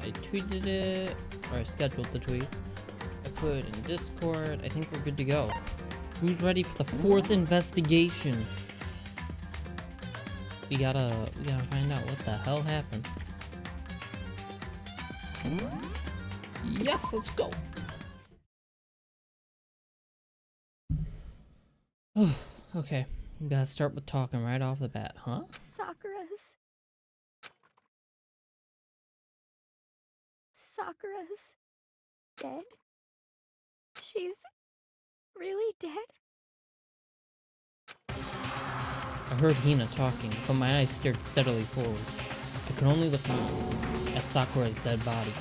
I tweeted it, or I scheduled the tweets. I put it in Discord. I think we're good to go. Who's ready for the 4th investigation? We gotta find out what the hell happened. Yes, let's go. Okay, we gotta start with talking right off the bat, huh? Sakura's dead? She's really dead? I heard Hina talking, but my eyes stared steadily forward. I could only look at Sakura's dead body.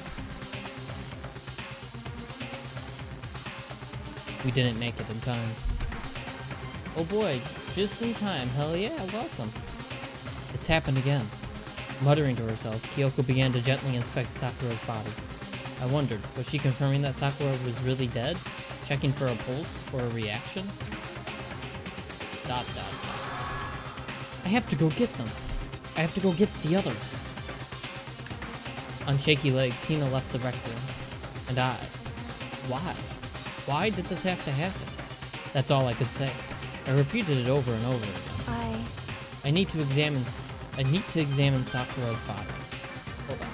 We didn't make it in time. Oh boy, just in time. Hell yeah, welcome. It's happened again. Muttering to herself, Kyoko began to gently inspect Sakura's body. I wondered, was she confirming that Sakura was really dead? Checking for a pulse or a reaction? ... I have to go get them. I have to go get the others. On shaky legs, Hina left the rec room. And I... Why? Why did this have to happen? That's all I could say. I repeated it over and over again. I need to examine Sakura's body. Hold on.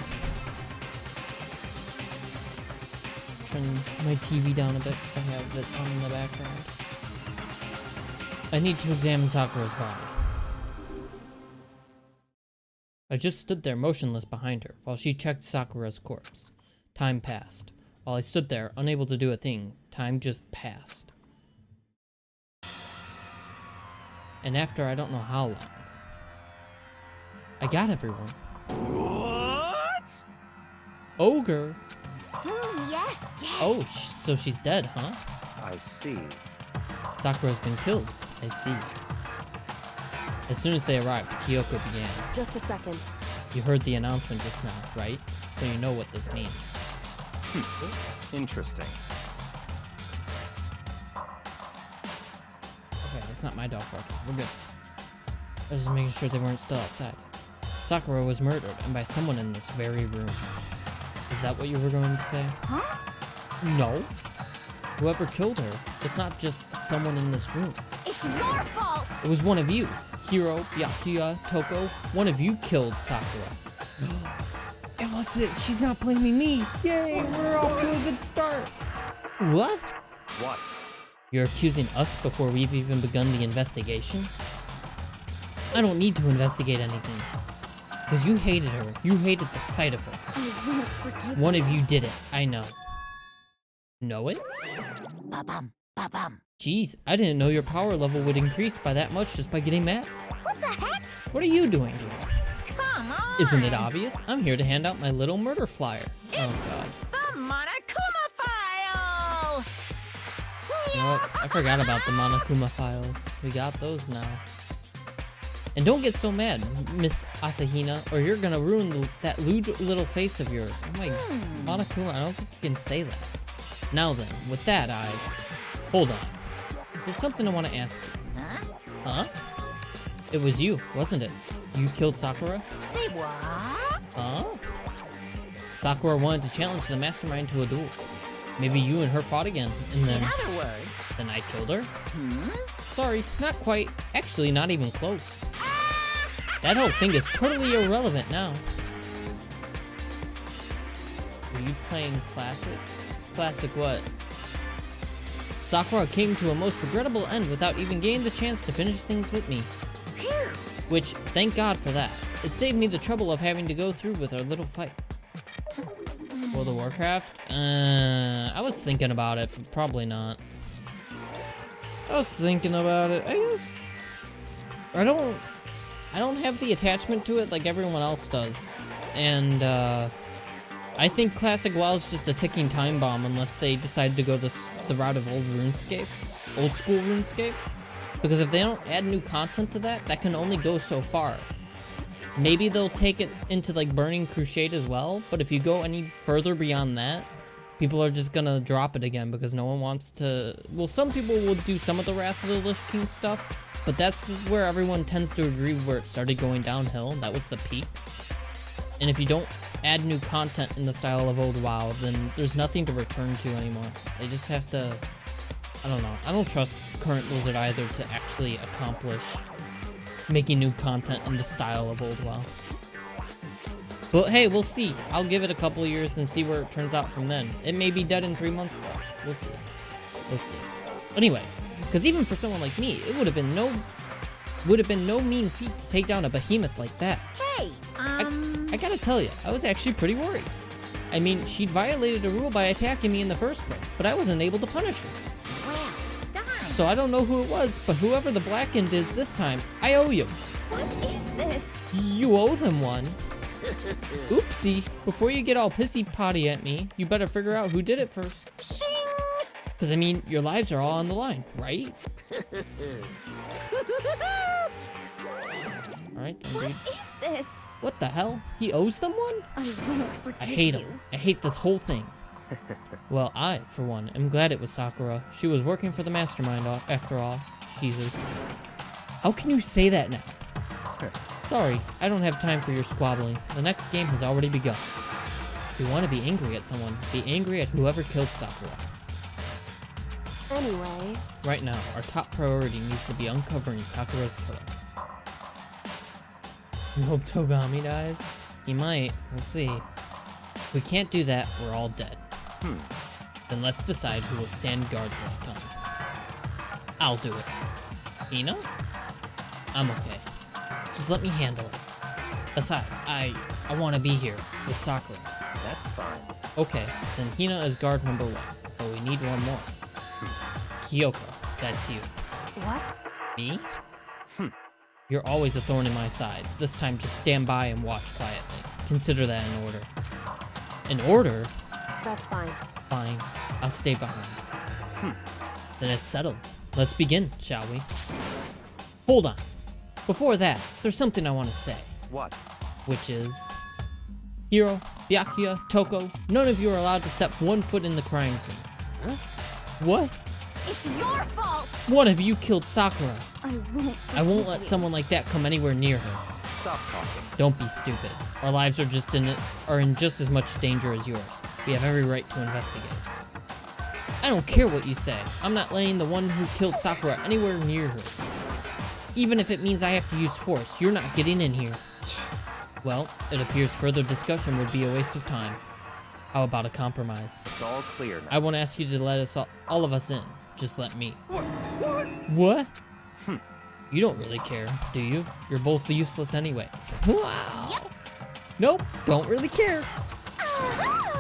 Turn my TV down a bit because I have it on in the background. I need to examine Sakura's body. I just stood there motionless behind her while she checked Sakura's corpse. Time passed. While I stood there, unable to do a thing, time just passed. And after I don't know how long, I got everyone. What? Ogre? Yes. Oh, so she's dead, huh? I see. Sakura's been killed. I see. As soon as they arrived, Kyoko began. Just a second. You heard the announcement just now, right? So you know what this means. Interesting. Okay, that's not my dog barking. We're good. I was just making sure they weren't still outside. Sakura was murdered, and by someone in this very room. Is that what you were going to say? Huh? No. Whoever killed her, it's not just someone in this room. It's your fault! It was one of you. Hiro, Byakuya, Toko. One of you killed Sakura. It was it. She's not blaming me. Yay, we're off to a good start. What? What? You're accusing us before we've even begun the investigation? I don't need to investigate anything. Because you hated her. You hated the sight of her. I won't forgive One of you did it. I know. Know it? Ba-bum, ba-bum. Jeez, I didn't know your power level would increase by that much just by getting mad. What the heck? What are you doing here? Come on! Isn't it obvious? I'm here to hand out my little murder flyer. Oh god. The Monokuma file! You know what? I forgot about the Monokuma files. We got those now. And don't get so mad, Miss Asahina, or you're gonna ruin that lewd little face of yours. Oh my, Monokuma, I don't think you can say that. Now then, with that, Hold on. There's something I want to ask you. Huh? It was you, wasn't it? You killed Sakura? Say what? Huh? Sakura wanted to challenge the mastermind to a duel. Maybe you and her fought again, and then... In other words... Then I killed her? Sorry, not quite. Actually, not even close. That whole thing is totally irrelevant now. Are you playing classic? Classic what? Sakura came to a most regrettable end without even getting the chance to finish things with me. Which, thank God for that. It saved me the trouble of having to go through with our little fight. World of Warcraft? I was thinking about it, but probably not. I was thinking about it. I don't have the attachment to it like everyone else does. And, I think Classic WoW is just a ticking time bomb unless they decide to go the route of old school RuneScape. Because if they don't add new content to that, that can only go so far. Maybe they'll take it into like Burning Crusade as well, but if you go any further beyond that, people are just gonna drop it again because no one wants to... Well, some people will do some of the Wrath of the Lich King stuff, but that's where everyone tends to agree where it started going downhill. That was the peak. And if you don't add new content in the style of old WoW, then there's nothing to return to anymore. They just have to, I don't know. I don't trust current Blizzard either to actually accomplish making new content in the style of old WoW. But hey, we'll see. I'll give it a couple of years and see where it turns out from then. It may be dead in 3 months though. We'll see. We'll see. Anyway, because even for someone like me, it would have been no mean feat to take down a behemoth like that. Hey, I gotta tell you, I was actually pretty worried. I mean, she'd violated a rule by attacking me in the first place, but I wasn't able to punish her. well, darn. So I don't know who it was, but whoever the Blackened is this time, I owe you. What is this? You owe them one. Oopsie, before you get all pissy potty at me, you better figure out who did it first. Shing! Because I mean, your lives are all on the line, right? Alright then, What dude. is this? What the hell? He owes them one? I won't forgive I hate you. him. I hate this whole thing. Well, I, for one, am glad it was Sakura. She was working for the mastermind after all. Jesus. How can you say that now? Sorry, I don't have time for your squabbling. The next game has already begun. If you want to be angry at someone, be angry at whoever killed Sakura. Anyway, Right now, our top priority needs to be uncovering Sakura's killer. You hope Togami dies? He might. We'll see. If we can't do that, we're all dead. Then let's decide who will stand guard this time. I'll do it. Hina? I'm okay. Just let me handle it. Besides, I want to be here with Sakura. That's fine. Okay, then Hina is guard number 1, but we need one more. Kyoko, that's you. what? Me? You're always a thorn in my side. This time, just stand by and watch quietly. Consider that an order. An order? That's fine. Fine. I'll stay behind. Then it's settled. Let's begin, shall we? Hold on. Before that, there's something I want to say. What? Which is... Hiro, Byakuya, Toko, none of you are allowed to step 1 foot in the crime scene. Huh? What? It's your fault! One of you killed Sakura. I won't. I won't forgive let you. someone like that come anywhere near her. Stop talking. Don't be stupid. Our lives are in just as much danger as yours. We have every right to investigate. I don't care what you say. I'm not letting the one who killed Sakura anywhere near her. Even if it means I have to use force, you're not getting in here. Well, it appears further discussion would be a waste of time. How about a compromise? It's all clear now. I won't ask you to let us all of us in. Just let me. What? What? You don't really care, do you? You're both useless anyway. Wow. Nope, don't really care.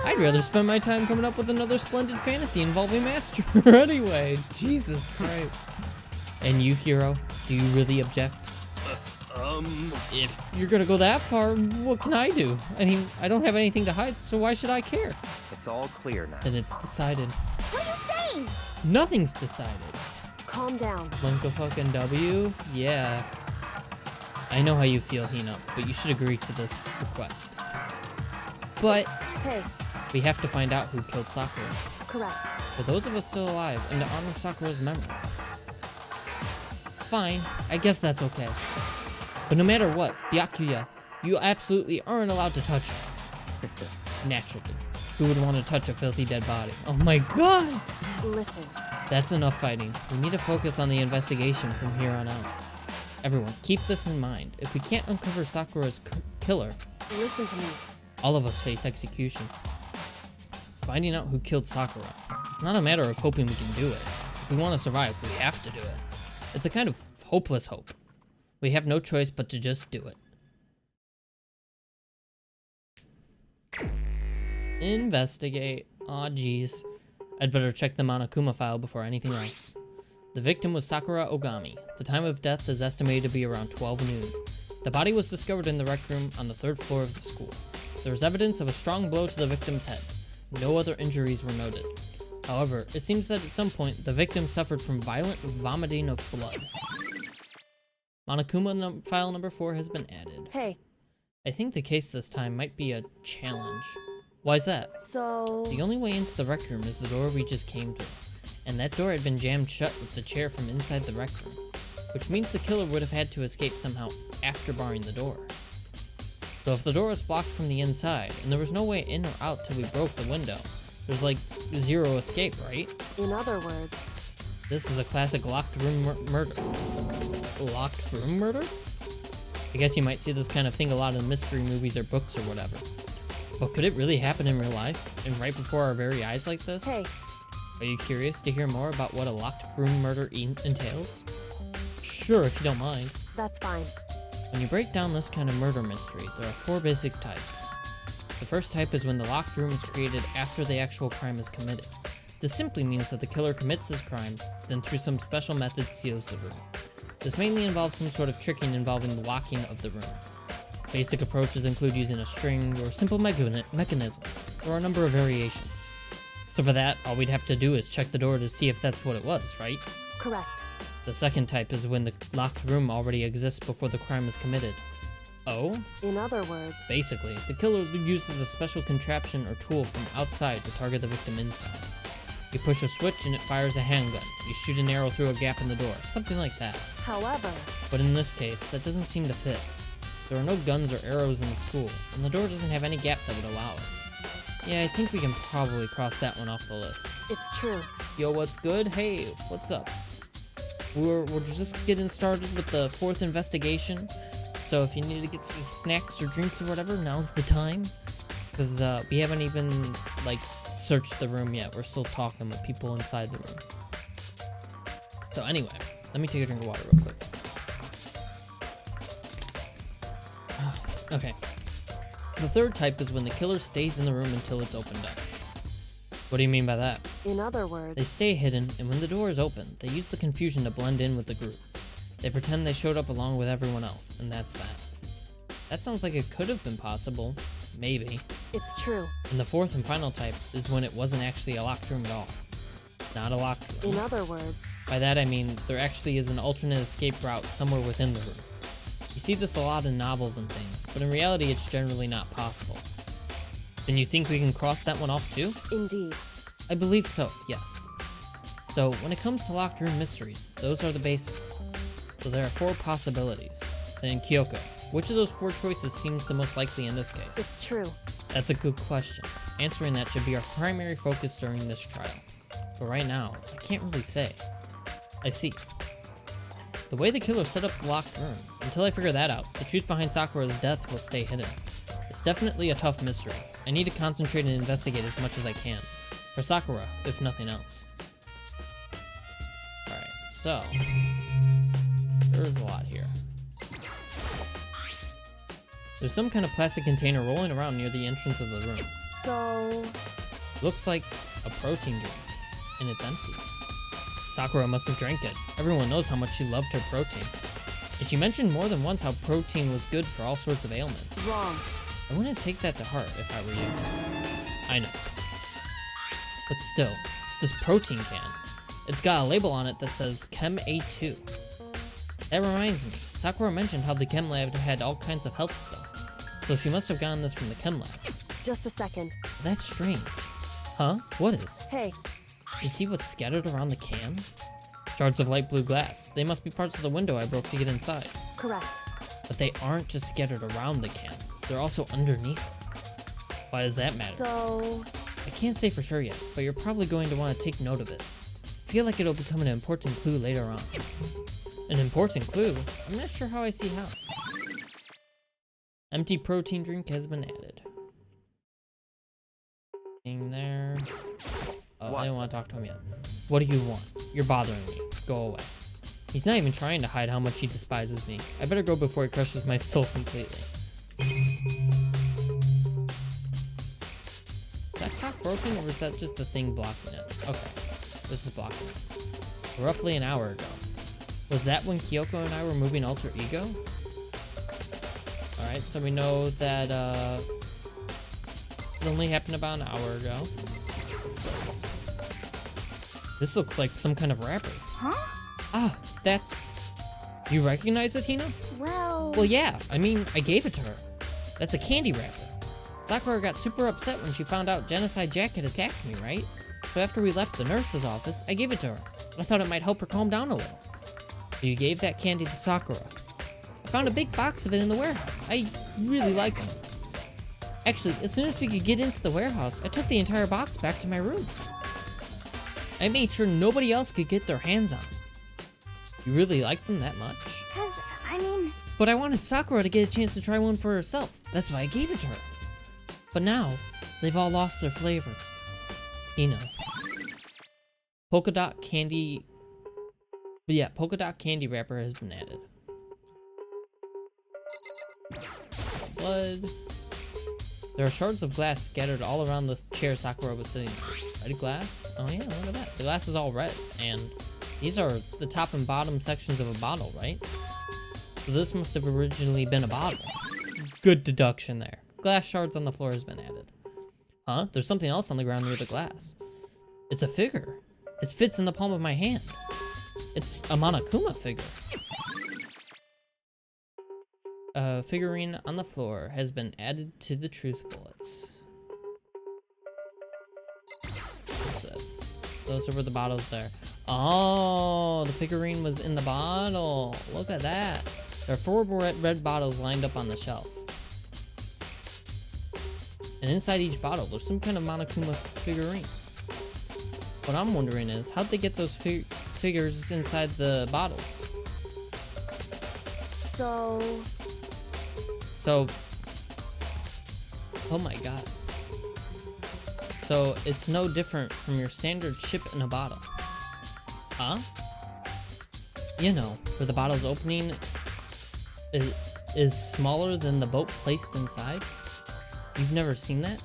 I'd rather spend my time coming up with another splendid fantasy involving Master anyway. Jesus Christ. And you, Hiro, do you really object? If you're gonna go that far, what can I do? I mean, I don't have anything to hide, so why should I care? It's all clear now. Then it's decided. What are you saying? Nothing's decided. Calm down. Lunka fucking W? Yeah. I know how you feel, Hina, but you should agree to this request. But Hey, we have to find out who killed Sakura. correct. For those of us still alive, and to honor Sakura's memory. Fine, I guess that's okay. But no matter what, Byakuya, you absolutely aren't allowed to touch her. Naturally. Who would want to touch a filthy dead body? Oh my god! Listen, That's enough fighting. We need to focus on the investigation from here on out. Everyone, keep this in mind. If we can't uncover Sakura's killer, listen to me. all of us face execution. Finding out who killed Sakura. It's not a matter of hoping we can do it. If we want to survive, we have to do it. It's a kind of hopeless hope. We have no choice but to just do it. Investigate. Aw, geez. I'd better check the Monokuma file before anything else. The victim was Sakura Ogami. The time of death is estimated to be around 12 noon. The body was discovered in the rec room on the 3rd floor of the school. There was evidence of a strong blow to the victim's head. No other injuries were noted. However, it seems that at some point, the victim suffered from violent vomiting of blood. Monokuma file number 4 has been added. Hey, I think the case this time might be a challenge. Why's that? so... The only way into the rec room is the door we just came through, and that door had been jammed shut with the chair from inside the rec room, which means the killer would have had to escape somehow after barring the door. So if the door was blocked from the inside, and there was no way in or out till we broke the window, there's like zero escape, right? In other words, This is a classic locked room murder. Locked room murder? I guess you might see this kind of thing a lot in mystery movies or books or whatever. But could it really happen in real life? And right before our very eyes like this? hey, Are you curious to hear more about what a locked room murder entails? Sure, if you don't mind. that's fine. When you break down this kind of murder mystery, there are 4 basic types. The first type is when the locked room is created after the actual crime is committed. This simply means that the killer commits his crime, then through some special method seals the room. This mainly involves some sort of tricking involving the locking of the room. Basic approaches include using a string or simple mechanism, or a number of variations. So for that, all we'd have to do is check the door to see if that's what it was, right? Correct. The second type is when the locked room already exists before the crime is committed. Oh? In other words, Basically, the killer uses a special contraption or tool from outside to target the victim inside. You push a switch and it fires a handgun. You shoot an arrow through a gap in the door, something like that. however, But in this case, that doesn't seem to fit. There are no guns or arrows in the school, and the door doesn't have any gap that would allow it. Yeah, I think we can probably cross that one off the list. it's true. Yo, what's good? Hey, what's up? We're just getting started with the 4th investigation. So if you need to get some snacks or drinks or whatever, now's the time. Because we haven't even, like, searched the room yet. We're still talking with people inside the room. So anyway, let me take a drink of water real quick. Okay. The third type is when the killer stays in the room until it's opened up. What do you mean by that? In other words, They stay hidden, and when the door is open, they use the confusion to blend in with the group. They pretend they showed up along with everyone else, and that's that. That sounds like it could have been possible. Maybe. it's true. And the 4th and final type is when it wasn't actually a locked room at all. Not a locked room. In other words, By that I mean, there actually is an alternate escape route somewhere within the room. You see this a lot in novels and things, but in reality it's generally not possible. Then you think we can cross that one off too? indeed. I believe so, yes. So, when it comes to locked room mysteries, those are the basics. So there are 4 possibilities. Then Kyoko, which of those 4 choices seems the most likely in this case? It's true. That's a good question. Answering that should be our primary focus during this trial. But right now, I can't really say. I see. The way the killer set up the locked room, until I figure that out, the truth behind Sakura's death will stay hidden. It's definitely a tough mystery. I need to concentrate and investigate as much as I can. For Sakura, if nothing else. Alright, so... there's a lot here. There's some kind of plastic container rolling around near the entrance of the room. So, Looks like a protein drink, and it's empty. Sakura must have drank it. Everyone knows how much she loved her protein. And she mentioned more than once how protein was good for all sorts of ailments. wrong. I wouldn't take that to heart if I were you. I know. But still, this protein can, it's got a label on it that says Chem A2. That reminds me, Sakura mentioned how the chem lab had all kinds of health stuff. So she must have gotten this from the chem lab. Just a second. That's strange. Huh? What is? Hey, You see what's scattered around the can? Shards of light blue glass. They must be parts of the window I broke to get inside. correct. But they aren't just scattered around the can. They're also underneath it. Why does that matter? So, I can't say for sure yet, but you're probably going to want to take note of it. I feel like it'll become an important clue later on. An important clue? I'm not sure how I see how. Empty protein drink has been added. In there. Oh, I don't want to talk to him yet. What do you want? You're bothering me. Go away. He's not even trying to hide how much he despises me. I better go before he crushes my soul completely. Is that cock broken, or is that just the thing blocking it? Okay, this is blocking it. Roughly an hour ago. Was that when Kyoko and I were moving Alter Ego? Alright, so we know that it only happened about an hour ago. What's this? This looks like some kind of wrapper. Huh? Ah, that's... You recognize it, Hina? Well, Well, yeah. I mean, I gave it to her. That's a candy wrapper. Sakura got super upset when she found out Genocide Jack had attacked me, right? So after we left the nurse's office, I gave it to her. I thought it might help her calm down a little. So you gave that candy to Sakura. I found a big box of it in the warehouse. I really like them. Actually, as soon as we could get into the warehouse, I took the entire box back to my room. I made sure nobody else could get their hands on them. You really like them that much? 'Cause, I mean, But I wanted Sakura to get a chance to try one for herself. That's why I gave it to her. But now, they've all lost their flavors. You know. Polka dot candy... Yeah, polka dot candy wrapper has been added. Blood. There are shards of glass scattered all around the chair Sakura was sitting on. Red glass? Oh yeah, look at that. The glass is all red, and these are the top and bottom sections of a bottle, right? So this must have originally been a bottle. Good deduction there. Glass shards on the floor has been added. Huh? There's something else on the ground near the glass. It's a figure. It fits in the palm of my hand. It's a Monokuma figure. A figurine on the floor has been added to the truth bullets. What's this? Those are where the bottles are. Oh, the figurine was in the bottle. Look at that. There are 4 red bottles lined up on the shelf. And inside each bottle, there's some kind of Monokuma figurine. What I'm wondering is, how'd they get those figures inside the bottles? So, oh my god. So it's no different from your standard chip in a bottle. Huh? You know, where the bottle's opening is smaller than the boat placed inside? You've never seen that?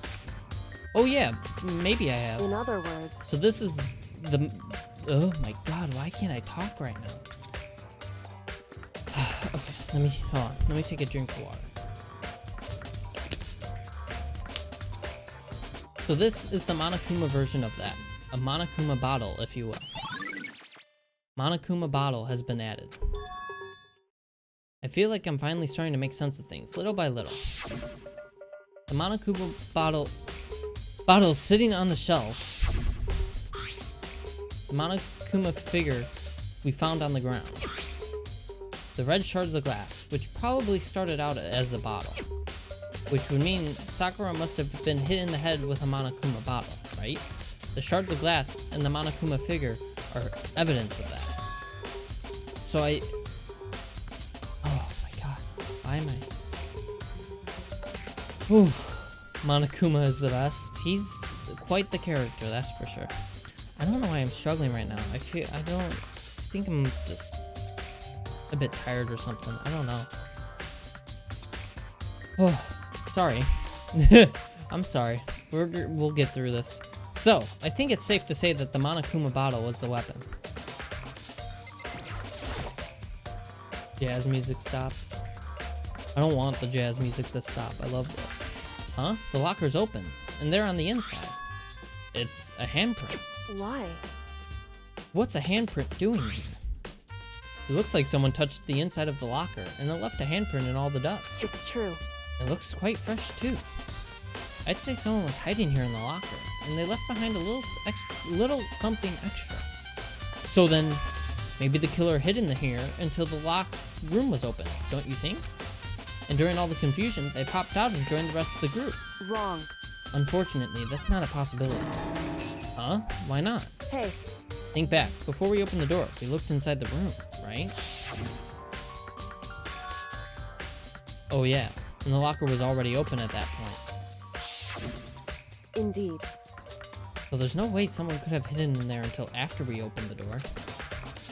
Oh yeah, maybe I have. in other words, So this is the... Oh my god, why can't I talk right now? Okay, hold on. Let me take a drink of water. So this is the Monokuma version of that. A Monokuma bottle, if you will. Monokuma bottle has been added. I feel like I'm finally starting to make sense of things, little by little. The Monokuma bottle sitting on the shelf. The Monokuma figure we found on the ground. The red shards of glass, which probably started out as a bottle. Which would mean Sakura must have been hit in the head with a Monokuma bottle, right? The shards of glass and the Monokuma figure are evidence of that. So oh my god, why am I... Whew. Monokuma is the best. He's quite the character, that's for sure. I don't know why I'm struggling right now. I think I'm just a bit tired or something. I don't know. Oh, sorry. I'm sorry. We'll get through this. So, I think it's safe to say that the Monokuma bottle was the weapon. Jazz music stops. I don't want the jazz music to stop. I love this. Huh? The locker's open, and they're on the inside. It's a handprint. why? What's a handprint doing here? It looks like someone touched the inside of the locker, and it left a handprint in all the dust. It's true. It looks quite fresh, too. I'd say someone was hiding here in the locker, and they left behind a little something extra. So then, maybe the killer hid in here until the locked room was open, don't you think? And during all the confusion, they popped out and joined the rest of the group. Wrong. Unfortunately, that's not a possibility. Huh? Why not? Hey, Think back. Before we opened the door, we looked inside the room, right? Oh yeah, and the locker was already open at that point. indeed. So there's no way someone could have hidden in there until after we opened the door.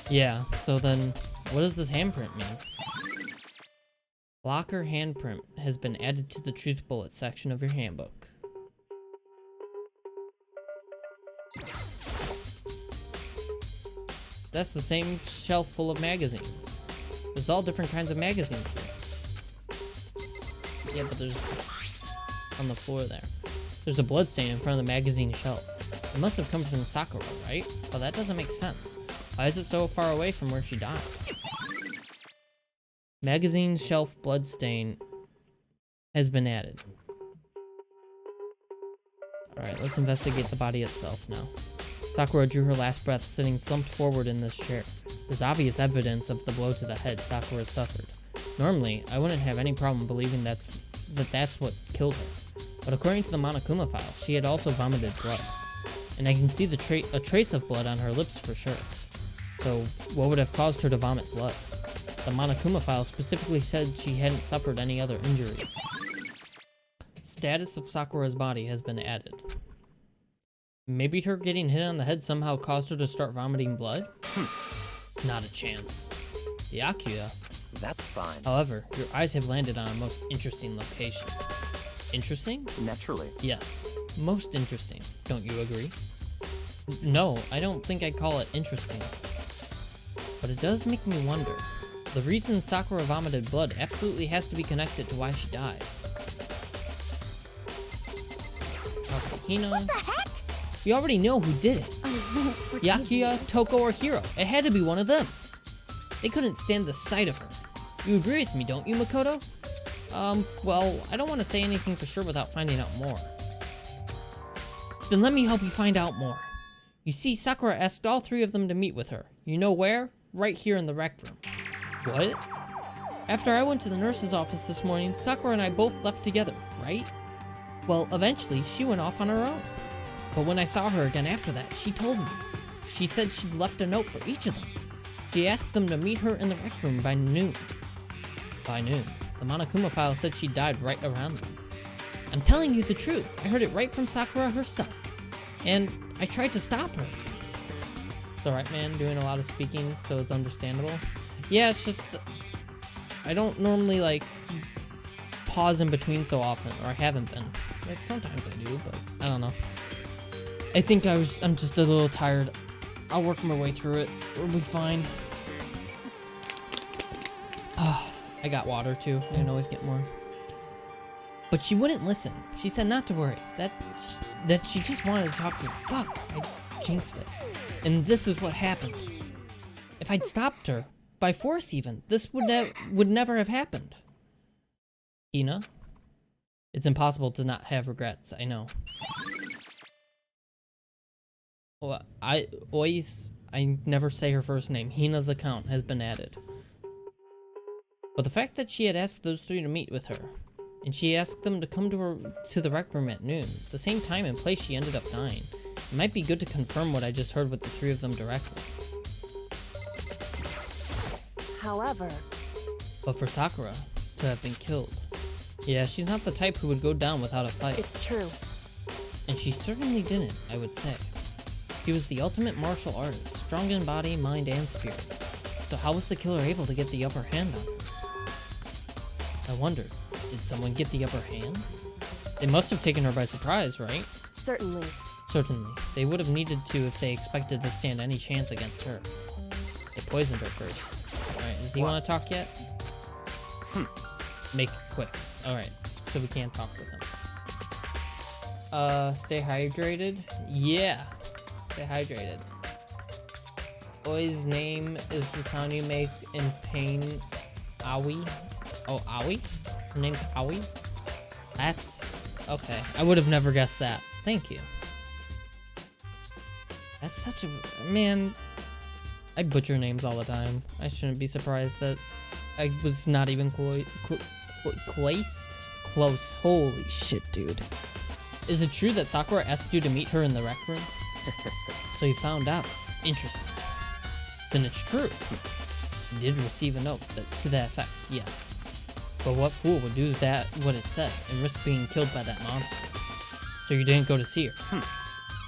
Yeah, so then, what does this handprint mean? Locker handprint has been added to the truth bullet section of your handbook. That's the same shelf full of magazines. There's all different kinds of magazines here. Yeah, but there's... on the floor there. There's a bloodstain in front of the magazine shelf. It must have come from Sakura, right? But that doesn't make sense. Why is it so far away from where she died? Magazine shelf bloodstain has been added. Alright, let's investigate the body itself now. Sakura drew her last breath, sitting slumped forward in this chair. There's obvious evidence of the blow to the head Sakura suffered. Normally, I wouldn't have any problem believing that's what killed her. But according to the Monokuma file, she had also vomited blood. And I can see a trace of blood on her lips for sure. So, what would have caused her to vomit blood? The Monokuma file specifically said she hadn't suffered any other injuries. Status of Sakura's body has been added. Maybe her getting hit on the head somehow caused her to start vomiting blood? Not a chance. Byakuya, That's fine. however, your eyes have landed on a most interesting location. Interesting? Naturally. Yes, most interesting. Don't you agree? No, I don't think I'd call it interesting. But it does make me wonder. The reason Sakura vomited blood absolutely has to be connected to why she died. Okay, Hina. What the heck? We already know who did it. Byakuya, Toko, or Hiro. It had to be one of them. They couldn't stand the sight of her. You agree with me, don't you, Makoto? Well, I don't want to say anything for sure without finding out more. Then let me help you find out more. You see, Sakura asked all three of them to meet with her. You know where? Right here in the rec room. What? After I went to the nurse's office this morning, Sakura and I both left together, right? Well, eventually, she went off on her own. But when I saw her again after that, she told me. She said she'd left a note for each of them. She asked them to meet her in the rec room by noon. By noon. The Monokuma file said she died right around then. I'm telling you the truth. I heard it right from Sakura herself. And I tried to stop her. The right man doing a lot of speaking, so it's understandable. Yeah, it's just... I don't normally, like, pause in between so often, or I haven't been. Like, sometimes I do, but I don't know. I think I'm just a little tired. I'll work my way through it. We'll be fine. I got water too. I can always get more. But she wouldn't listen. She said not to worry. That she just wanted to talk to me. Fuck, I jinxed it. And this is what happened. If I'd stopped her, by force even, this would never have happened. Hina? It's impossible to not have regrets, I know. Well, I never say her first name. Hina's account has been added. But the fact that she had asked those three to meet with her, and she asked them to come to the rec room at noon, the same time and place she ended up dying, it might be good to confirm what I just heard with the three of them directly. However, But for Sakura to have been killed, yeah, she's not the type who would go down without a fight. it's true. And she certainly didn't, I would say. She was the ultimate martial artist, strong in body, mind, and spirit. So how was the killer able to get the upper hand on her? I wondered, did someone get the upper hand? They must have taken her by surprise, right? Certainly. Certainly. They would have needed to if they expected to stand any chance against her. They poisoned her first. Alright, does he want to talk yet? Make it quick. Alright, so we can't talk with him. Stay hydrated? Yeah. Stay hydrated. Boy's name is the sound you make in pain. Aoi? Oh, Aoi? Her name's Aoi? That's... okay. I would have never guessed that. Thank you. That's such a... man... I butcher names all the time. I shouldn't be surprised that I was not even close. Holy shit, dude. Is it true that Sakura asked you to meet her in the rec room? So you found out. Interesting. Then it's true. You did receive a note to that effect, yes. But what fool would do that, what it said, and risk being killed by that monster? So you didn't go to see her?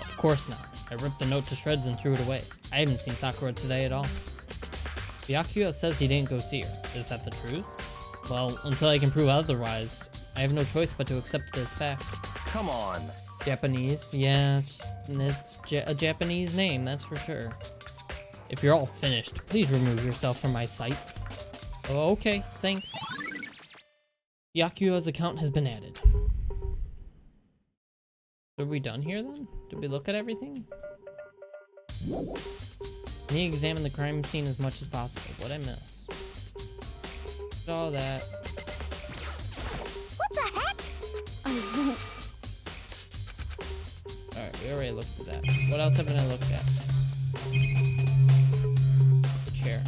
Of course not. I ripped the note to shreds and threw it away. I haven't seen Sakura today at all. Byakuya says he didn't go see her. Is that the truth? Well, until I can prove otherwise, I have no choice but to accept it as fact. Come on. Japanese? Yeah, it's a Japanese name, that's for sure. If you're all finished, please remove yourself from my sight. Oh, okay, thanks. Byakuya's account has been added. Are we done here then? Did we look at everything? Let me examine the crime scene as much as possible. What'd I miss? Look at all that. What the heck? Alright, we already looked at that. What else haven't I looked at? The chair.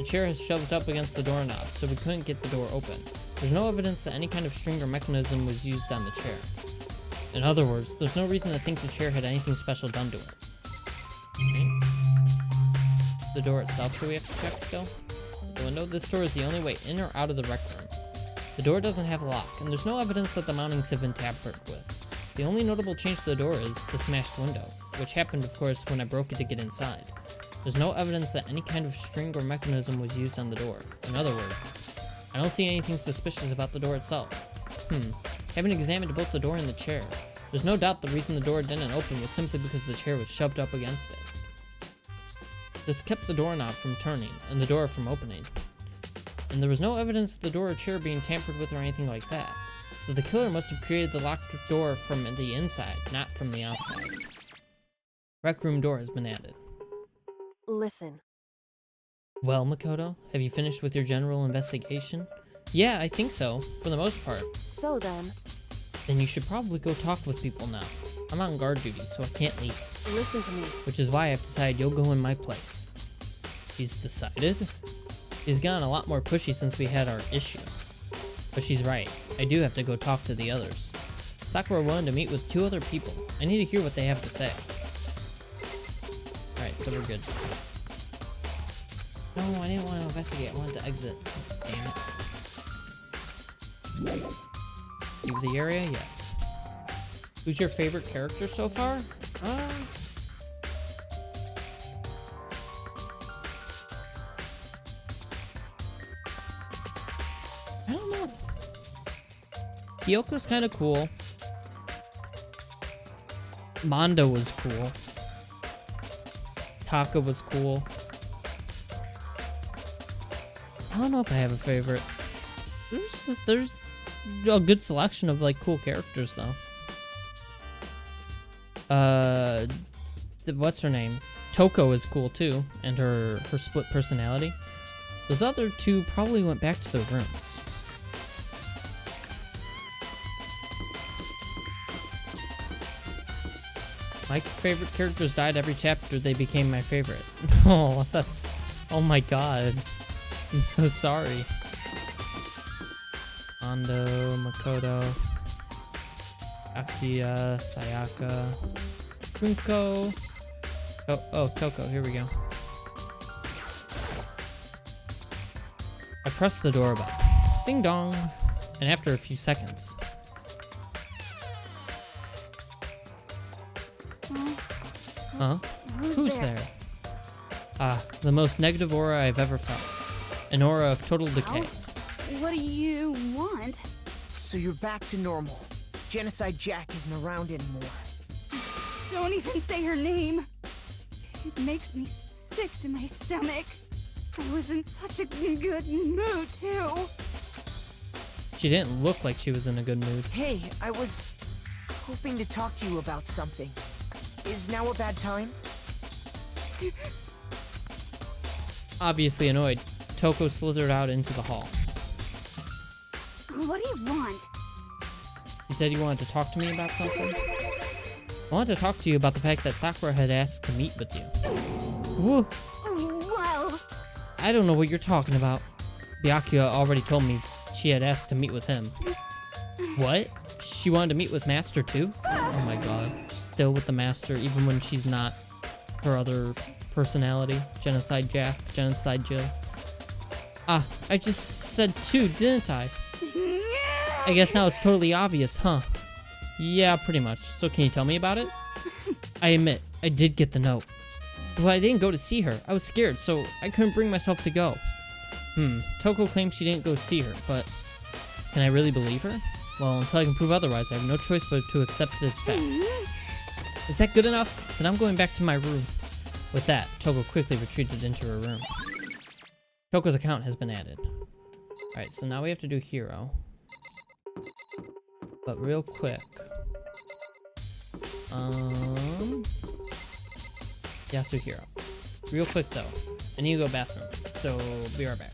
The chair has shoved up against the doorknob, so we couldn't get the door open. There's no evidence that any kind of string or mechanism was used on the chair. In other words, there's no reason to think the chair had anything special done to it. Okay. The door itself, do we have to check still? The window? This door is the only way in or out of the rec room. The door doesn't have a lock, and there's no evidence that the mountings have been tampered with. The only notable change to the door is the smashed window, which happened, of course, when I broke it to get inside. There's no evidence that any kind of string or mechanism was used on the door. In other words, I don't see anything suspicious about the door itself. Having examined both the door and the chair, there's no doubt the reason the door didn't open was simply because the chair was shoved up against it. This kept the doorknob from turning and the door from opening. And there was no evidence of the door or chair being tampered with or anything like that. So the killer must have created the locked door from the inside, not from the outside. Rec room door has been added. Listen. Well, Makoto, have you finished with your general investigation? Yeah, I think so, for the most part. So then, Then you should probably go talk with people now. I'm on guard duty, so I can't leave. listen to me. Which is why I've decided you'll go in my place. He's decided? He's gotten a lot more pushy since we had our issue. But she's right. I do have to go talk to the others. Sakura wanted to meet with 2 other people. I need to hear what they have to say. Alright, so we're good. No, I didn't want to investigate. I wanted to exit. Damn it. Leave the area? Yes. Who's your favorite character so far? I don't know. Kyoko's kind of cool. Mondo was cool. Taka was cool. I don't know if I have a favorite. There's a good selection of like cool characters though. What's her name? Toko is cool too, and her split personality. Those other 2 probably went back to their rooms. My favorite characters died every chapter. They became my favorite. Oh, that's... Oh my god. I'm so sorry. Ando, Makoto, Akiya, Sayaka, Kunko. Oh, Toko. Here we go. I pressed the doorbell. Ding dong. And after a few seconds... Huh? Who's there? Ah, the most negative aura I've ever felt. An aura of total decay. What do you want? So you're back to normal. Genocide Jack isn't around anymore. Don't even say her name. It makes me sick to my stomach. I was in such a good mood, too. She didn't look like she was in a good mood. Hey, I was hoping to talk to you about something. Is now a bad time? Obviously annoyed, Toko slithered out into the hall. What do you want? You said you wanted to talk to me about something? I wanted to talk to you about the fact that Sakura had asked to meet with you. Woo! Well... I don't know what you're talking about. Byakuya already told me she had asked to meet with him. What? She wanted to meet with Master too? Oh my god. She's still with the Master even when she's not her other personality. Genocide Jack, Genocide Jill. Ah, I just said 2, didn't I? I guess now it's totally obvious, huh? Yeah, pretty much. So can you tell me about it? I admit, I did get the note. But I didn't go to see her. I was scared, so I couldn't bring myself to go. Toko claims she didn't go see her, but can I really believe her? Well, until I can prove otherwise, I have no choice but to accept this fact. Is that good enough? Then I'm going back to my room. With that, Toko quickly retreated into her room. Toko's account has been added. Alright, so now we have to do Hero. But real quick. Yasu Hero. Real quick though. I need to go bathroom. So be right back.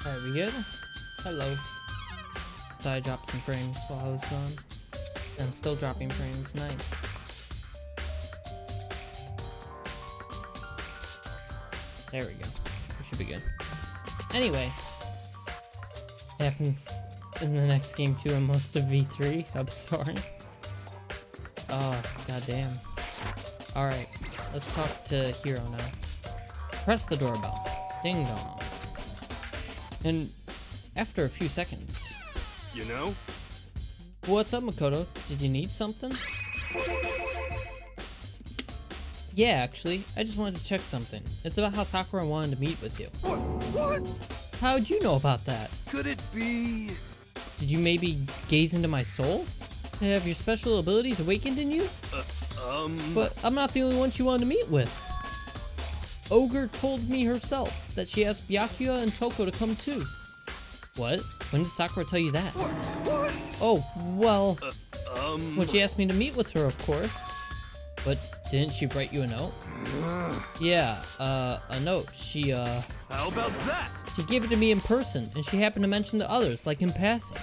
Alright, we good? Hello. So I dropped some frames while I was gone. And still dropping frames. Nice. There we go. We should be good. Anyway. Happens in the next game too in most of V3. I'm sorry. Oh, goddamn. Alright. Let's talk to Hiro now. Press the doorbell. Ding dong. And after a few seconds. You know? What's up, Makoto? Did you need something? Yeah, actually, I just wanted to check something. It's about how Sakura wanted to meet with you. What? How'd you know about that? Could it be? Did you maybe gaze into my soul? Have your special abilities awakened in you? But I'm not the only one she wanted to meet with. Ogre told me herself that she asked Byakuya and Toko to come too. What? When did Sakura tell you that? What? Oh, well, when she asked me to meet with her, of course. But didn't she write you a note? Yeah, a note. She How about that? She gave it to me in person, and she happened to mention the others, like in passing.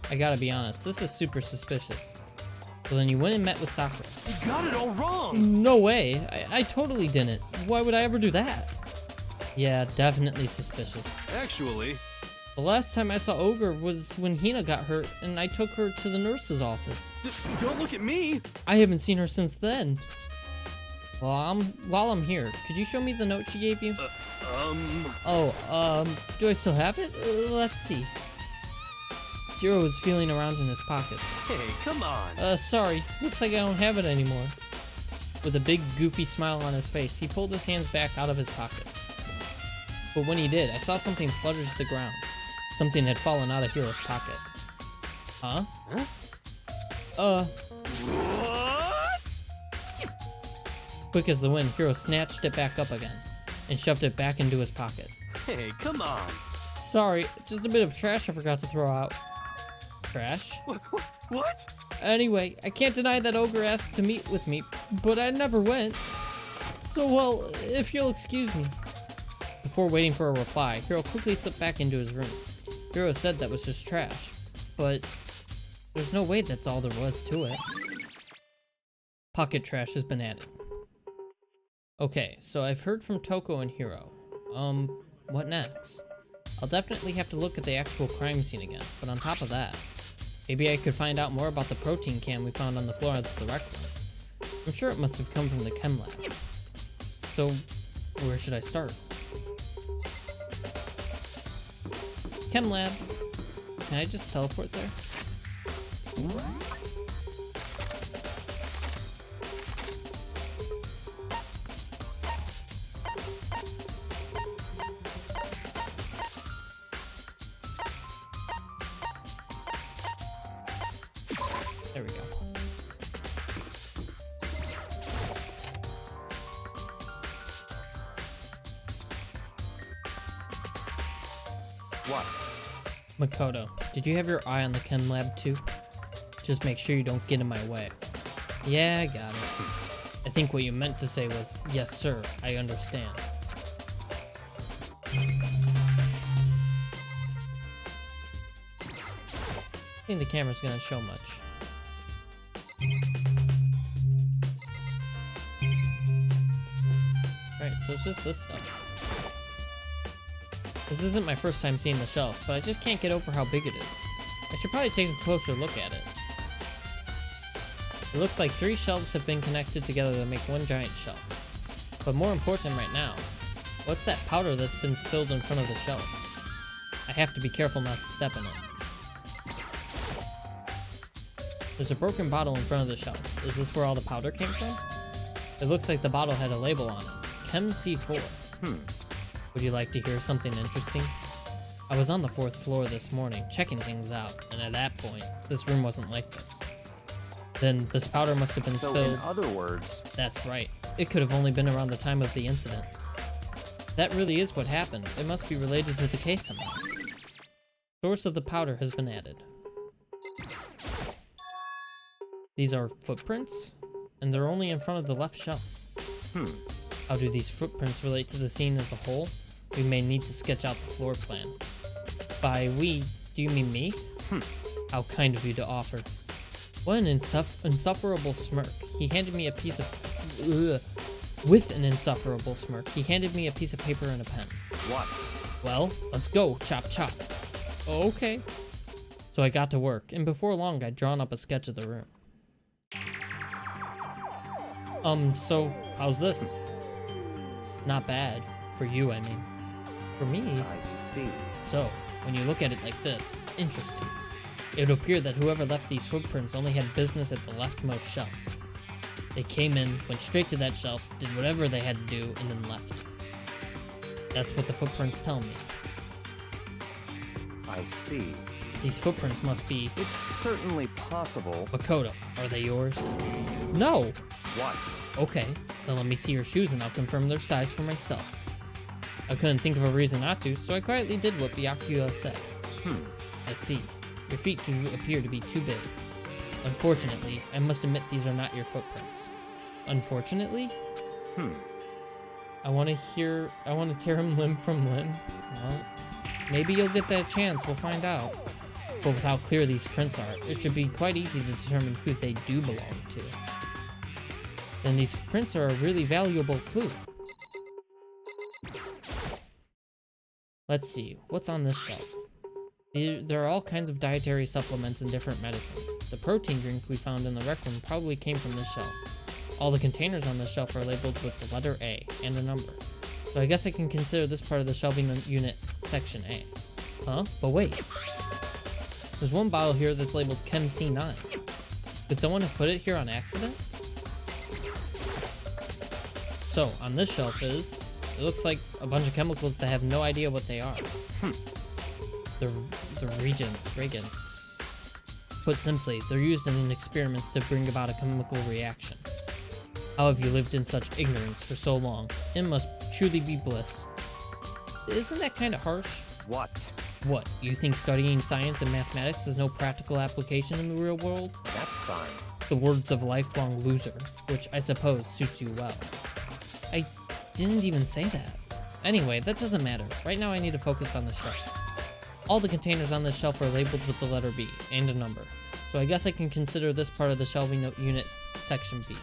I gotta be honest, this is super suspicious. So then you went and met with Sakura. You got it all wrong. No way, I totally didn't. Why would I ever do that? Yeah, definitely suspicious. Actually, The last time I saw Ogre was when Hina got hurt, and I took her to the nurse's office. don't look at me. I haven't seen her since then. Well, while I'm here, could you show me the note she gave you? Do I still have it? Let's see. Hiro was feeling around in his pockets. Hey, come on. Sorry. Looks like I don't have it anymore. With a big, goofy smile on his face, he pulled his hands back out of his pockets. But when he did, I saw something flutter to the ground. Something had fallen out of Hiro's pocket. Huh? What? Quick as the wind, Hiro snatched it back up again and shoved it back into his pocket. Hey, come on. Sorry, just a bit of trash I forgot to throw out. Trash? What? Anyway, I can't deny that Ogre asked to meet with me, but I never went. So, well, if you'll excuse me. Before waiting for a reply, Hiro quickly slipped back into his room. Hiro said that was just trash, but there's no way that's all there was to it. Pocket trash has been added. Okay, so I've heard from Toko and Hiro. What next? I'll definitely have to look at the actual crime scene again, but on top of that, maybe I could find out more about the protein can we found on the floor of the rec room. I'm sure it must have come from the chem lab. So, where should I start? Chem lab. Can I just teleport there? There we go. What? Makoto, did you have your eye on the chem lab too? Just make sure you don't get in my way. Yeah, I got it. I think what you meant to say was, yes sir, I understand. I think the camera's gonna show much. Right, so it's just this stuff. This isn't my first time seeing the shelf, but I just can't get over how big it is. I should probably take a closer look at it. It looks like 3 shelves have been connected together to make one giant shelf. But more important right now, what's that powder that's been spilled in front of the shelf? I have to be careful not to step in it. There's a broken bottle in front of the shelf. Is this where all the powder came from? It looks like the bottle had a label on it. Chem C4. Would you like to hear something interesting? I was on the 4th floor this morning, checking things out, and at that point, this room wasn't like this. Then this powder must have been So spilled. in other words, That's right. It could have only been around the time of the incident. That really is what happened. It must be related to the case somehow. Source of the powder has been added. These are footprints, and they're only in front of the left shelf. How do these footprints relate to the scene as a whole? We may need to sketch out the floor plan. By we, do you mean me? How kind of you to offer. What an insufferable smirk. He handed me a piece of... With an insufferable smirk, he handed me a piece of paper and a pen. What? Well, let's go, chop chop. Okay. So I got to work, and before long I'd drawn up a sketch of the room. So, how's this? Not bad. For you, I mean. For me... I see. So, when you look at it like this, interesting. It would appear that whoever left these footprints only had business at the leftmost shelf. They came in, went straight to that shelf, did whatever they had to do, and then left. That's what the footprints tell me. I see. These footprints must be... It's certainly possible. Makoto, are they yours? No! What? Okay, then let me see your shoes and I'll confirm their size for myself. I couldn't think of a reason not to, so I quietly did what Byakuya said. I see. Your feet do appear to be too big. Unfortunately, I must admit these are not your footprints. Unfortunately? I want to tear him limb from limb. Well, maybe you'll get that chance, we'll find out. But with how clear these prints are, it should be quite easy to determine who they do belong to. Then these prints are a really valuable clue. Let's see, what's on this shelf? There are all kinds of dietary supplements and different medicines. The protein drink we found in the rec room probably came from this shelf. All the containers on this shelf are labeled with the letter A and a number. So I guess I can consider this part of the shelving unit section A. Huh? But wait. There's one bottle here that's labeled Chem C9. Did someone have put it here on accident? So, on this shelf it looks like a bunch of chemicals that have no idea what they are. The reagents. Put simply, they're used in experiments to bring about a chemical reaction. How have you lived in such ignorance for so long? It must truly be bliss. Isn't that kind of harsh? What? What, you think studying science and mathematics has no practical application in the real world? That's fine. The words of a lifelong loser, which I suppose suits you well. I didn't even say that. Anyway, that doesn't matter. Right now I need to focus on the shelf. All the containers on this shelf are labeled with the letter B and a number. So I guess I can consider this part of the shelving unit section B.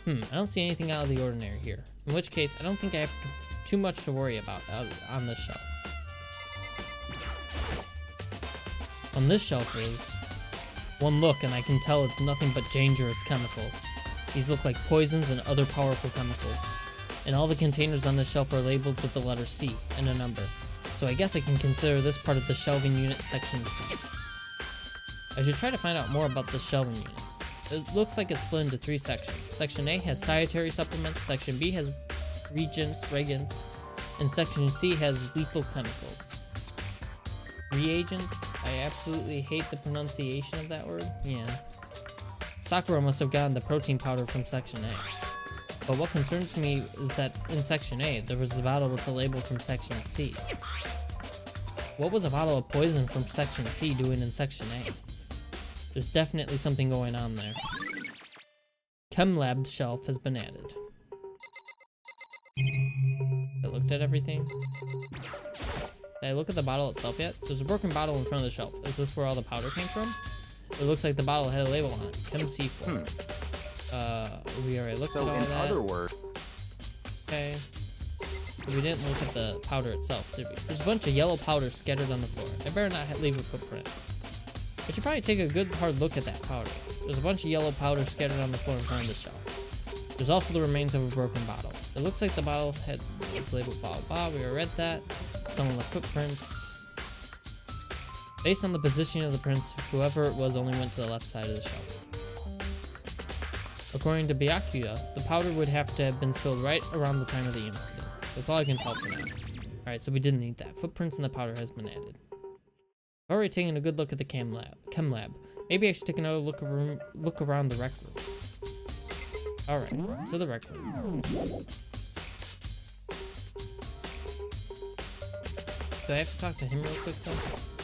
I don't see anything out of the ordinary here. In which case, I don't think I have too much to worry about on this shelf. On this shelf is one look and I can tell it's nothing but dangerous chemicals. These look like poisons and other powerful chemicals. And all the containers on this shelf are labeled with the letter C and a number. So I guess I can consider this part of the shelving unit section C. I should try to find out more about this shelving unit. It looks like it's split into 3 sections. Section A has dietary supplements, Section B has reagents, and Section C has lethal chemicals. Reagents? I absolutely hate the pronunciation of that word. Yeah. Sakura must have gotten the protein powder from Section A. But what concerns me is that in Section A, there was a bottle with the label from Section C. What was a bottle of poison from Section C doing in Section A? There's definitely something going on there. Chem lab shelf has been added. I looked at everything. Did I look at the bottle itself yet? There's a broken bottle in front of the shelf. Is this where all the powder came from? It looks like the bottle had a label on it. Chem C4. We already looked at all in that. other words, Okay. But we didn't look at the powder itself, did we? There's a bunch of yellow powder scattered on the floor. I better not leave a footprint. I should probably take a good hard look at that powder. There's a bunch of yellow powder scattered on the floor in front of the shelf. There's also the remains of a broken bottle. It looks like the bottle was labeled blah blah blah. We already read that. Some of the footprints. Based on the positioning of the prints, whoever it was only went to the left side of the shelf. According to Byakuya, the powder would have to have been spilled right around the time of the incident. That's all I can tell for now. Alright, so we didn't need that. Footprints in the powder has been added. I've already taken a good look at the chem lab. Maybe I should take another look around the rec room. Alright, to the rec room. Do I have to talk to him real quick though?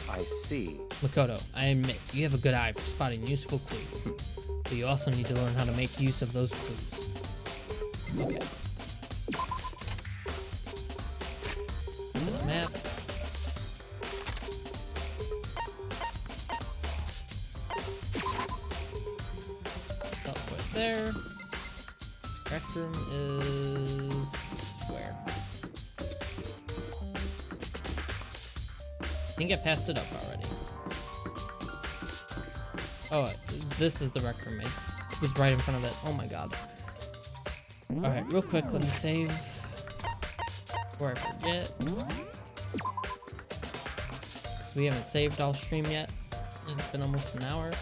I see. Makoto, I admit, you have a good eye for spotting useful clues. But you also need to learn how to make use of those clues. Okay. To the map. there. Rec room is where? I think I passed it up already. Oh, this is the rec room. It was right in front of it. Oh my god. Alright, real quick, let me save. Before I forget. 'Cause we haven't saved all stream yet. It's been almost an hour.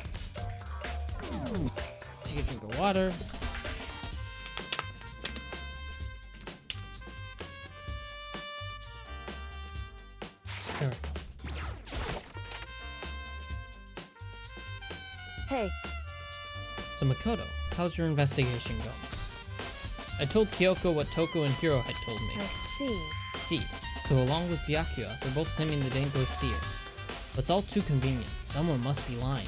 Take a drink of water. There we go. Hey, So Makoto, how's your investigation going? I told Kyoko what Toko and Hiro had told me. I see. See, so along with Byakuya, they're both claiming they didn't go see her. But it's all too convenient. Someone must be lying.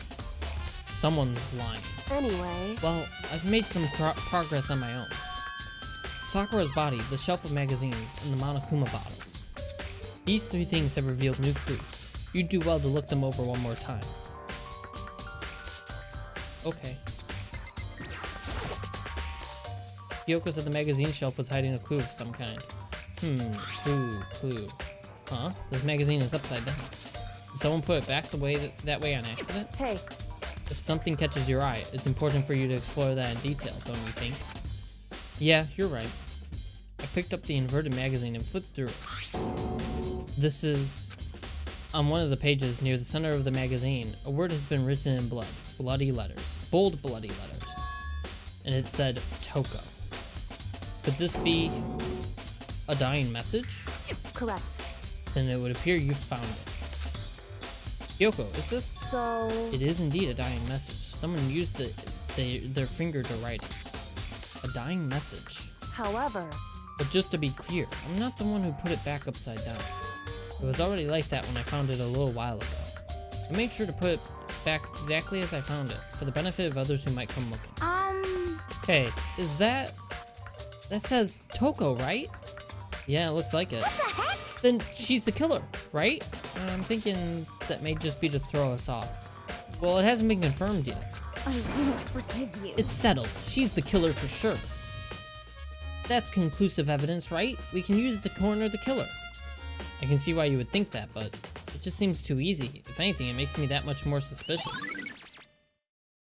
Someone's lying. Anyway, Well, I've made some progress on my own. Sakura's body, the shelf of magazines, and the Monokuma bottles. These three things have revealed new clues. You'd do well to look them over one more time. Okay. Kyoko said the magazine shelf was hiding a clue of some kind. Clue. Huh? This magazine is upside down. Did someone put it back the way that way on accident? hey, If something catches your eye, it's important for you to explore that in detail, don't you think? Yeah, you're right. I picked up the inverted magazine and flipped through it. This is... On one of the pages near the center of the magazine, a word has been written in blood. Bloody letters. Bold bloody letters. And it said, Toko. Could this be a dying message? correct. Then it would appear you found it. Kyoko, is this... So, It is indeed a dying message. Someone used their finger to write it. A dying message. however, But just to be clear, I'm not the one who put it back upside down. It was already like that when I found it a little while ago. I made sure to put it back exactly as I found it, for the benefit of others who might come looking. Hey, is that... That says Toko, right? Yeah, it looks like it. What the heck? Then she's the killer, right? I'm thinking that may just be to throw us off. Well, it hasn't been confirmed yet. I won't forgive you. It's settled. She's the killer for sure. That's conclusive evidence, right? We can use it to corner the killer. I can see why you would think that, but it just seems too easy. If anything, it makes me that much more suspicious.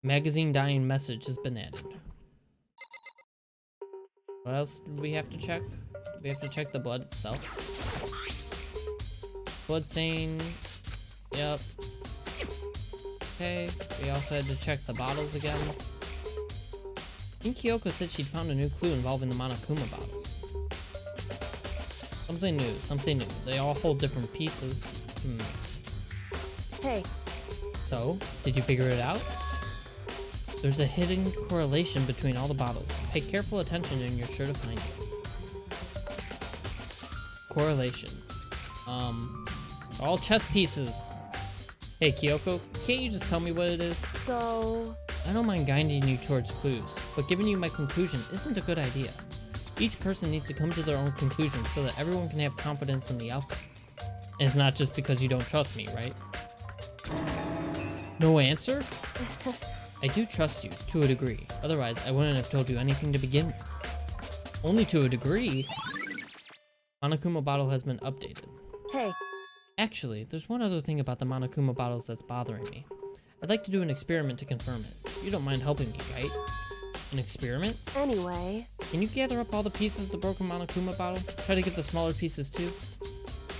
Magazine dying message has been added. What else do we have to check? We have to check the blood itself. Blood stain. Yep. Okay. We also had to check the bottles again. I think Kyoko said she'd found a new clue involving the Monokuma bottles. Something new, something new. They all hold different pieces. hey, So, did you figure it out? There's a hidden correlation between all the bottles. Pay careful attention and you're sure to find it. Correlation. All chess pieces. Hey, Kyoko, can't you just tell me what it is? so, I don't mind guiding you towards clues, but giving you my conclusion isn't a good idea. Each person needs to come to their own conclusions so that everyone can have confidence in the outcome. And it's not just because you don't trust me, right? No answer? I do trust you, to a degree. Otherwise, I wouldn't have told you anything to begin with. Only to a degree? Monokuma bottle has been updated. hey, Actually, there's one other thing about the Monokuma bottles that's bothering me. I'd like to do an experiment to confirm it. You don't mind helping me, right? An experiment? anyway, Can you gather up all the pieces of the broken Monokuma bottle? Try to get the smaller pieces too?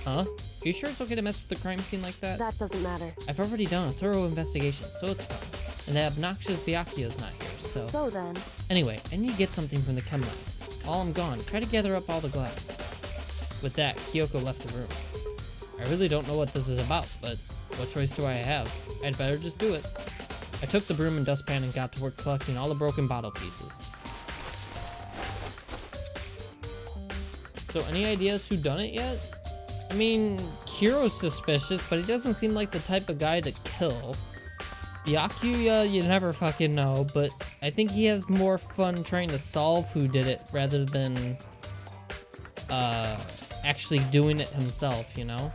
Huh? Are you sure it's okay to mess with the crime scene like that? that doesn't matter. I've already done a thorough investigation, so it's fine. And that obnoxious Byakuya's not here, so... So then, Anyway, I need to get something from the chem lab. While I'm gone, try to gather up all the glass. With that, Kyoko left the room. I really don't know what this is about, but what choice do I have? I'd better just do it. I took the broom and dustpan and got to work collecting all the broken bottle pieces. So any ideas who done it yet? I mean, Kiro's suspicious, but he doesn't seem like the type of guy to kill. Byakuya, you never fucking know, but I think he has more fun trying to solve who did it rather than actually doing it himself, you know?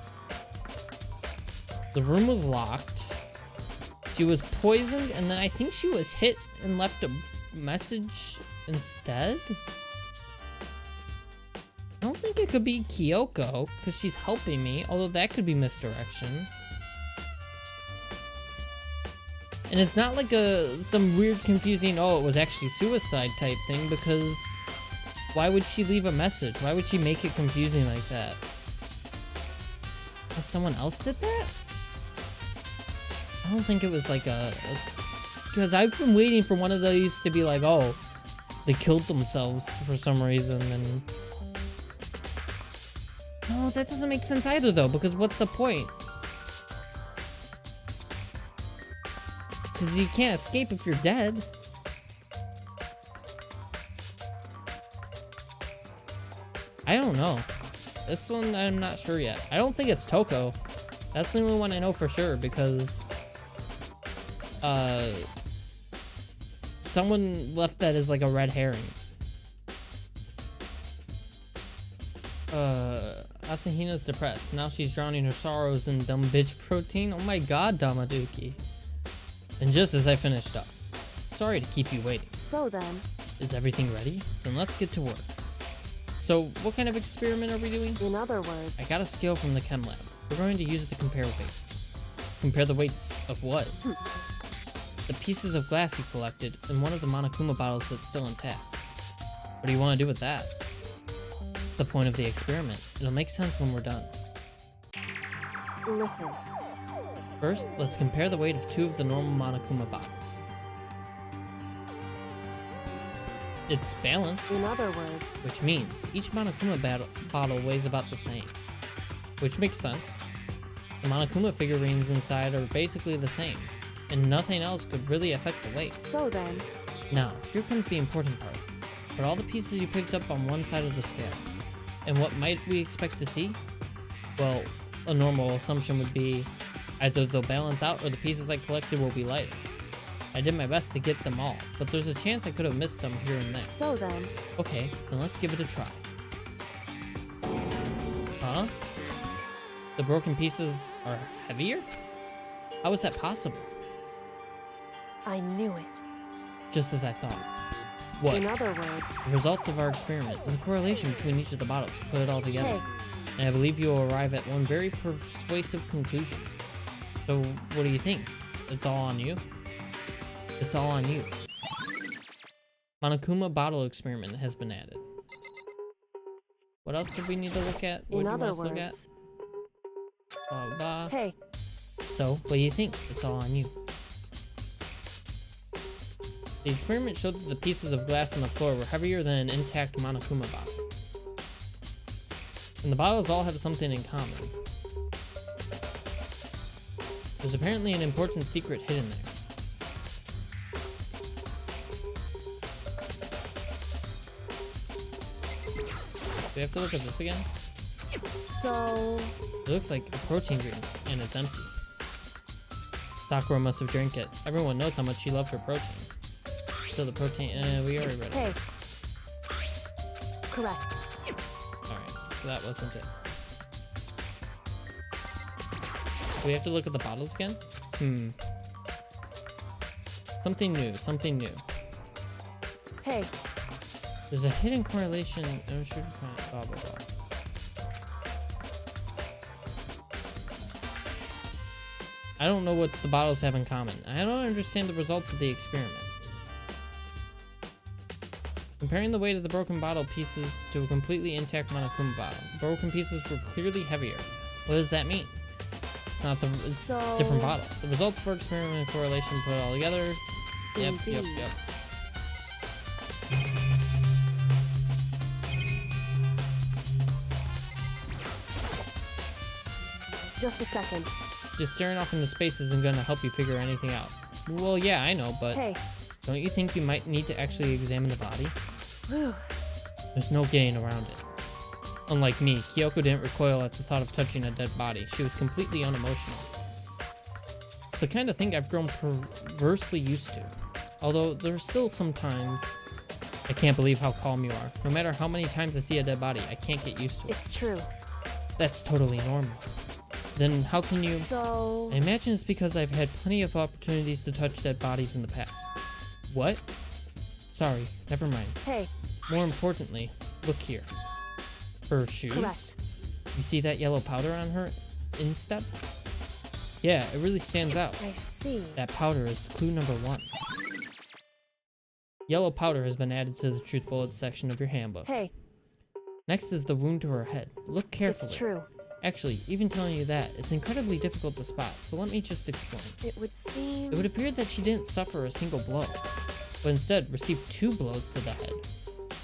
The room was locked. She was poisoned, and then I think she was hit and left a message instead? I don't think it could be Kyoko, because she's helping me, although that could be misdirection. And it's not like some weird confusing, oh, it was actually suicide type thing, because why would she leave a message? Why would she make it confusing like that? Someone else did that? I don't think it was like because I've been waiting for one of these to be like, oh, they killed themselves for some reason, and no, that doesn't make sense either though, because what's the point? Because you can't escape if you're dead. I don't know. This one, I'm not sure yet. I don't think it's Toko. That's the only one I know for sure, because someone left that as like a red herring. Asahina's depressed. Now she's drowning her sorrows in dumb bitch protein. Oh my god, Damaduki. And just as I finished up. Sorry to keep you waiting. So then, Is everything ready? Then let's get to work. So, what kind of experiment are we doing? in other words, I got a scale from the chem lab. We're going to use it to compare weights. Compare the weights of what? The pieces of glass you collected and one of the Monokuma bottles that's still intact. What do you want to do with that? It's the point of the experiment. It'll make sense when we're done. listen. First, let's compare the weight of 2 of the normal Monokuma bottles. It's balanced, In other words, which means each Monokuma bottle weighs about the same. Which makes sense. The Monokuma figurines inside are basically the same, and nothing else could really affect the weight. so then, Now, here comes the important part. Put all the pieces you picked up on one side of the scale. And what might we expect to see? Well, a normal assumption would be either they'll balance out or the pieces I collected will be lighter. I did my best to get them all, but there's a chance I could have missed some here and there. so then, Okay, then let's give it a try. Huh? The broken pieces are heavier? How is that possible? I knew it. Just as I thought. What? In other words, The results of our experiment and the correlation between each of the bottles, put it all together. hey, And I believe you will arrive at one very persuasive conclusion. So, what do you think? It's all on you? It's all on you. Monokuma bottle experiment has been added. What else do we need to look at? What in do you want other us to look at? words, Blah, blah, blah. hey, So, what do you think? It's all on you. The experiment showed that the pieces of glass on the floor were heavier than an intact Monokuma bottle. And the bottles all have something in common. There's apparently an important secret hidden there. Do we have to look at this again? so, It looks like a protein drink, and it's empty. Sakura must have drank it. Everyone knows how much she loved her protein. So the protein, we already read hey, it. correct. Alright, so that wasn't it. Do we have to look at the bottles again? Something new, something new. Hey, There's a hidden correlation. I'm sure to find it. Blah, blah, blah. I don't know what the bottles have in common. I don't understand the results of the experiment. Comparing the weight of the broken bottle pieces to a completely intact Monokuma bottle. Broken pieces were clearly heavier. What does that mean? It's not the, it's So- different bottle. The results of our experiment and correlation put it all together. Yep. Indeed. Just a second. Just staring off into space isn't gonna help you figure anything out. Well, yeah, I know, but Hey, don't you think you might need to actually examine the body? whew, There's no getting around it. Unlike me, Kyoko didn't recoil at the thought of touching a dead body. She was completely unemotional. It's the kind of thing I've grown perversely used to. Although, there's still some times I can't believe how calm you are. No matter how many times I see a dead body, I can't get used to it. it's true. That's totally normal. Then how can you... So, I imagine it's because I've had plenty of opportunities to touch dead bodies in the past. What? Sorry, never mind. Hey, More importantly, look here. Her shoes. correct. You see that yellow powder on her instep? Yeah, it really stands out. I see. That powder is clue number 1. Yellow powder has been added to the truth bullets section of your handbook. Hey, Next is the wound to her head. Look carefully. it's true. Actually, even telling you that, it's incredibly difficult to spot, so let me just explain. It would seem... It would appear that she didn't suffer a single blow, but instead received 2 blows to the head.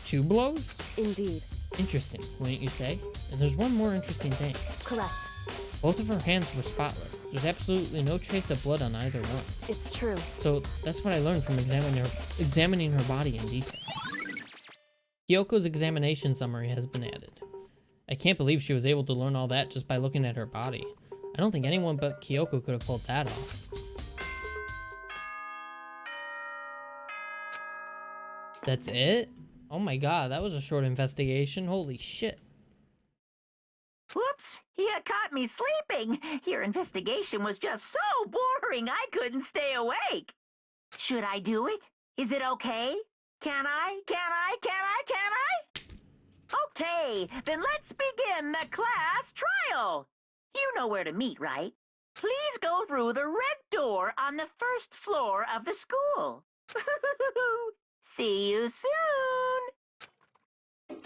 2 blows? Indeed. Interesting, wouldn't you say? And there's one more interesting thing. Correct. Both of her hands were spotless. There's absolutely no trace of blood on either one. It's true. So that's what I learned from examining her body in detail. Kyoko's examination summary has been added. I can't believe she was able to learn all that just by looking at her body. I don't think anyone but Kyoko could have pulled that off. That's it? Oh my god, that was a short investigation. Holy shit. Whoops! You caught me sleeping. Your investigation was just so boring I couldn't stay awake. Should I do it? Is it okay? Can I? Okay, then let's begin the class trial. You know where to meet, right? Please go through the red door on the first floor of the school. See you soon.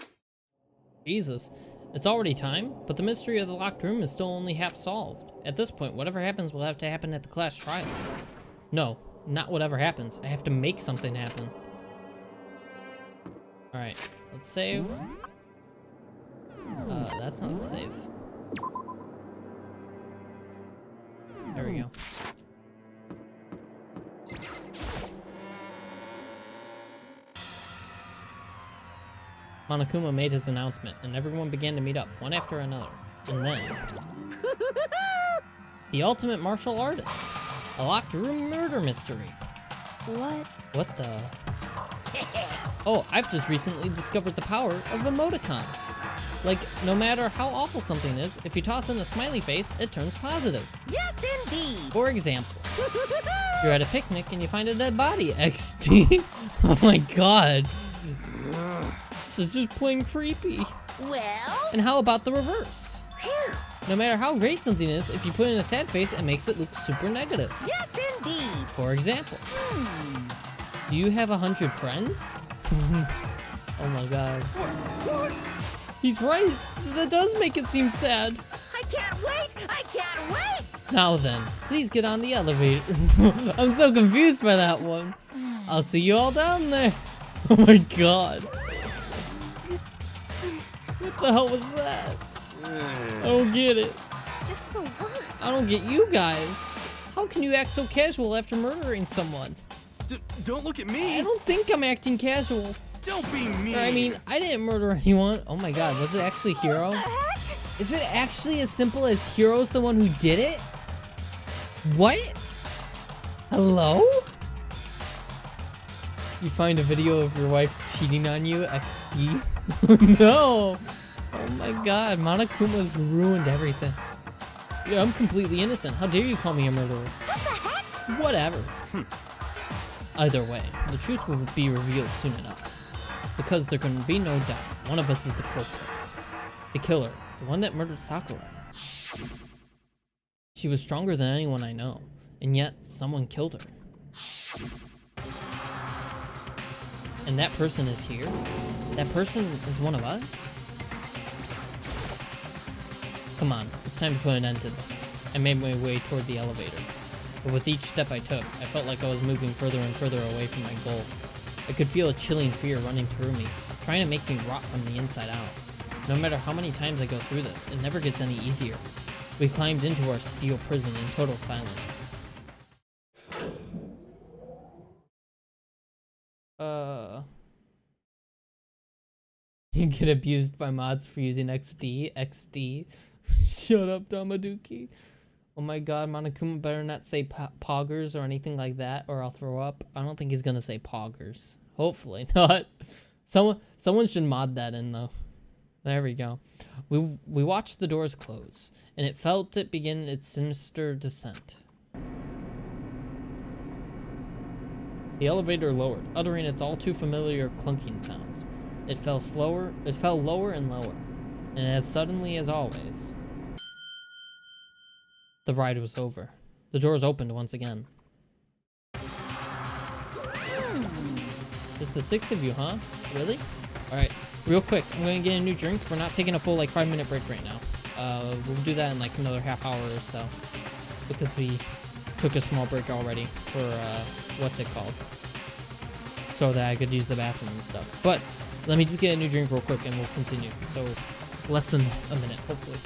Jesus. It's already time, but the mystery of the locked room is still only half solved. At this point, whatever happens will have to happen at the class trial. No, not whatever happens. I have to make something happen. Alright, let's save. That's not the save. There we go. Monokuma made his announcement, and everyone began to meet up, one after another. And then... the ultimate martial artist! A locked room murder mystery! What? What the... Oh, I've just recently discovered the power of emoticons! Like, no matter how awful something is, if you toss in a smiley face, it turns positive. Yes, indeed. For example, you're at a picnic and you find a dead body, XD! Oh my god! This is just plain creepy. Well, And how about the reverse? here. No matter how great something is, if you put in a sad face, it makes it look super negative. Yes, indeed. For example, do you have 100 friends? Oh my god. He's right. That does make it seem sad. I can't wait. I can't wait. Now then, please get on the elevator. I'm so confused by that one. I'll see you all down there. Oh my god. What the hell was that? I don't get it. Just the worst. I don't get you guys. How can you act so casual after murdering someone? Don't look at I me! don't think I'm acting casual. Don't be mean! Or, I mean, I didn't murder anyone. Oh my god, was it actually Hiro? Is it actually as simple as Hiro's the one who did it? What? Hello? You find a video of your wife cheating on you, XD? No! Oh my god, Monokuma's ruined everything. Yeah, I'm completely innocent. How dare you call me a murderer? What the heck? Whatever. Either way, the truth will be revealed soon enough. Because there can be no doubt, one of us is the culprit. The killer, the one that murdered Sakura. She was stronger than anyone I know, and yet someone killed her. And that person is here? That person is one of us? Come on, it's time to put an end to this. I made my way toward the elevator. But with each step I took, I felt like I was moving further and further away from my goal. I could feel a chilling fear running through me, trying to make me rot from the inside out. No matter how many times I go through this, it never gets any easier. We climbed into our steel prison in total silence. You get abused by mods for using XD. Shut up, Damaduki. Oh my god, Monokuma better not say poggers or anything like that, or I'll throw up. I don't think he's gonna say poggers. Hopefully not. Someone should mod that in though. There we go. We watched the doors close, and it felt it begin its sinister descent. The elevator lowered, uttering its all too familiar clunking sounds. It fell lower and lower, and as suddenly as always, the ride was over. The doors opened once again. Just the 6 of you, huh? Really? Alright, real quick, I'm gonna get a new drink. We're not taking a full, like, 5-minute break right now. We'll do that in, like, another half hour or so. Because we took a small break already for, what's it called? So that I could use the bathroom and stuff. But, let me just get a new drink real quick and we'll continue. So, less than a minute, hopefully.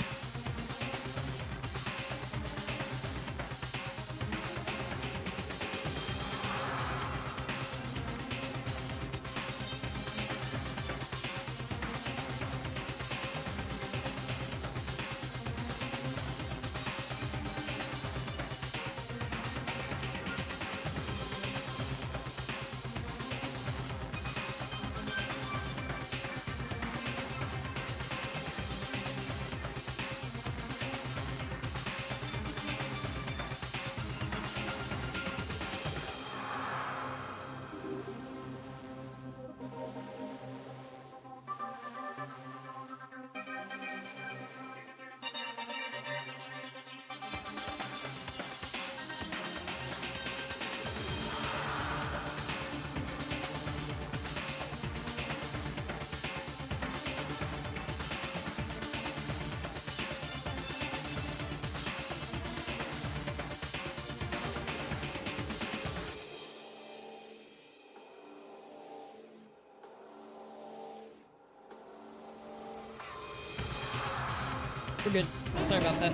We're good. Sorry about that.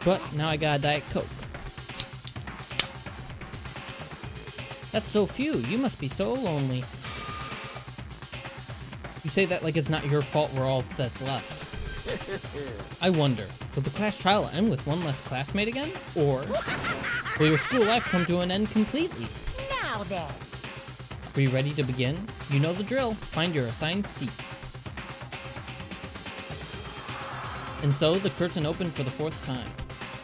But now I got a Diet Coke. That's so few. You must be so lonely. You say that like it's not your fault we're all that's left. I wonder, will the class trial end with one less classmate again? Or will your school life come to an end completely? Now then. Are you ready to begin? You know the drill. Find your assigned seats. And so the curtain opened for the 4th time.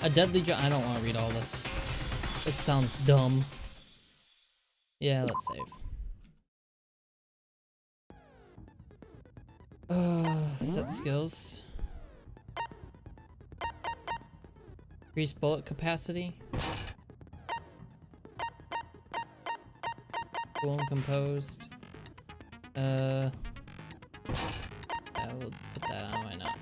A deadly I don't want to read all this. It sounds dumb. Yeah, let's save. Set skills. Increase bullet capacity. Cool and composed. Yeah, we'll put that on. Why not?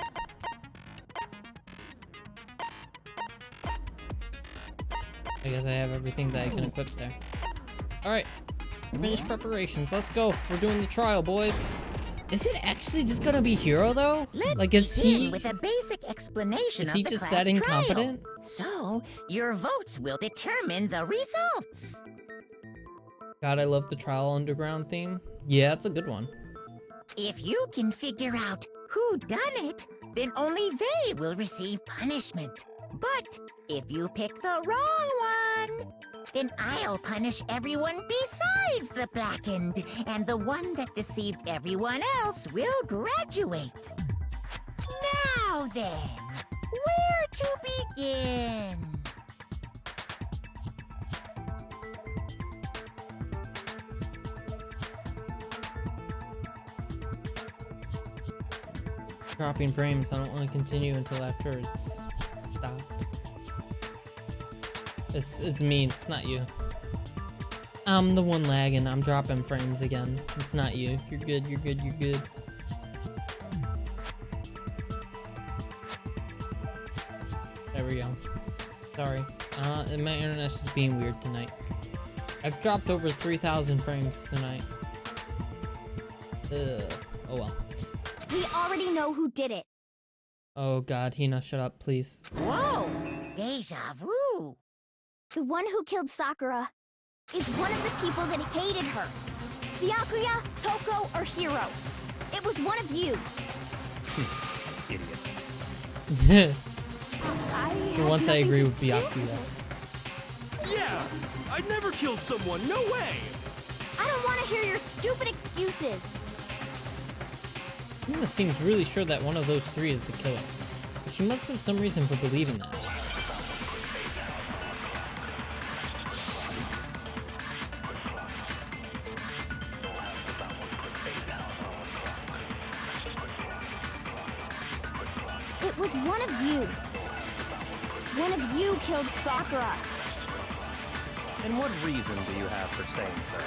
I guess I have everything that I can equip there. Alright. Finished preparations. Let's go. We're doing the trial, boys. Is it actually just gonna be Hero, though? Let's like, is begin he... with a basic explanation Is he of the just class that incompetent? trial. So, your votes will determine the results. God, I love the Trial Underground theme. Yeah, it's a good one. If you can figure out who done it, then only they will receive punishment. But if you pick the wrong one, then I'll punish everyone besides the blackened, and the one that deceived everyone else will graduate. Now then, where to begin? Dropping frames. I don't want to continue until after it's stopped. It's me. It's not you. I'm the one lagging. I'm dropping frames again. It's not you. You're good. You're good. You're good. There we go. Sorry. My internet's just being weird tonight. I've dropped over 3,000 frames tonight. Oh well. We already know who did it. Oh god, Hina, shut up, please. Whoa! Deja vu! The one who killed Sakura is one of the people that hated her. Byakuya, Toko, or Hiro. It was one of you. Idiot. For once I agree with Byakuya. Yeah! I'd never kill someone, no way! I don't want to hear your stupid excuses. Hina seems really sure that one of those 3 is the killer. But she must have some reason for believing that. It was one of you. One of you killed Sakura. And what reason do you have for saying so?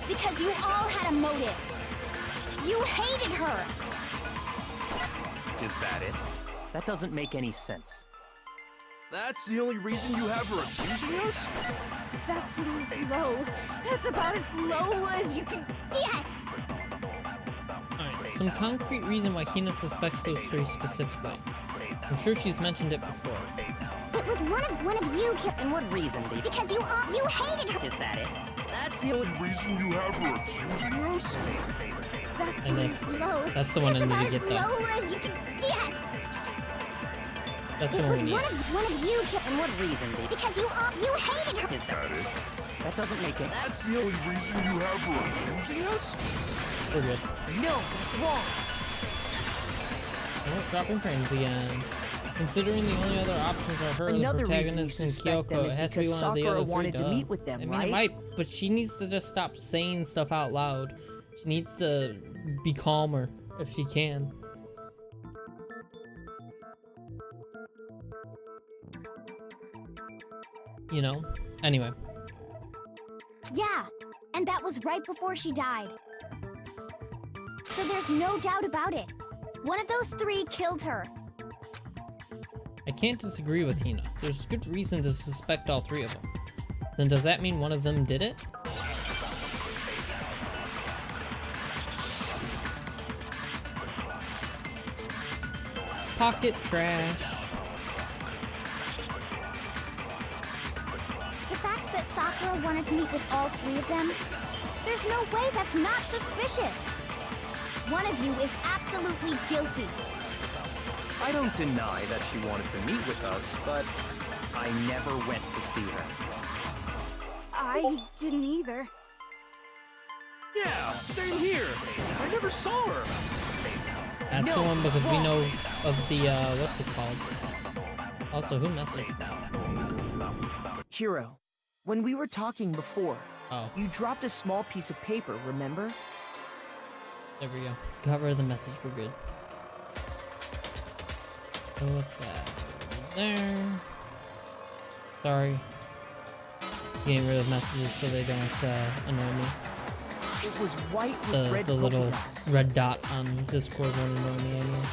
Because you all had a motive. You hated her. Is that it? That doesn't make any sense. That's the only reason you have for accusing us? That's low. That's about as low as you can get. Alright, some concrete reason why Hina suspects those three specifically. I'm sure she's mentioned it before. It was one of you killed. And what reason did Because you hated her. Is that it? That's the only reason you have for accusing us? I missed. Low. That's the one I That's need to about get as done. low as you can get. That's the It one was we need. one of you killed. And what reason did Because you hated her. Is that it? That doesn't make it. That's the only reason you have for accusing us? We're good. No, that's wrong. Oh, dropping frames again. Considering the only other options are her, Another the reason you protagonist, and suspect them Kyoko, is it has to be because one of the Sakura other three. wanted to duh. meet with them, I mean, right? it might, but she needs to just stop saying stuff out loud. She needs to be calmer if she can. You know? Anyway. Yeah, and that was right before she died. So there's no doubt about it. One of those three killed her. I can't disagree with Hina. There's good reason to suspect all three of them. Then does that mean one of them did it? Pocket trash. The fact that Sakura wanted to meet with all three of them, there's no way that's not suspicious. One of you is absolutely guilty. I don't deny that she wanted to meet with us, but I never went to see her. I didn't either. Yeah, same here. I never saw her. That's the one because we know of the, what's it called? Also, who messaged me? Hiro, when we were talking before, Oh, you dropped a small piece of paper, remember? there we go. Cover the message, we're good. So what's that? There. Sorry. Getting rid of messages so they don't annoy me. It was white with red The little polka dots. red dot on Discord won't annoy me anymore.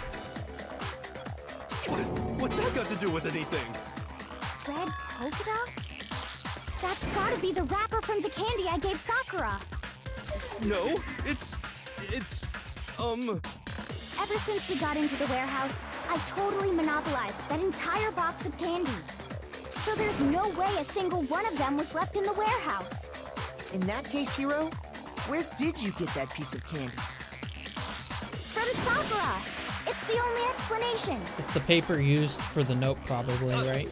What's that got to do with anything? Red polka dots? That's gotta be the wrapper from the candy I gave Sakura. No, it's, Ever since we got into the warehouse, I totally monopolized that entire box of candy. So there's no way a single one of them was left in the warehouse. In that case, Hiro, where did you get that piece of candy? From Sakura! It's the only explanation. It's the paper used for the note, probably, right?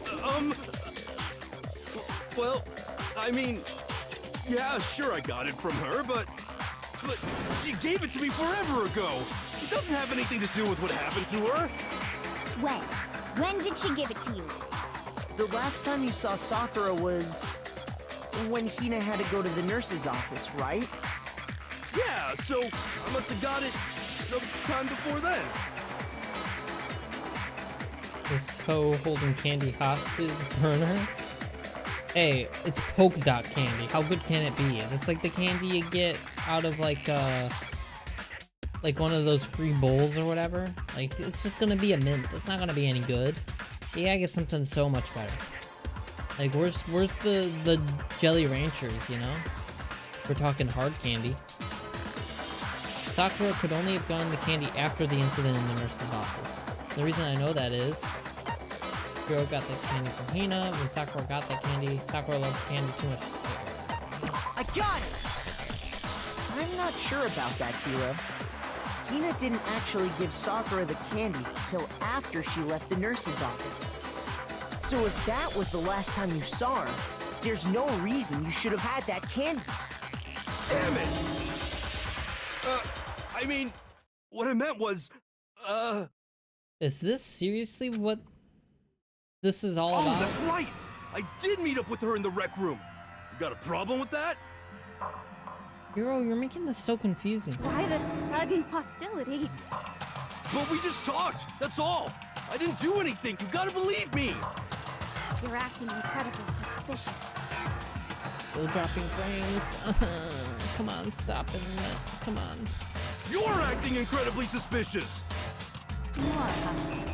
Well, I mean, yeah, sure I got it from her, but she gave it to me forever ago. It doesn't have anything to do with what happened to her. When? When did she give it to you? The last time you saw Sakura was when Hina had to go to the nurse's office, right? Yeah, so I must have got it sometime before then. This hoe holding candy hostage, burner. Hey, it's polka dot candy. How good can it be? It's like the candy you get out of like one of those free bowls or whatever. Like, it's just gonna be a mint. It's not gonna be any good. You gotta get something so much better. Like, where's the Jelly Ranchers, you know? We're talking hard candy. Sakura could only have gotten the candy after the incident in the nurse's office. The reason I know that is Hiro got that candy from Hina. When Sakura got that candy, Sakura loved candy too much to scare. I got it! I'm not sure about that, Hiro. Hina didn't actually give Sakura the candy till after she left the nurse's office. So if that was the last time you saw her, there's no reason you should have had that candy. Damn it! I mean, what I meant was, Is this seriously what this is all oh, about? that's right! I did meet up with her in the rec room. You got a problem with that? Hiro, you're making this so confusing. Why the sudden hostility? But we just talked, that's all. I didn't do anything, you gotta believe me. You're acting incredibly suspicious. Still dropping frames. Come on, stop it. Come on. You're acting incredibly suspicious. More hostility.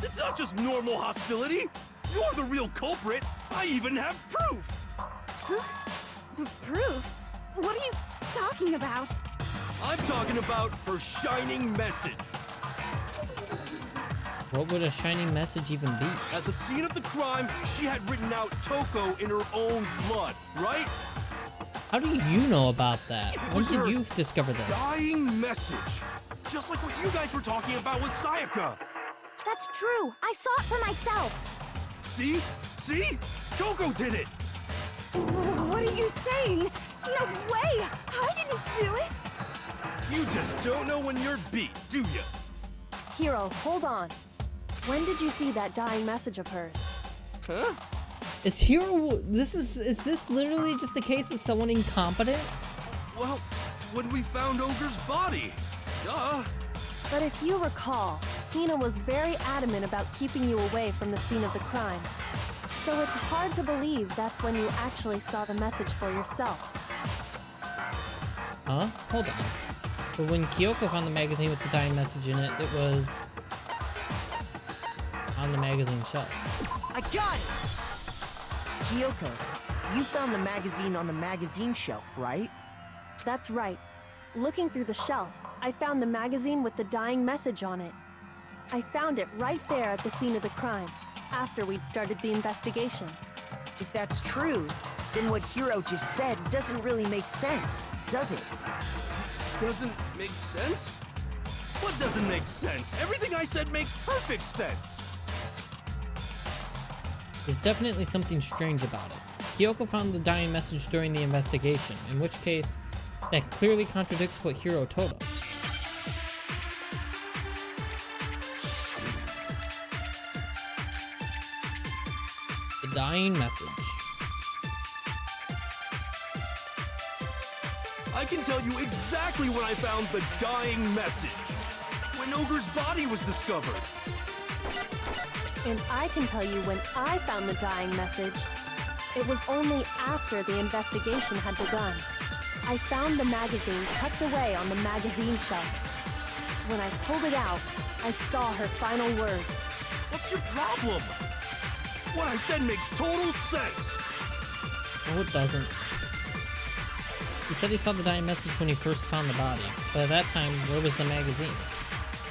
It's not just normal hostility. You're the real culprit. I even have proof. Huh? Proof? What are you talking about? I'm talking about her shining message. What would a shining message even be? At the scene of the crime, she had written out Toko in her own blood, right? How do you know about that? It When was did her you discover this? dying message. Just like what you guys were talking about with Sayaka. That's true. I saw it for myself. See? See? Toko did it! What are you saying? No way! I didn't do it! You just don't know when you're beat, do you? Hiro, hold on. When did you see that dying message of hers? Huh? Is Hiro... Is this literally just a case of someone incompetent? Well, when we found Ogre's body. Duh. But if you recall, Hina was very adamant about keeping you away from the scene of the crime. So it's hard to believe that's when you actually saw the message for yourself. Huh? Hold on. But when Kyoko found the magazine with the dying message in it, it was... on the magazine shelf. I got it! Kyoko, you found the magazine on the magazine shelf, right? That's right. Looking through the shelf, I found the magazine with the dying message on it. I found it right there at the scene of the crime, after we'd started the investigation. If that's true, then what Hiro just said doesn't really make sense, does it? Doesn't make sense? What doesn't make sense? Everything I said makes perfect sense. There's definitely something strange about it. Kyoko found the dying message during the investigation, in which case, that clearly contradicts what Hiro told us. The dying message. I can tell you exactly when I found the dying message. When Ogre's body was discovered. And I can tell you when I found the dying message. It was only after the investigation had begun. I found the magazine tucked away on the magazine shelf. When I pulled it out, I saw her final words. What's your problem? What I said makes total sense. No, it doesn't. He said he saw the dying message when he first found the body, but at that time, where was the magazine?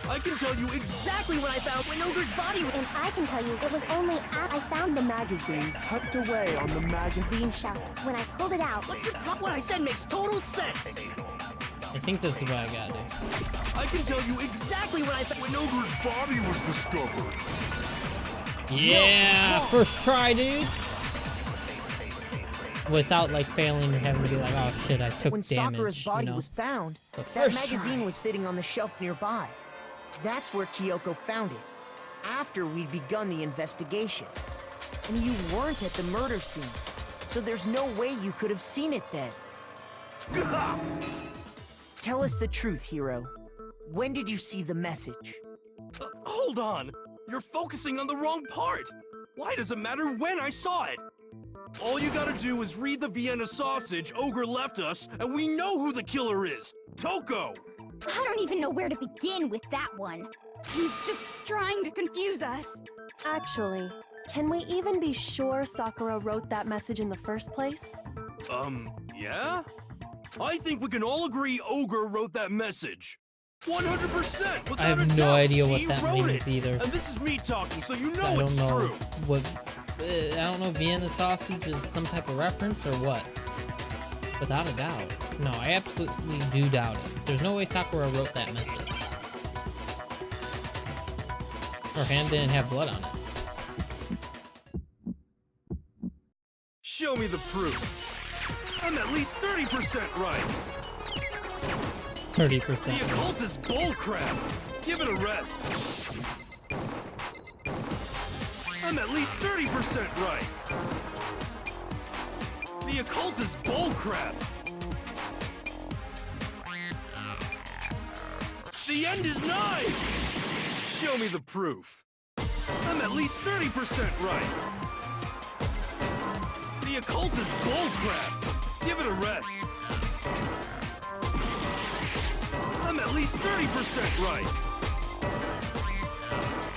I can tell you exactly what I found when Ogre's body was... And I can tell you it was only after I found the magazine tucked away on the magazine shelf. When I pulled it out... What's your problem? What I said makes total sense. I think this is what I gotta do. I can tell you exactly what I found when Ogre's body was discovered. Yeah! First try, dude! Without, like, failing or having to be like, oh shit, I took When damage, Sakura's body you know? was found, The that first magazine try. was sitting on the shelf nearby. That's where Kyoko found it, after we'd begun the investigation. And you weren't at the murder scene, so there's no way you could have seen it then. Tell us the truth, Hiro. When did you see the message? Hold on. You're focusing on the wrong part. Why does it matter when I saw it? All you gotta do is read the Vienna sausage Ogre left us, and we know who the killer is. Toko! I don't even know where to begin with that one. He's just trying to confuse us. Actually, can we even be sure Sakura wrote that message in the first place? Yeah? I think we can all agree Ogre wrote that message. 100%! Without I have a no doubt, idea what he that wrote means it. either. And this is me talking, so you know I don't it's know true. what... I don't know if Vienna sausage is some type of reference or what. Without a doubt. No, I absolutely do doubt it. There's no way Sakura wrote that message. Her hand didn't have blood on it. Show me the proof. I'm at least 30% right. 30%. The occult is bullcrap. Give it a rest. I'm at least 30% right. The occult is bullcrap. The end is nigh! Show me the proof. I'm at least 30% right. The occult is bullcrap. Give it a rest. I'm at least 30% right.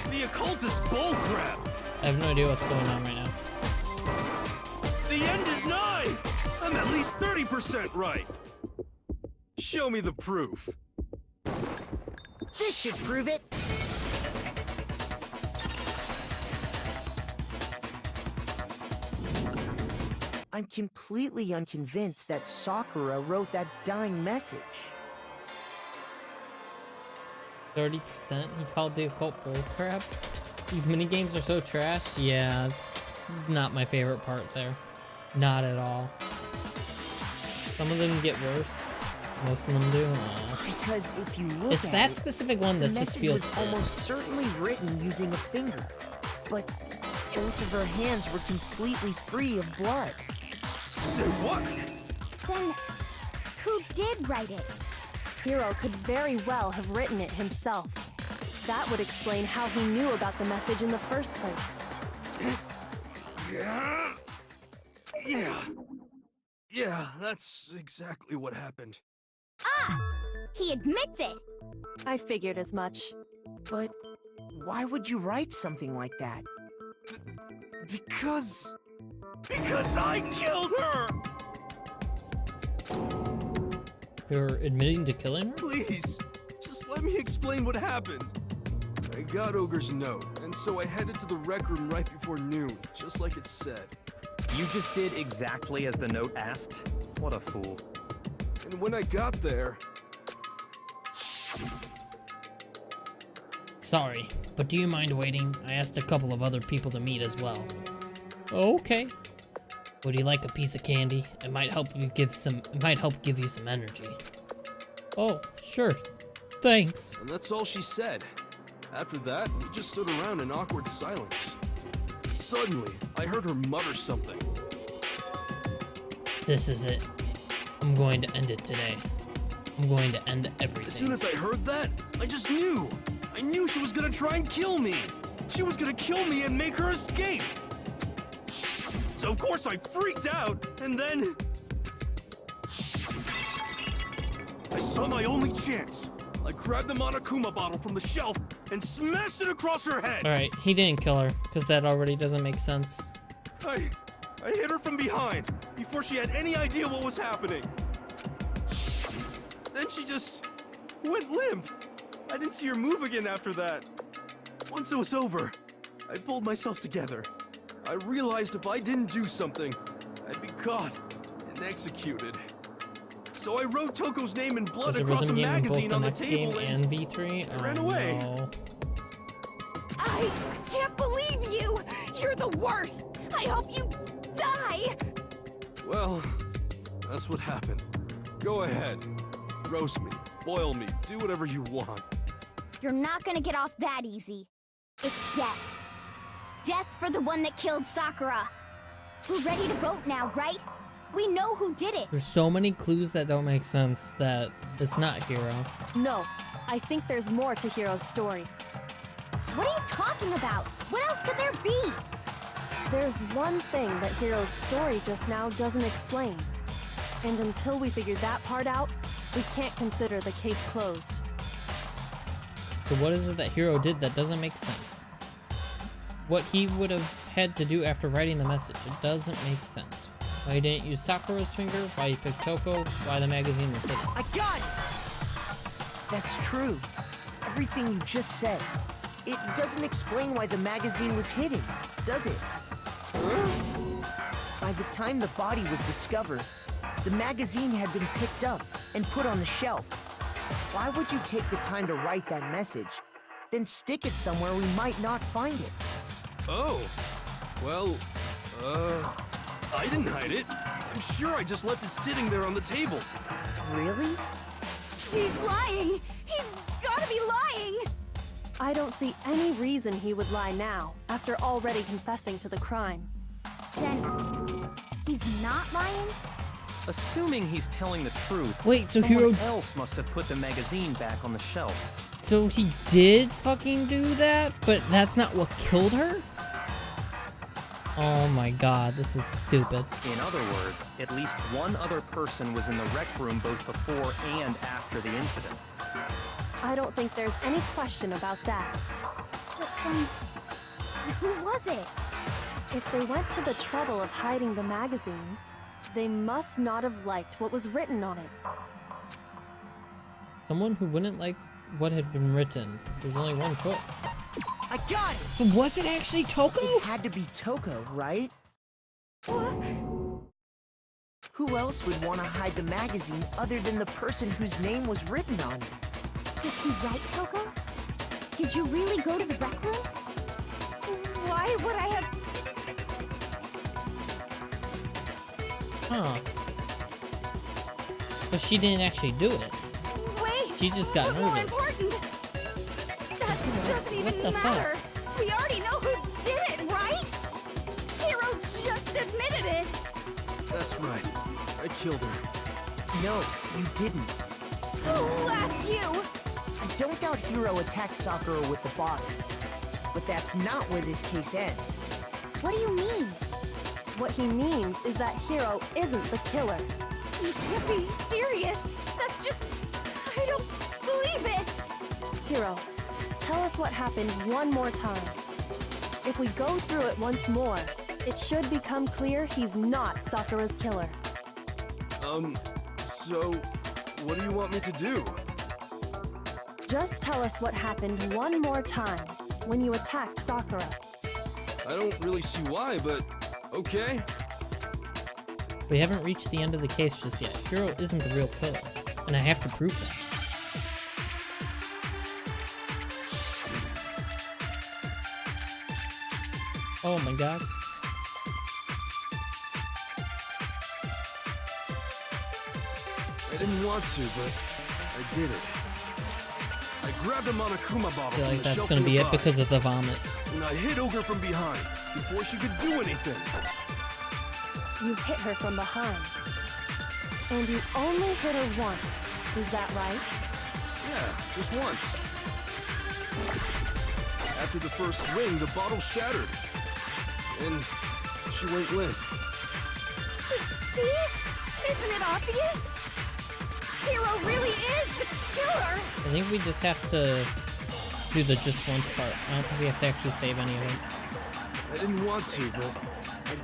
The occult is bullcrap. I have no idea what's going on right now. The end is nigh! I'm at least 30% right. Show me the proof. This should prove it. I'm completely unconvinced that Sakura wrote that dying message. 30%? He called the occult bullcrap? These minigames are so trash. Yeah, it's not my favorite part there. Not at all. Some of them get worse. Most of them do. Because if you look It's at that it, specific one the that just message feels was almost certainly written using a finger. But both of her hands were completely free of blood. Say what? Then, who did write it? Hiro could very well have written it himself. That would explain how he knew about the message in the first place. Yeah, that's exactly what happened. Ah! He admits it! I figured as much. But why would you write something like that? Because I killed her! You're admitting to killing her? Please, just let me explain what happened. I got Ogre's note, and so I headed to the rec room right before noon, just like it said. You just did exactly as the note asked? What a fool. And when I got there... Sorry, but do you mind waiting? I asked a couple of other people to meet as well. Okay. Would you like a piece of candy? It might help you give you some energy. Oh, sure. Thanks. And that's all she said. After that, we just stood around in awkward silence. Suddenly, I heard her mutter something. This is it. I'm going to end it today. I'm going to end everything. As soon as I heard that, I just knew. I knew she was gonna try and kill me. She was gonna kill me and make her escape. So of course I freaked out, and then... I saw my only chance. I grabbed the Monokuma bottle from the shelf and smashed it across her head. Alright, he didn't kill her, because that already doesn't make sense. I hit her from behind, before she had any idea what was happening. Then she just went limp. I didn't see her move again after that. Once it was over, I pulled myself together. I realized if I didn't do something, I'd be caught and executed. So I wrote Toko's name in blood There's across a rhythm game in both magazine on the next game table and V3. I ran away. No. I can't believe you! You're the worst! I hope you die! Well, that's what happened. Go ahead. Roast me, boil me, do whatever you want. You're not gonna get off that easy. It's death. Death for the one that killed Sakura. We're ready to vote now, right? We know who did it. There's so many clues that don't make sense that it's not Hiro. No, I think there's more to Hiro's story. What are you talking about? What else could there be? There's one thing that Hiro's story just now doesn't explain. And until we figure that part out, we can't consider the case closed. So what is it that Hiro did that doesn't make sense? What he would have had to do after writing the message, it doesn't make sense. Why he didn't use Sakura's finger, why he picked Toko, why the magazine was hidden. I got it! That's true. Everything you just said. It doesn't explain why the magazine was hidden, does it? By the time the body was discovered, the magazine had been picked up and put on the shelf. Why would you take the time to write that message, then stick it somewhere we might not find it? Oh, well, I didn't hide it. I'm sure I just left it sitting there on the table. Really? He's lying! He's gotta be lying! I don't see any reason he would lie now, after already confessing to the crime. Then, he's not lying? Assuming he's telling the truth, Wait, so someone Hiro... else must have put the magazine back on the shelf. So he did fucking do that, but that's not what killed her? Oh my god, this is stupid. In other words, at least one other person was in the rec room both before and after the incident. I don't think there's any question about that. But then, who was it? If they went to the trouble of hiding the magazine, they must not have liked what was written on it. Someone who wouldn't like what had been written. There's only one choice. I got it! But was it actually Toko? It had to be Toko, right? Who else would want to hide the magazine other than the person whose name was written on it? Was he right, Toko? Did you really go to the rec room? Why would I have... Huh. But she didn't actually do it. Wait! She just got what's more nervous. important? That doesn't even the matter. We already know who did it, right? Hiro just admitted it. That's right. I killed her. No, you didn't. Who asked you? I don't doubt Hiro attacked Sakura with the bottle. But that's not where this case ends. What do you mean? What he means is that Hiro isn't the killer. You can't be serious. That's just... I don't believe it. Hiro, tell us what happened one more time. If we go through it once more, it should become clear he's not Sakura's killer. So, what do you want me to do? Just tell us what happened one more time when you attacked Sakura. I don't really see why, but okay. We haven't reached the end of the case just yet. Hiro isn't the real killer, and I have to prove that. Oh my god. I didn't want to, but I did it. I grabbed a Monokuma bottle I feel from like the that's shelf gonna be it nearby, because of the vomit. and I hit Ogre from behind before she could do anything. You hit her from behind. And you only hit her once. Is that right? Yeah, just once. After the first swing, the bottle shattered. And she went limp. See? Isn't it obvious? Hiro really is the killer. I think we just have to do the just once part. I don't think we have to actually save any of it. I didn't want to, but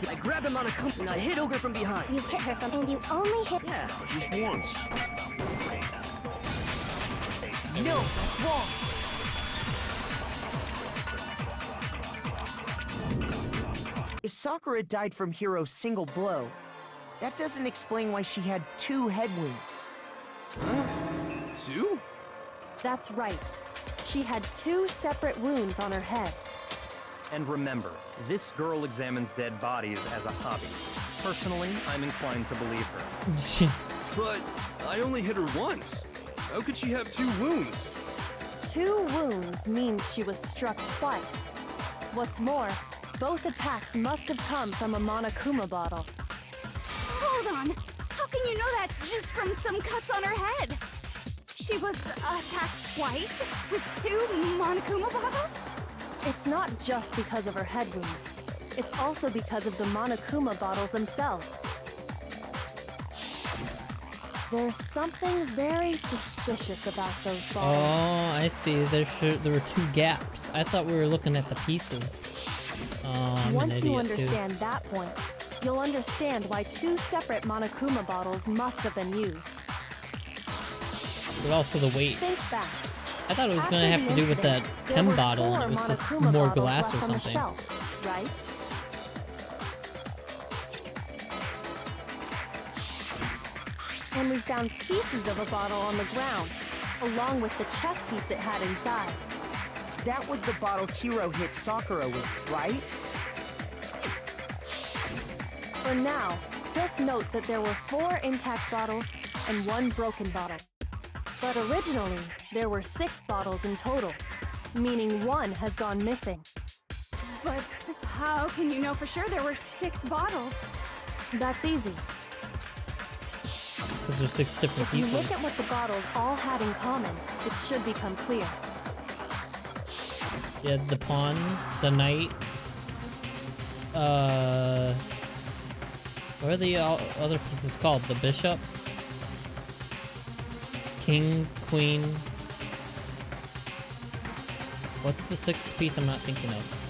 I grabbed him on a company and I hit Ogre from behind. You hit her from... And you only hit... Yeah. just once. No, that's wrong. If Sakura died from Hiro's single blow, that doesn't explain why she had 2 head wounds. Huh? 2? That's right. She had 2 separate wounds on her head. And remember, this girl examines dead bodies as a hobby. Personally, I'm inclined to believe her. But I only hit her once. How could she have 2 wounds? 2 wounds means she was struck twice. What's more, both attacks must have come from a Monokuma bottle. Hold on. How can you know that just from some cuts on her head? She was attacked twice with 2 Monokuma bottles? It's not just because of her head wounds. It's also because of the Monokuma bottles themselves. There's something very suspicious about those bottles. Oh, I see. There were 2 gaps. I thought we were looking at the pieces. Oh, I'm an Once you idiot too. understand that point, you'll understand why 2 separate Monokuma bottles must have been used. But also the weight. Think back. I thought it was After going to have the to do with that incident, there chem were bottle, 4 and it was just Monokuma more bottles glass or left on the something. shelf, right? And we found pieces of a bottle on the ground, along with the chess piece it had inside. That was the bottle Hiro hit Sakura with, right? For now, just note that there were 4 intact bottles and 1 broken bottle. But originally, there were 6 bottles in total, meaning 1 has gone missing. But how can you know for sure there were 6 bottles? That's easy. Because there's 6 different If you pieces. look at what the bottles all had in common, it should become clear. Yeah, the pawn, the knight. What are the other pieces called? The bishop, king, queen. What's the 6th piece I'm not thinking of?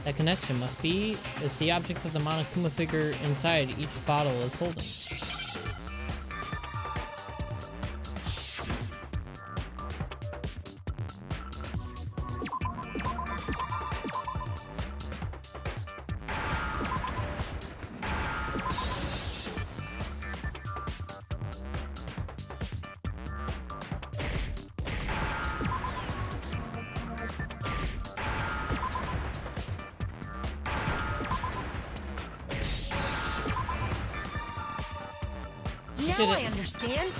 That connection must be, it's the object that the Monokuma figure inside each bottle is holding. Now I understand.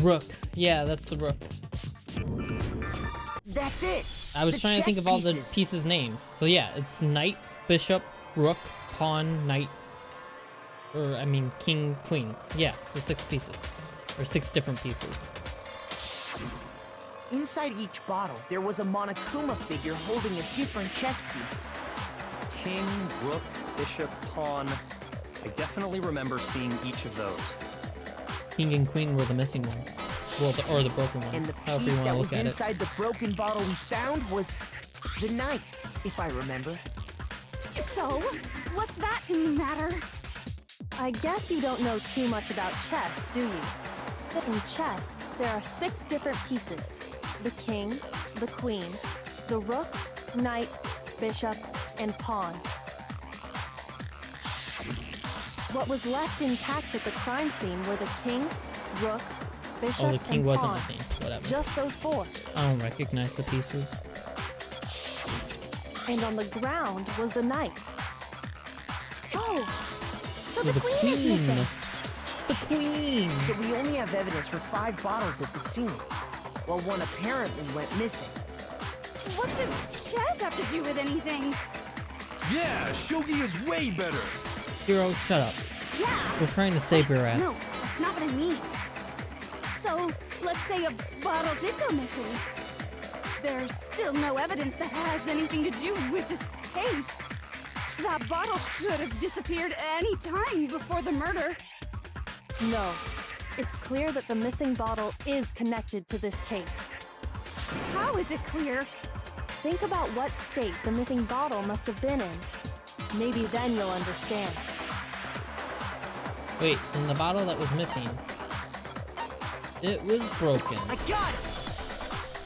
Rook. Yeah, that's the rook. That's it. I was The trying to think chess of all the pieces. pieces' names. So yeah, it's knight, bishop, rook, pawn, knight. Or, I mean, king, queen. Yeah, so 6 pieces. Or 6 different pieces. Inside each bottle, there was a Monokuma figure holding a different chess piece. King, rook, bishop, pawn. I definitely remember seeing each of those. King and queen were the missing ones. Well, or the broken ones. And the However you piece want that to was look at it. inside the broken bottle we found was the knight, if I remember. So, what's that matter? I guess you don't know too much about chess, do you? In chess, there are 6 different pieces. The king, the queen, the rook, knight, bishop, and pawn. What was left intact at the crime scene were the king, rook, bishop, Oh, the king and wasn't pawn. missing. Whatever. Just those 4. I don't recognize the pieces. And on the ground was the knight. Oh, so So the queen is missing. It's the queen! So we only have evidence for 5 bottles at the scene, while one apparently went missing. What does chess have to do with anything? Yeah, shogi is way better. Hero, shut up. Yeah. We're trying to save your ass. No, that's not what I mean. So, let's say a bottle did go missing. There's still no evidence that has anything to do with this case. That bottle could have disappeared any time before the murder. No, it's clear that the missing bottle is connected to this case. How is it clear? Think about what state the missing bottle must have been in. Maybe then you'll understand. Wait, in the bottle that was missing, it was broken. I got it!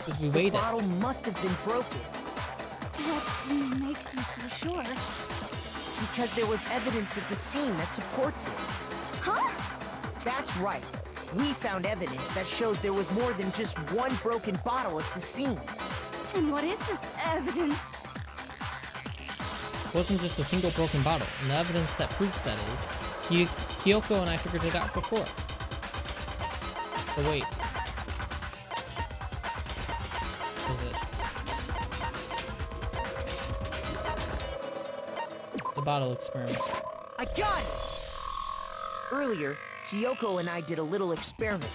Because we The waited. bottle must have been broken, What makes you so sure? because there was evidence at the scene that supports it. Huh? That's right. We found evidence that shows there was more than just one broken bottle at the scene. And what is this evidence? It wasn't just a single broken bottle, and the evidence that proves that is, Kyoko and I figured it out before. But wait. Was it? The bottle experiment. I got it! Earlier, Kyoko and I did a little experiment.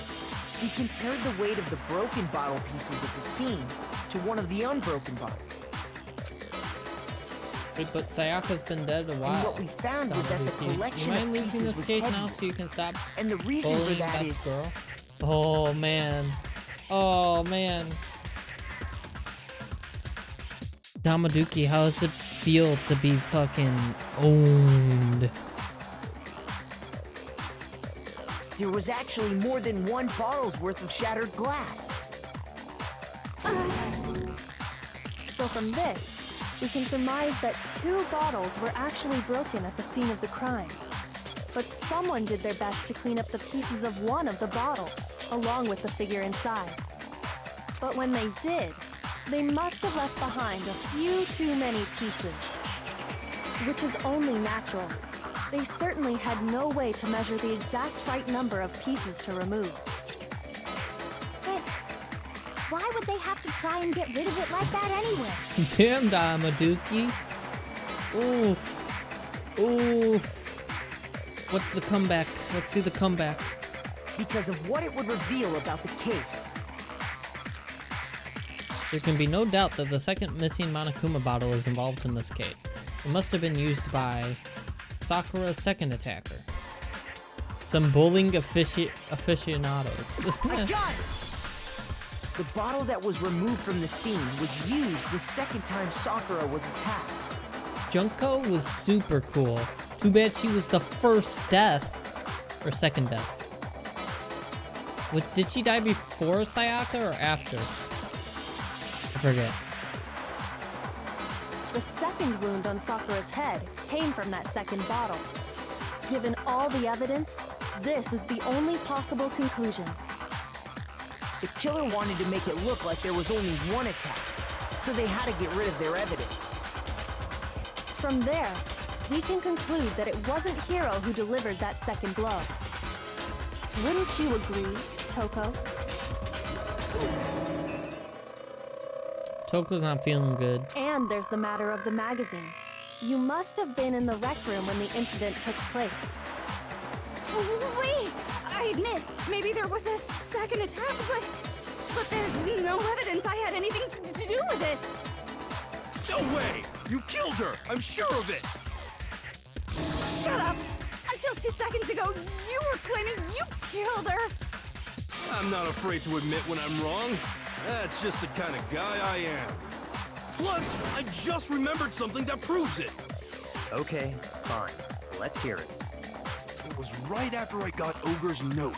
We compared the weight of the broken bottle pieces at the scene to one of the unbroken bottles. Wait, but Sayaka's been dead a while. And what we found was that the Damaduki. collection You of mind losing pieces this was case heavy. now so you can stop And the reason for bullying that best is... girl? Oh man. Oh man. Damaduki, how does it feel to be fucking owned? There was actually more than one bottle's worth of shattered glass. So from this, we can surmise that 2 bottles were actually broken at the scene of the crime. But someone did their best to clean up the pieces of one of the bottles, along with the figure inside. But when they did, they must have left behind a few too many pieces. Which is only natural. They certainly had no way to measure the exact right number of pieces to remove. But why would they have to try and get rid of it like that anyway? Damn, Damaduki. Ooh. Ooh. What's the comeback? Let's see the comeback. Because of what it would reveal about the case. There can be no doubt that the second missing Monokuma bottle is involved in this case. It must have been used by Sakura's second attacker. Some bowling aficionados. I got it! The bottle that was removed from the scene was used the second time Sakura was attacked. Junko was super cool. Too bad she was the first death. Or second death. Did she die before Sayaka or after? I forget. The second wound on Sakura's head came from that second bottle. Given all the evidence, this is the only possible conclusion. The killer wanted to make it look like there was only one attack, so they had to get rid of their evidence. From there, we can conclude that it wasn't Hiro who delivered that second blow. Wouldn't you agree, Toko? Toko's not feeling good. And there's the matter of the magazine. You must have been in the rec room when the incident took place. Wait! I admit, maybe there was a second attack, but there's no evidence I had anything to do with it. No way! You killed her! I'm sure of it! Shut up! Until 2 seconds ago, you were claiming you killed her! I'm not afraid to admit when I'm wrong. That's just the kind of guy I am. Plus, I just remembered something that proves it. Okay, fine. Let's hear it. It was right after I got Ogre's note.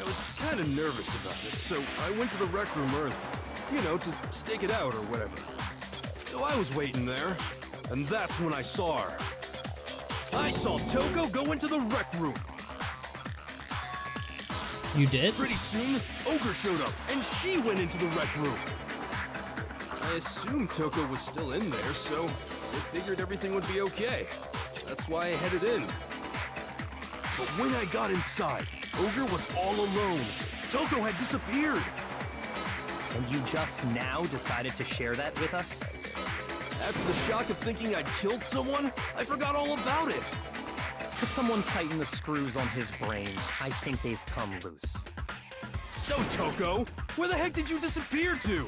I was kind of nervous about it, so I went to the rec room early. You know, to stake it out or whatever. So I was waiting there, and that's when I saw her. I saw Toko go into the rec room. You did? Pretty soon, Ogre showed up, and she went into the rec room. I assumed Toko was still in there, so I figured everything would be okay. That's why I headed in. But when I got inside, Ogre was all alone. Toko had disappeared. And you just now decided to share that with us? After the shock of thinking I'd killed someone, I forgot all about it. Could someone tighten the screws on his brain? I think they've come loose. So, Toko, where the heck did you disappear to?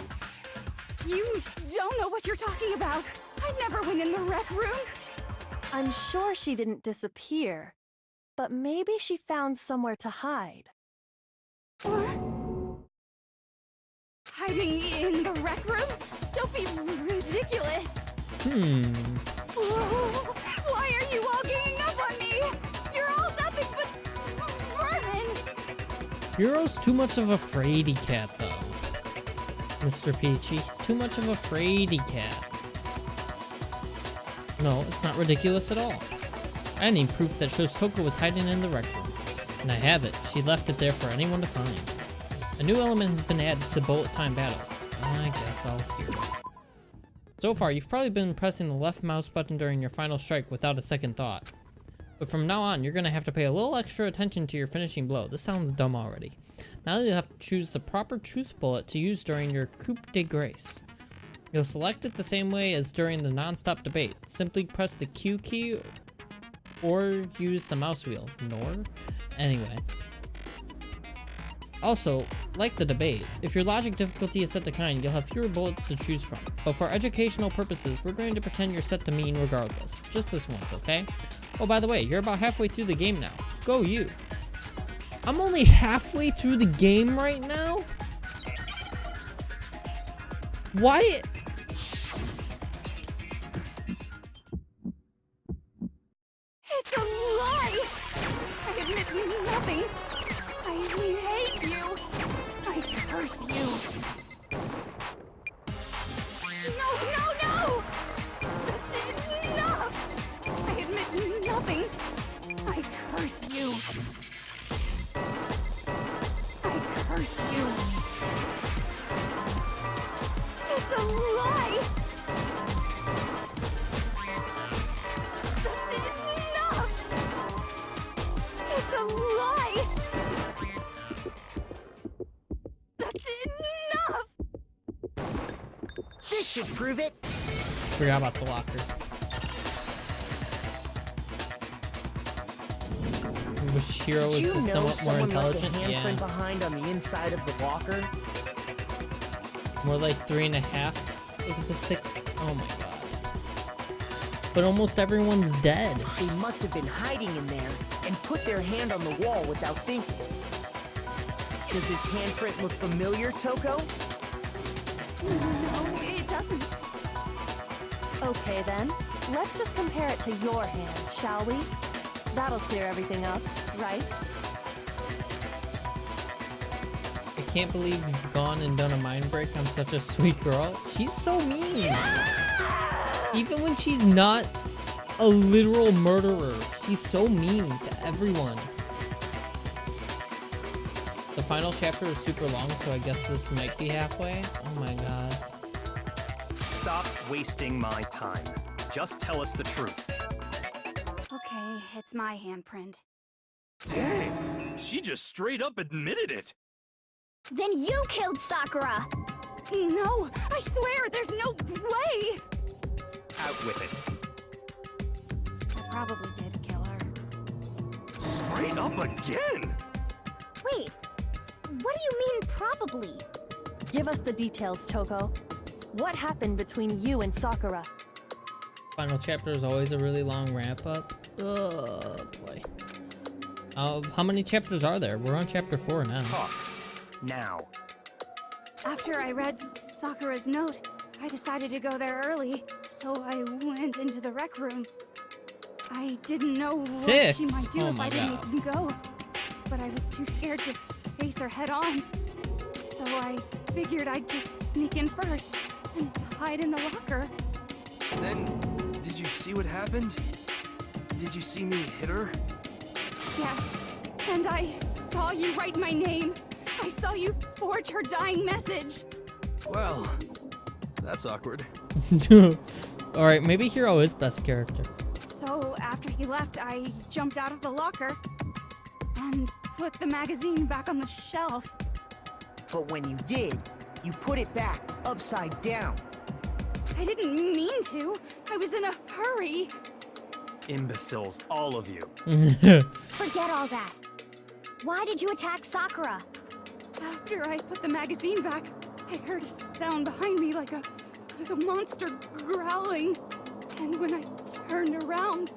You don't know what you're talking about. I never went in the rec room. I'm sure she didn't disappear, but maybe she found somewhere to hide. What? Hiding in the rec room? Don't be ridiculous. Whoa, why are you all ganging up on me? You're all nothing but vermin. Hiro's too much of a fraidy cat, though. Mr. Peach, he's too much of a fraidy cat. No, it's not ridiculous at all. I need proof that shows Toko was hiding in the rec room. And I have it. She left it there for anyone to find. A new element has been added to bullet time battles. I guess I'll hear it. So far, you've probably been pressing the left mouse button during your final strike without a second thought. But from now on, you're gonna have to pay a little extra attention to your finishing blow. This sounds dumb already. Now you'll have to choose the proper truth bullet to use during your coup de grace. You'll select it the same way as during the non-stop debate. Simply press the Q key or use the mouse wheel. Nor? Anyway. Also, like the debate, if your logic difficulty is set to kind, you'll have fewer bullets to choose from. But for educational purposes, we're going to pretend you're set to mean regardless. Just this once, okay? Oh, by the way, you're about halfway through the game now. Go you. I'm only halfway through the game right now? Why? It's a lie! I admit nothing. I hate you. I curse you. No, no, no! That's enough! I admit nothing. I curse you. I curse you. It's a lie! That's enough! It's a lie! That's enough! This should prove it. Forgot about the locker. wish Hero was Did you just know somewhat more someone left a intelligent. handprint Yeah, behind on the inside of the locker? more like 3.5. Look at the 6th. Oh my god. But almost everyone's dead. They must have been hiding in there and put their hand on the wall without thinking. Does this handprint look familiar, Toko? No, it doesn't. Okay then, let's just compare it to your hand, shall we? That'll clear everything up, right? I can't believe you've gone and done a mind break on such a sweet girl. She's so mean. Even when she's not a literal murderer, she's so mean to everyone. The final chapter is super long, so I guess this might be halfway. Oh my god. Stop wasting my time. Just tell us the truth. Okay, it's my handprint. Dang, she just straight up admitted it. Then you killed Sakura! No, I swear, there's no way! Out with it. I probably did kill her. Straight up again? Wait, what do you mean probably? Give us the details, Toko. What happened between you and Sakura? Final chapter is always a really long wrap up. Oh boy. How many chapters are there? We're on chapter 4 now. Talk. Now. After I read Sakura's note, I decided to go there early, so I went into the rec room. I didn't know what 6? she might do Oh if my I didn't go, but I was too scared to face her head on. So I figured I'd just sneak in first and hide in the locker. Then, did you see what happened? Did you see me hit her? Yes, and I saw you write my name. I saw you forge her dying message. Well, that's awkward. Alright, maybe Hero is best character. So after he left, I jumped out of the locker and put the magazine back on the shelf. But when you did, you put it back upside down. I didn't mean to. I was in a hurry. Imbeciles, all of you. Forget all that. Why did you attack Sakura? After I put the magazine back, I heard a sound behind me like a monster growling. And when I turned around,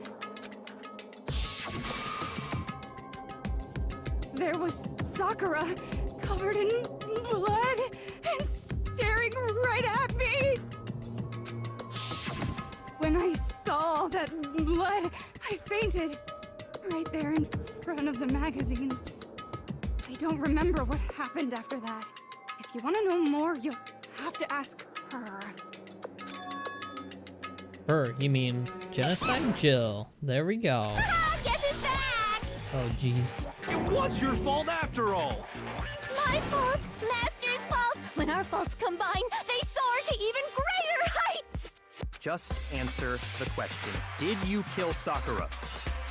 there was Sakura, covered in blood and staring right at me. When I saw all that blood, I fainted right there in front of the magazines. I don't remember what happened after that. If you want to know more, you'll have to ask her. Her, you mean Genocide Jill. There we go. Ah, guess who's back? Oh jeez. It was your fault after all. My fault, Master's fault. When our faults combine, they soar to even greater heights. Just answer the question. Did you kill Sakura?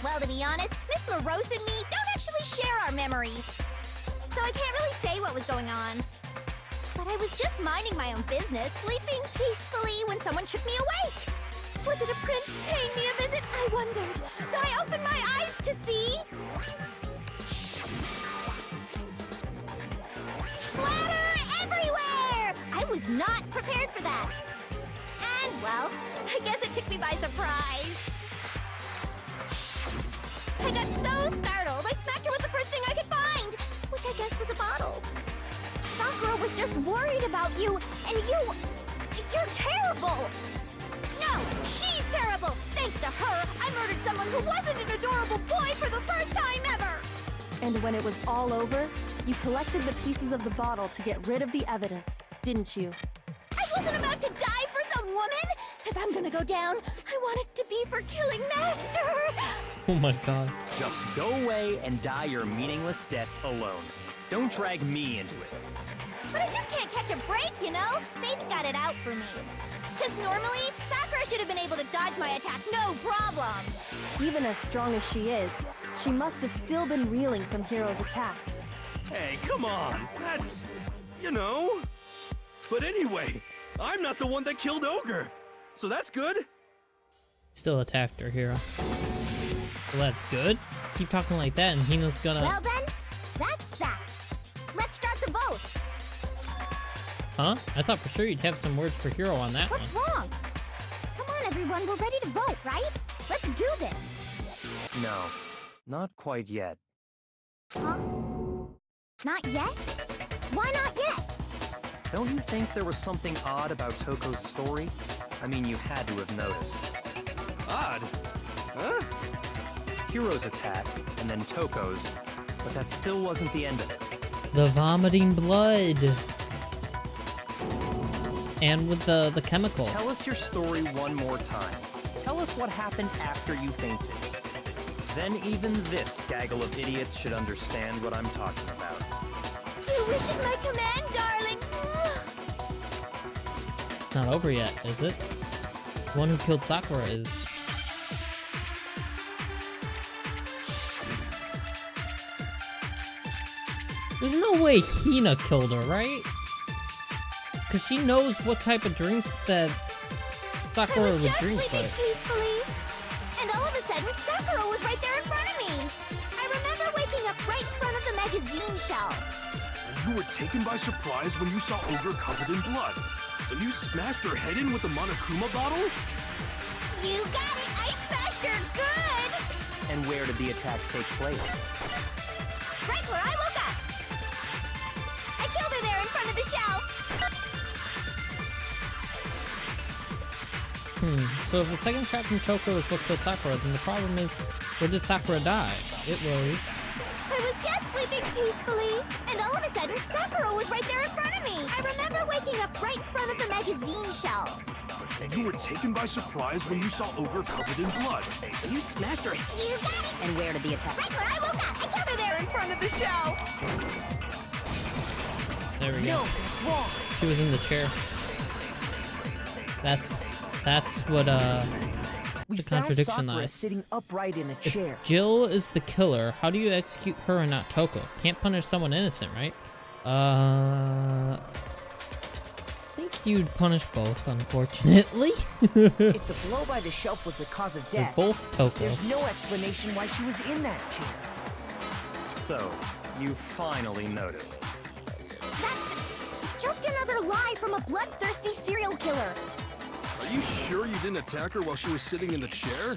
Well, to be honest, Miss Morose and me don't actually share our memories. So I can't really say what was going on. But I was just minding my own business, sleeping peacefully when someone shook me awake. Was it a prince paying me a visit? I wondered. So I opened my eyes to see... splatter everywhere! I was not prepared for that. And, well, I guess it took me by surprise. I got so startled, I smacked her with the first thing I could find, which I guess was a bottle. Sakura was just worried about you, and you're terrible. No, she's terrible. Thanks to her, I murdered someone who wasn't an adorable boy for the first time ever. And when it was all over, you collected the pieces of the bottle to get rid of the evidence, didn't you? I wasn't about to die for some woman. If I'm gonna go down, I want it to be for killing Master. Oh my god. Just go away and die your meaningless death alone. Don't drag me into it. But I just can't catch a break, you know? Fate's got it out for me. Because normally, Sakura should have been able to dodge my attack, no problem. Even as strong as she is, she must have still been reeling from Hiro's attack. Hey, come on. That's, you know. But anyway, I'm not the one that killed Ogre. So that's good. Still attacked her, Hero. Well, that's good. Keep talking like that and Hina's gonna... Well then, that's that. Let's start the vote. Huh? I thought for sure you'd have some words for Hiro on that one. What's wrong? Come on, everyone. We're ready to vote, right? Let's do this. No, not quite yet. Huh? Not yet? Why not yet? Don't you think there was something odd about Toko's story? I mean, you had to have noticed. Odd? Huh? Hiro's attack, and then Toko's, but that still wasn't the end of it. The vomiting blood. And with the chemical. Tell us your story one more time. Tell us what happened after you fainted. Then even this gaggle of idiots should understand what I'm talking about. Your wish is my command, darling. It's not over yet, is it? The one who killed Sakura is... There's no way Hina killed her, right? Because she knows what type of drinks that Sakura would drink, but... Peacefully, and all of a sudden, Sakura was right there in front of me. I remember waking up right in front of the magazine shelf. You were taken by surprise when you saw Ogre covered in blood. So you smashed her head in with the Monokuma bottle? You got it! I smashed her good! And where did the attack take place? Right where I woke up! I killed her there in front of the shelf! So if the second shot from Toko is what killed Sakura, then the problem is, where did Sakura die? It was... I was just sleeping peacefully, and all of a sudden, Sakura was right there in front of me! I remember waking up right in front of the magazine shelf. You were taken by surprise when you saw Ogre covered in blood. So you smashed her head. You got it! And where did the attack? Right where I woke up! I killed her there in front of the shelf! There we go. No, it's wrong. She was in the chair. That's what, We the found contradiction Sakura lies. sitting upright in a chair. Jill is the killer. How do you execute her and not Toko? Can't punish someone innocent, right? I think you'd punish both, unfortunately. If the blow by the shelf was the cause of They're death, both Toko. there's no explanation why she was in that chair. So, you finally noticed. That's just another lie from a bloodthirsty serial killer. Are you sure you didn't attack her while she was sitting in the chair?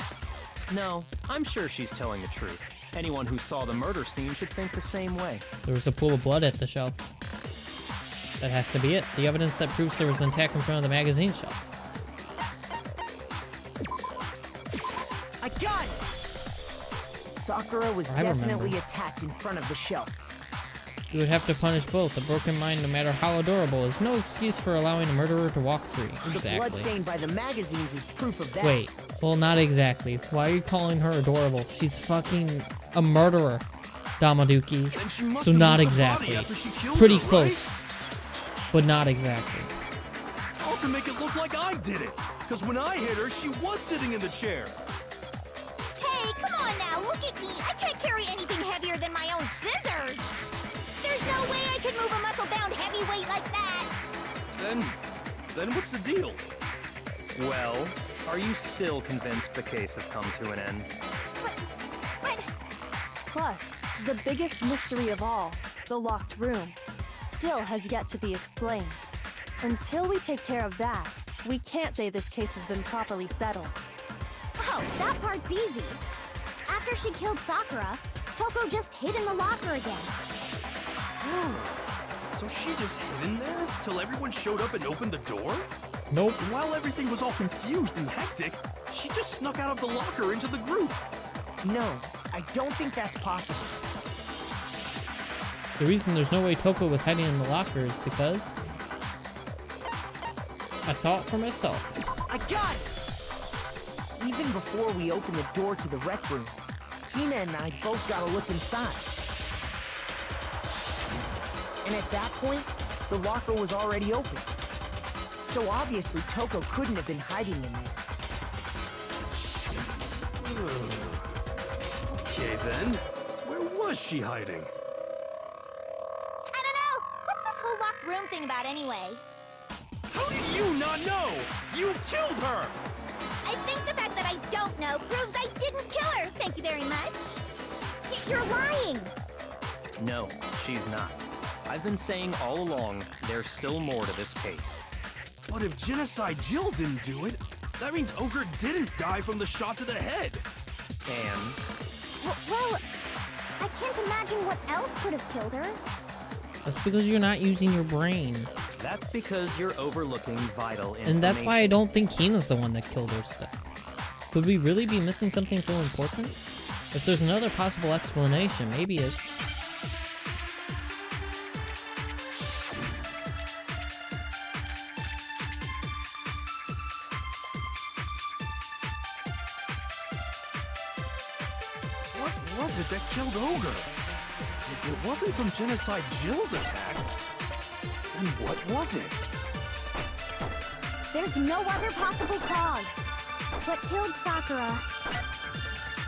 No, I'm sure she's telling the truth. Anyone who saw the murder scene should think the same way. There was a pool of blood at the shelf. That has to be it. The evidence that proves there was an attack in front of the magazine shelf. I got it! Sakura was I remember. definitely attacked in front of the shelf. You would have to punish both. A broken mind, no matter how adorable, is no excuse for allowing a murderer to walk free. The blood Exactly. stained by the magazines is proof of that. Wait. Well, not exactly. Why are you calling her adorable? She's fucking a murderer, Damaduki. Then she must So have not moved the body exactly. after she killed Pretty her, close. But not exactly. Right? All to make it look like I did it. Because when I hit her, she was sitting in the chair. Hey, come on now, look at me. I can't carry anything heavier than my own scissors. There's no way I could move a muscle-bound heavyweight like that. Then what's the deal? Well, are you still convinced the case has come to an end? But Plus, the biggest mystery of all, the locked room, still has yet to be explained. Until we take care of that, we can't say this case has been properly settled. oh, that part's easy. After she killed Sakura, Toko just hid in the locker again. So she just hid in there till everyone showed up and opened the door? Nope. And while everything was all confused and hectic, she just snuck out of the locker into the group. No, I don't think that's possible. The reason there's no way Toko was hiding in the locker is because I saw it for myself. I got it! Even before we opened the door to the rec room, Hina and I both got a look inside. And at that point, the locker was already open. So obviously Toko couldn't have been hiding in there. Okay then, where was she hiding? I don't know. What's this whole locked room thing about anyway? How did you not know? You killed her! I think the fact that I don't know proves I didn't kill her, thanks Thank you very much. You're lying. No, she's not. I've been saying all along, there's still more to this case. But if Genocide Jill didn't do it, that means Ogre didn't die from the shot to the head. And Well, I can't imagine what else could have killed her. That's because you're not using your brain. that's because you're overlooking vital information. And that's why I don't think Hina's the one that killed her stuff. Could we really be missing something so important? If there's another possible explanation, maybe it's... What was it that killed Ogre? If it wasn't from Genocide Jill's attack, then what was it? There's no other possible cause. What killed Sakura?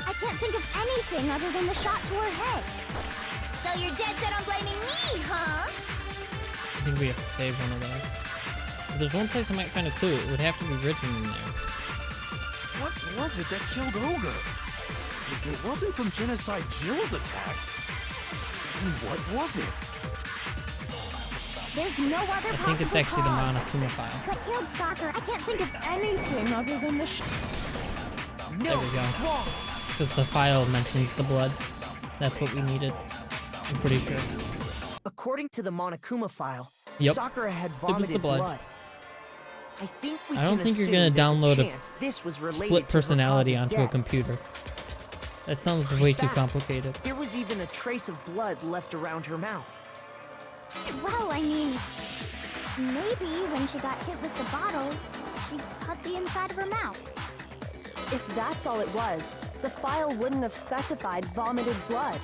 I can't think of anything other than the shot to her head. So you're dead set on blaming me, huh? I think we have to save one of those. If there's one place I might find a clue, it would have to be written in there. What was it that killed Ogre? If it wasn't from Genocide Jill's attack, then what was it? There's no other I think it's actually the Monokuma file. What killed Sakura? I can't think of anything other than the There we go. Because the file mentions the blood. That's what we needed. I'm pretty sure. According to the Monokuma file, Yep. Sakura had was vomited the blood. I think we I don't can think you're assume gonna there's download a chance this was related Split to her personality cause of onto a death. computer. That sounds way too fact, complicated. There was even a trace of blood left around her mouth. Well, I mean, maybe when she got hit with the bottles, she cut the inside of her mouth. If that's all it was, the file wouldn't have specified vomited blood.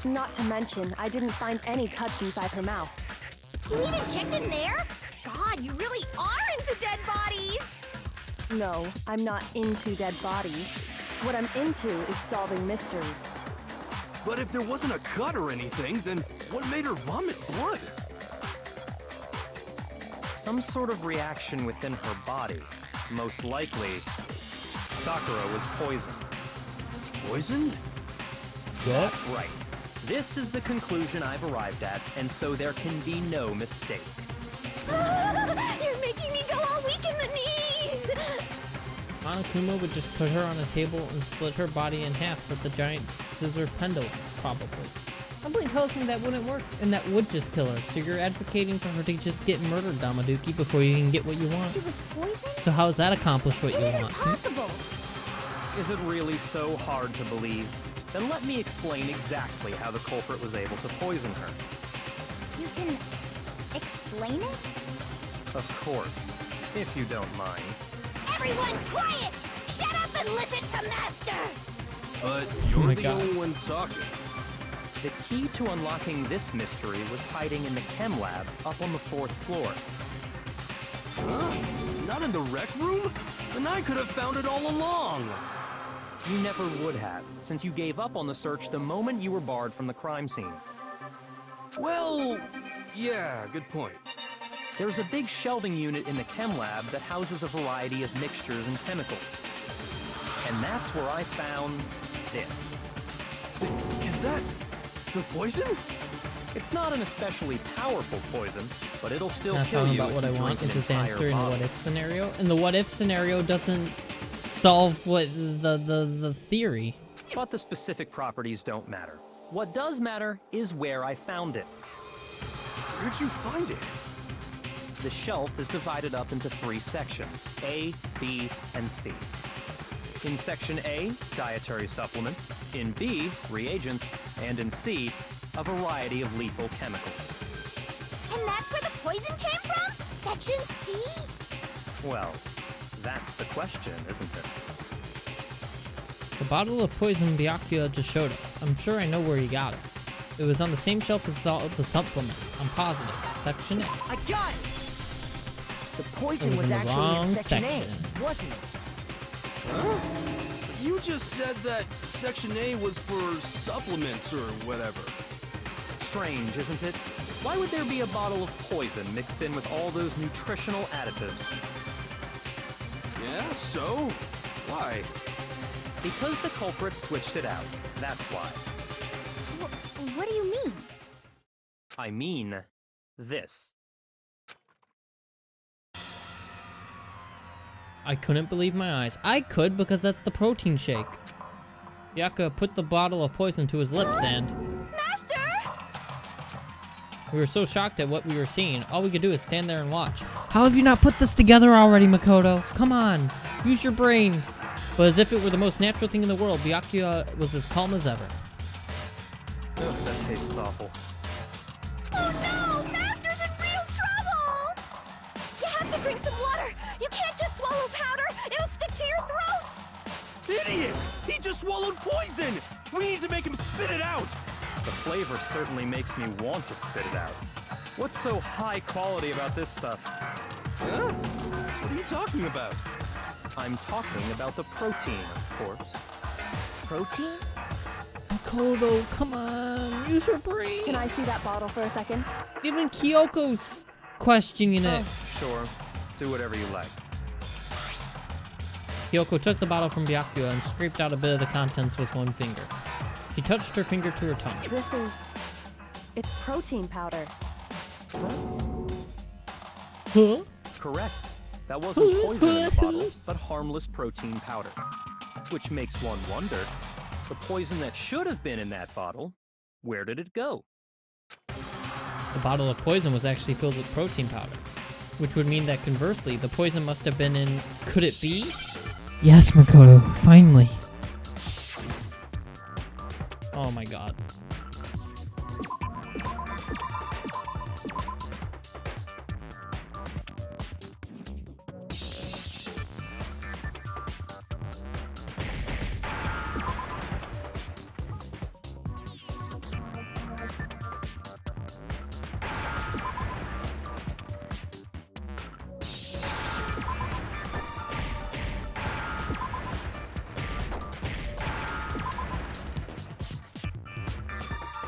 Not to mention, I didn't find any cuts inside her mouth. You even checked in there? God, you really are into dead bodies! No, I'm not into dead bodies. What I'm into is solving mysteries. But if there wasn't a cut or anything, then what made her vomit blood? Some sort of reaction within her body. Most likely, Sakura was poisoned. Poisoned? That's right. This is the conclusion I've arrived at, and so there can be no mistake. You're making me go all weak in the knees! Monokuma would just put her on a table and split her body in half with a giant scissor pendulum, probably. Something tells me that wouldn't work, and that would just kill her. So you're advocating for her to just get murdered, Damaduki, before you can get what you want. She was poisoned? So how does that accomplish what It you isn't want? possible! Is it really so hard to believe? Then let me explain exactly how the culprit was able to poison her. You can explain it? Of course, if you don't mind. Everyone quiet! Shut up and listen to Master! But Oh you're my the God. only one talking. The key to unlocking this mystery was hiding in the chem lab up on the 4th floor. Huh? Not in the rec room? Then I could have found it all along. You never would have, since you gave up on the search the moment you were barred from the crime scene. Well, yeah, good point. There's a big shelving unit in the chem lab that houses a variety of mixtures and chemicals. And that's where I found this. Is that the poison? It's not an especially powerful poison, but it'll still Not kill talking you about if what I you want, drink it's an just entire answering a bottle. what-if scenario. And the what-if scenario doesn't solve what the theory. But the specific properties don't matter. What does matter is where I found it. Where'd you find it? The shelf is divided up into 3 sections, A, B, and C. In Section A, dietary supplements. In B, reagents. And in C, a variety of lethal chemicals. And that's where the poison came from? Section C? Well, that's the question, isn't it? The bottle of poison Byakuya just showed us. I'm sure I know where he got it. It was on the same shelf as all the supplements. I'm positive. Section A. I got it! The poison It was was in the actually in wrong section section. A, wasn't it? Huh? You just said that Section A was for supplements or whatever. Strange, isn't it? Why would there be a bottle of poison mixed in with all those nutritional additives? Yeah, so? Why? Because the culprit switched it out, that's why. What do you mean? I mean, this. I couldn't believe my eyes. I could because that's the protein shake. Byakuya put the bottle of poison to his lips and... Master! We were so shocked at what we were seeing, all we could do is stand there and watch. How have you not put this together already, Makoto? Come on, use your brain. But as if it were the most natural thing in the world, Byakuya was as calm as ever. Ugh, that tastes awful. Oh no! Master's in real trouble! You have to drink some water! You can't just swallow powder! It'll stick to your throat! Idiot! He just swallowed poison! We need to make him spit it out! The flavor certainly makes me want to spit it out. What's so high quality about this stuff? Huh? What are you talking about? I'm talking about the protein, of course. Protein? Makoto, come on, use your brain. Can I see that bottle for a second? Even Kyoko's questioning it. Sure, do whatever you like. Kyoko took the bottle from Byakuya and scraped out a bit of the contents with one finger. She touched her finger to her tongue. This is... it's protein powder. Huh? Correct. That wasn't poison in the bottle, but harmless protein powder. Which makes one wonder, the poison that should have been in that bottle, where did it go? The bottle of poison was actually filled with protein powder, which would mean that conversely, the poison must have been in... Could it be? Yes, Makoto, finally. Oh my god.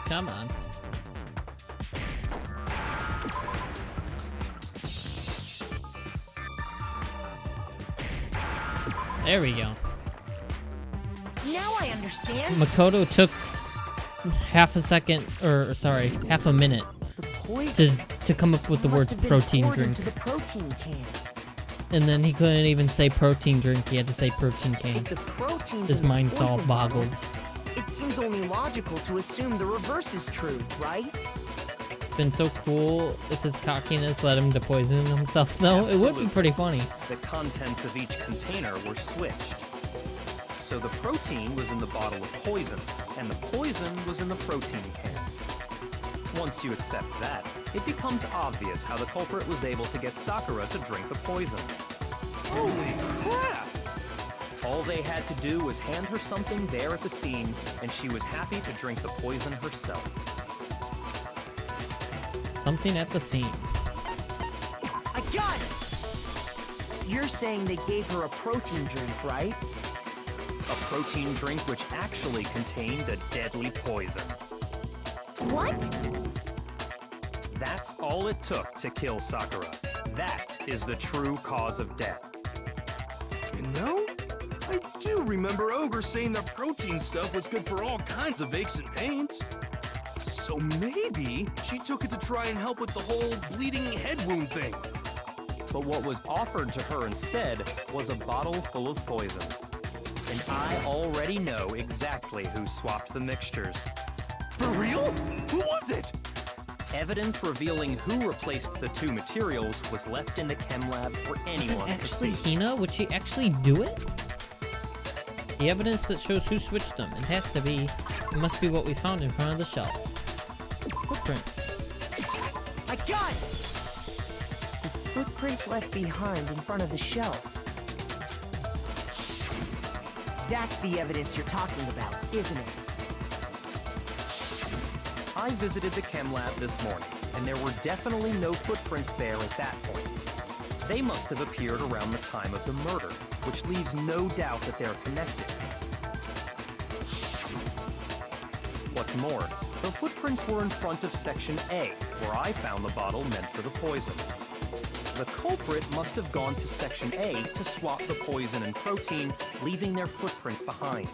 Come on. There we go. Now I understand. Makoto took half a minute The poison to come up with the must words have been protein poured drink. into the protein can. And then he couldn't even say protein drink, he had to say protein can. If the protein's His in the mind's all poison bottle, boggled. it seems only logical to assume the reverse is true, right? Been so cool if his cockiness led him to poison himself, though. It would be Absolutely. pretty funny. The contents of each container were switched. So the protein was in the bottle of poison, and the poison was in the protein can. Once you accept that, it becomes obvious how the culprit was able to get Sakura to drink the poison. Holy crap! All they had to do was hand her something there at the scene, and she was happy to drink the poison herself. Something at the scene. I got it! You're saying they gave her a protein drink, right? A protein drink which actually contained a deadly poison. What? That's all it took to kill Sakura. That is the true cause of death. You know, I do remember Ogre saying that protein stuff was good for all kinds of aches and pains. So maybe she took it to try and help with the whole bleeding head wound thing. But what was offered to her instead was a bottle full of poison. And I already know exactly who swapped the mixtures. For real? Who was it? Evidence revealing who replaced the two materials was left in the chem lab for Is it anyone to actually see. Hina? Would she actually do it? The evidence that shows who switched them. It has to be. It must be what we found in front of the shelf. Footprints. I got it! The footprints left behind in front of the shelf. That's the evidence you're talking about, isn't it? I visited the chem lab this morning, and there were definitely no footprints there at that point. They must have appeared around the time of the murder, which leaves no doubt that they're connected. What's more, the footprints were in front of Section A, where I found the bottle meant for the poison. The culprit must have gone to Section A to swap the poison and protein, leaving their footprints behind.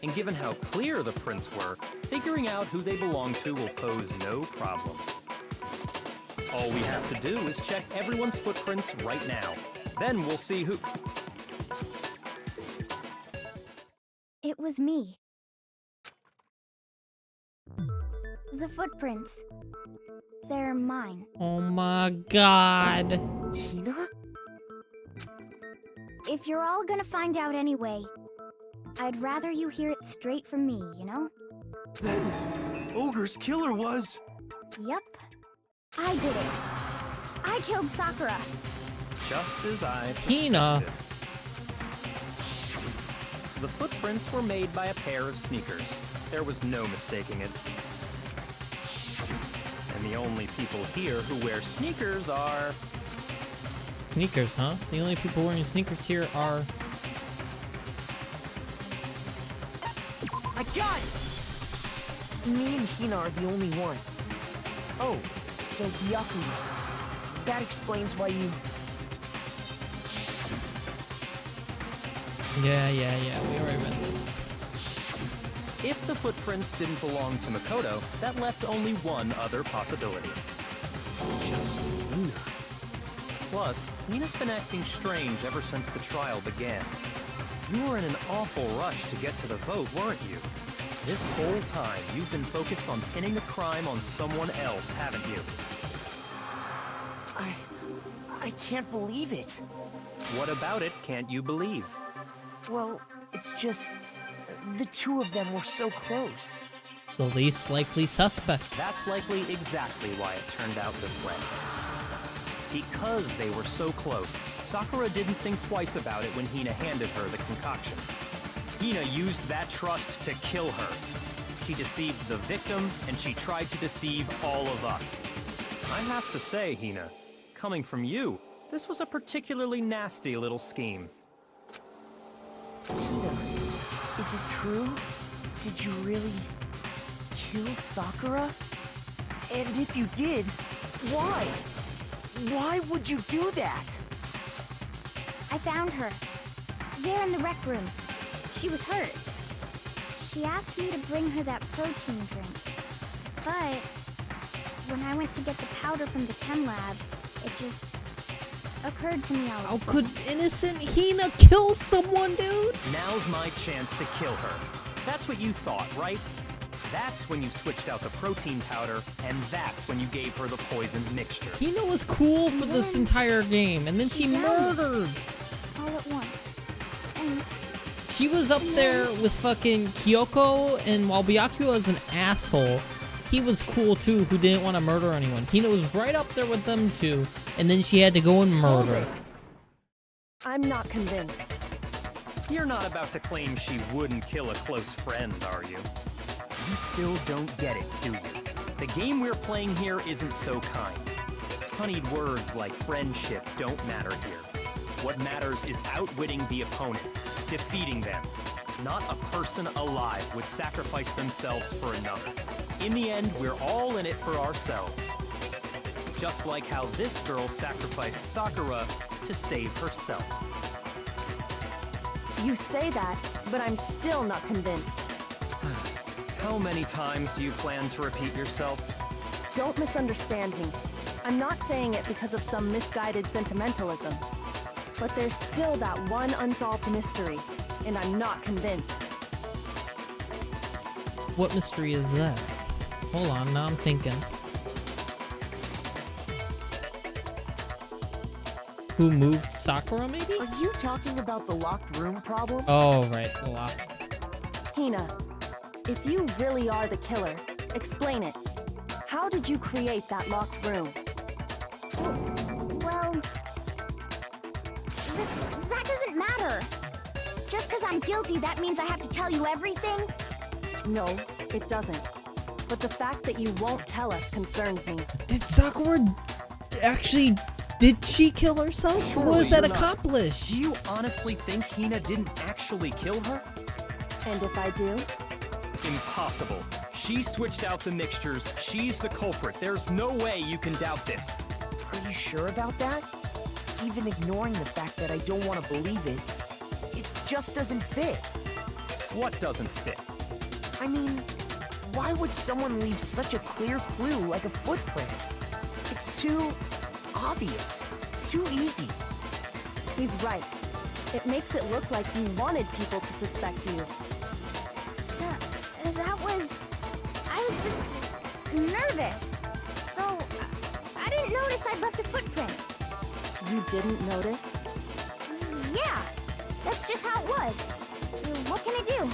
And given how clear the prints were, figuring out who they belong to will pose no problem. All we have to do is check everyone's footprints right now. Then we'll see who... It was me. The footprints. They're mine. Oh my god. Hina? If you're all gonna find out anyway, I'd rather you hear it straight from me, you know? Then, Ogre's killer was... Yep. I did it. I killed Sakura. Just as I Hina. suspected. The footprints were made by a pair of sneakers. There was no mistaking it. And the only people here who wear sneakers are... Sneakers, huh? The only people wearing sneakers here are... I got it! Me and Hina are the only ones. Oh, so Byakuya. That explains why you... Yeah, we already read this. If the footprints didn't belong to Makoto, that left only one other possibility. Just Hina. Plus, Nina's been acting strange ever since the trial began. You were in an awful rush to get to the vote, weren't you? This whole time, you've been focused on pinning the crime on someone else, haven't you? I can't believe it. What about it can't you believe? Well, it's just... the two of them were so close. The least likely suspect. That's likely exactly why it turned out this way. Because they were so close, Sakura didn't think twice about it when Hina handed her the concoction. Hina used that trust to kill her. She deceived the victim, and she tried to deceive all of us. I have to say, Hina, coming from you, this was a particularly nasty little scheme. Hina, is it true? Did you really kill Sakura? And if you did, why? Why would you do that? I found her. There in the rec room. She was hurt. She asked me to bring her that protein drink. But when I went to get the powder from the chem lab, it just occurred to me all of How a sudden. could innocent Hina kill someone, dude? Now's my chance to kill her. That's what you thought, right? That's when you switched out the protein powder, and that's when you gave her the poisoned mixture. Hina was cool for this entire game, and then she murdered. All at once. And She was up there with fucking Kyoko, and while Byakuya was an asshole, he was cool too, who didn't want to murder anyone. Hina was right up there with them too, and then she had to go and murder. I'm not convinced. You're not about to claim she wouldn't kill a close friend, are you? You still don't get it, do you? The game we're playing here isn't so kind. Honeyed words like friendship don't matter here. What matters is outwitting the opponent, defeating them. Not a person alive would sacrifice themselves for another. In the end, we're all in it for ourselves. Just like how this girl sacrificed Sakura to save herself. You say that, but I'm still not convinced. How many times do you plan to repeat yourself? Don't misunderstand me. I'm not saying it because of some misguided sentimentalism. But there's still that one unsolved mystery, and I'm not convinced. What mystery is that? Hold on, now I'm thinking. Who moved Sakura, maybe? Are you talking about the locked room problem? Oh, right, the lock. Hina, if you really are the killer, explain it. How did you create that locked room? well, that doesn't matter. Just because I'm guilty, that means I have to tell you everything? No, it doesn't. But the fact that you won't tell us concerns me. Did Sakura actually... Did she kill herself? Or Surely was that you're not- accomplished? Do you honestly think Hina didn't actually kill her? And if I do? Impossible. She switched out the mixtures. She's the culprit. There's no way you can doubt this. Are you sure about that? Even ignoring the fact that I don't want to believe it, it just doesn't fit. What doesn't fit? I mean, why would someone leave such a clear clue like a footprint? It's too obvious, too easy. He's right. It makes it look like you wanted people to suspect you. I was just nervous. So, I didn't notice I'd left a footprint. You didn't notice? Yeah, that's just how it was. What can I do?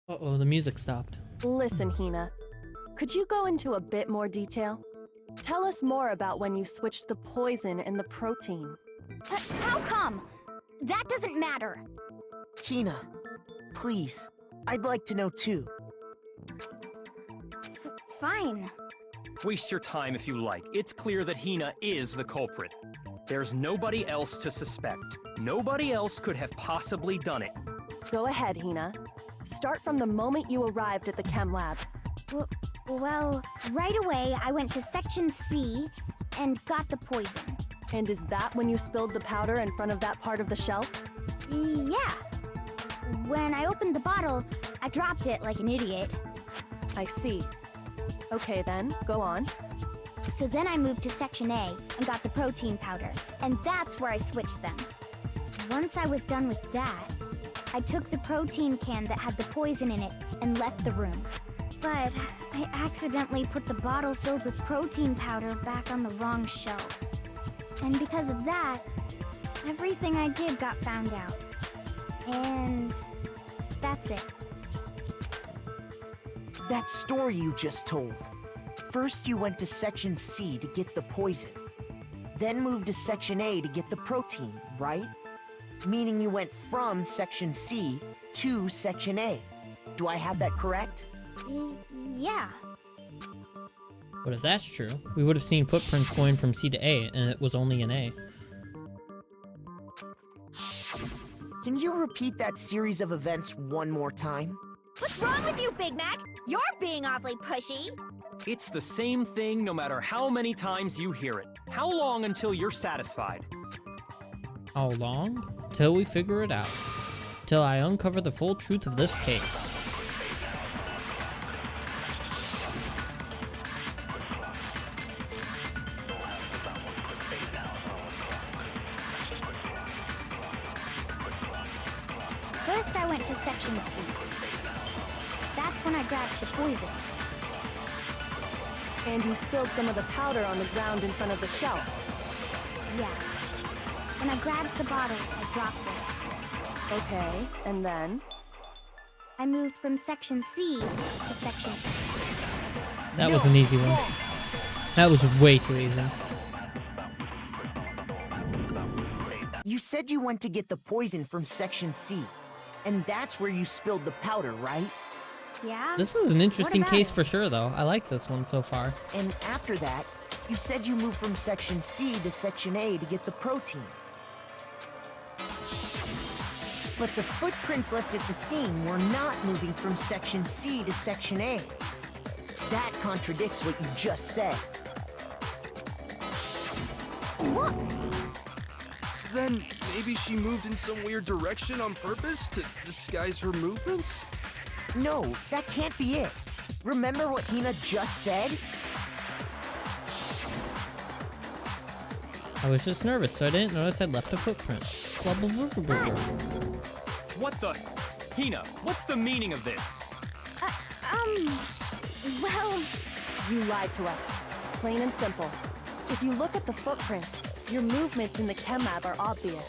Uh-oh, the music stopped. Listen, Hina. Could you go into a bit more detail? Tell us more about when you switched the poison and the protein. How come? That doesn't matter. Hina, please, I'd like to know too. Fine. Waste your time if you like. It's clear that Hina is the culprit. There's nobody else to suspect. Nobody else could have possibly done it. Go ahead, Hina. Start from the moment you arrived at the chem lab. Well, right away I went to Section C and got the poison. And is that when you spilled the powder in front of that part of the shelf? Yeah. When I opened the bottle, I dropped it like an idiot. I see. Okay then, go on. So then I moved to Section A and got the protein powder, and that's where I switched them. Once I was done with that, I took the protein can that had the poison in it and left the room. But I accidentally put the bottle filled with protein powder back on the wrong shelf. And because of that, everything I did got found out. And that's it. That story you just told. First you went to Section C to get the poison. Then moved to Section A to get the protein, right? Meaning you went from Section C to Section A. Do I have that correct? Yeah. But if that's true, we would have seen footprints going from C to A, and it was only an A. Can you repeat that series of events one more time? What's wrong with you, Big Mac? You're being awfully pushy. It's the same thing no matter how many times you hear it. How long until you're satisfied? How long? Till we figure it out. Till I uncover the full truth of this case. First I went to Section C. That's when I grabbed the poison. And you spilled some of the powder on the ground in front of the shelf. Yeah. When I grabbed the bottle, I dropped it. Okay, and then? I moved from Section C to Section A. That was an easy one. That was way too easy. You said you went to get the poison from Section C, and that's where you spilled the powder, right? Yeah? This is an interesting about case it? for sure, though. I like this one so far. And after that, you said you moved from Section C to Section A to get the protein. But the footprints left at the scene were not moving from Section C to Section A. That contradicts what you just said. What? Then maybe she moved in some weird direction on purpose to disguise her movements? No, that can't be it. Remember what Hina just said? I was just nervous, so I didn't notice I'd left a footprint. Blah, blah, blah, blah, blah. What the? Hina, what's the meaning of this? Well, You lied to us. Plain and simple. If you look at the footprints, your movements in the chem lab are obvious.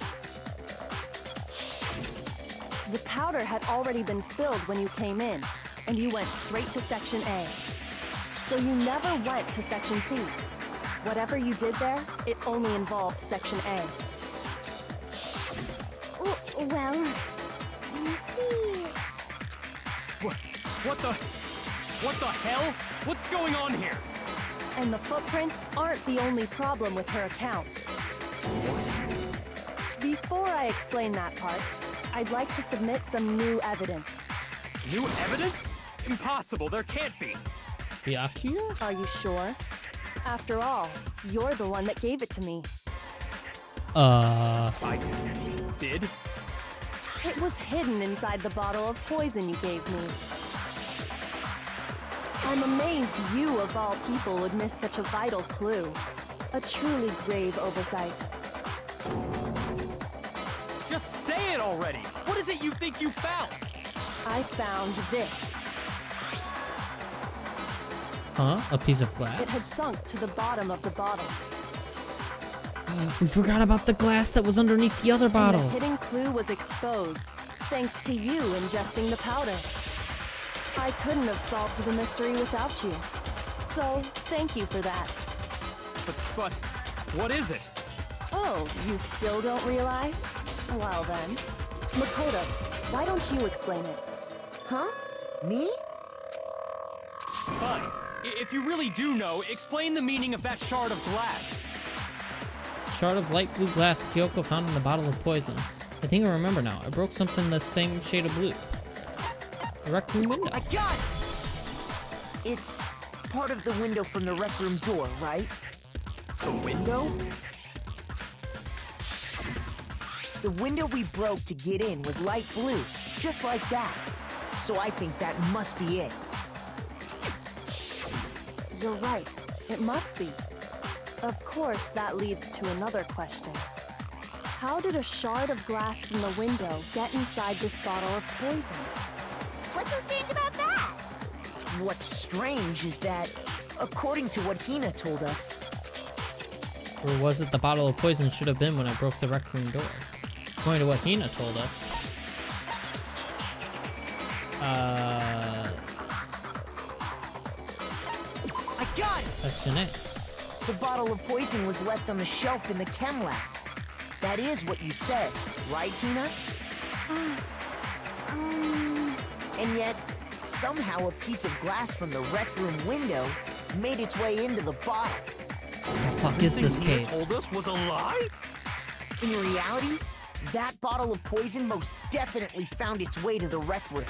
The powder had already been spilled when you came in, and you went straight to Section A. So you never went to Section C. Whatever you did there, it only involved Section A. well, you see... What the hell? What's going on here? And the footprints aren't the only problem with her account. Before I explain that part, I'd like to submit some new evidence. New evidence? Impossible, there can't be. Byakuya? Are you sure? After all, you're the one that gave it to me. I did? It was hidden inside the bottle of poison you gave me. I'm amazed you, of all people, would miss such a vital clue. A truly grave oversight. Just say it already! What is it you think you found? I found this. Huh? A piece of It had glass? sunk to the bottom of the bottle. We forgot about the glass that was underneath the other And bottle. the hidden clue was exposed, thanks to you ingesting the powder. I couldn't have solved the mystery without you. So, thank you for that. But, what is it? Oh, you still don't realize? Well then. Makoto, why don't you explain it? Huh? Me? Fine. If you really do know, explain the meaning of that shard of glass. Shard of light blue glass Kyoko found in the bottle of poison. I think I remember now. I broke something the same shade of blue. The rec room window. I got it! It's part of the window from the rec room door, right? The window? The window we broke to get in was light blue, just like that. So I think that must be it. You're right. It must be. Of course, that leads to another question. How did a shard of glass from the window get inside this bottle of poison? What's so strange about that? What's strange is that, according to what Hina told us, Or was it the bottle of poison should have been when I broke the rec room door? According to what Hina told us. I got it! Question A. The bottle of poison was left on the shelf in the chem lab. That is what you said, right, Hina? And yet, somehow a piece of glass from the rec room window made its way into the bottle. What the fuck is this Hina case? told us was a lie? In reality, that bottle of poison most definitely found its way to the rec room.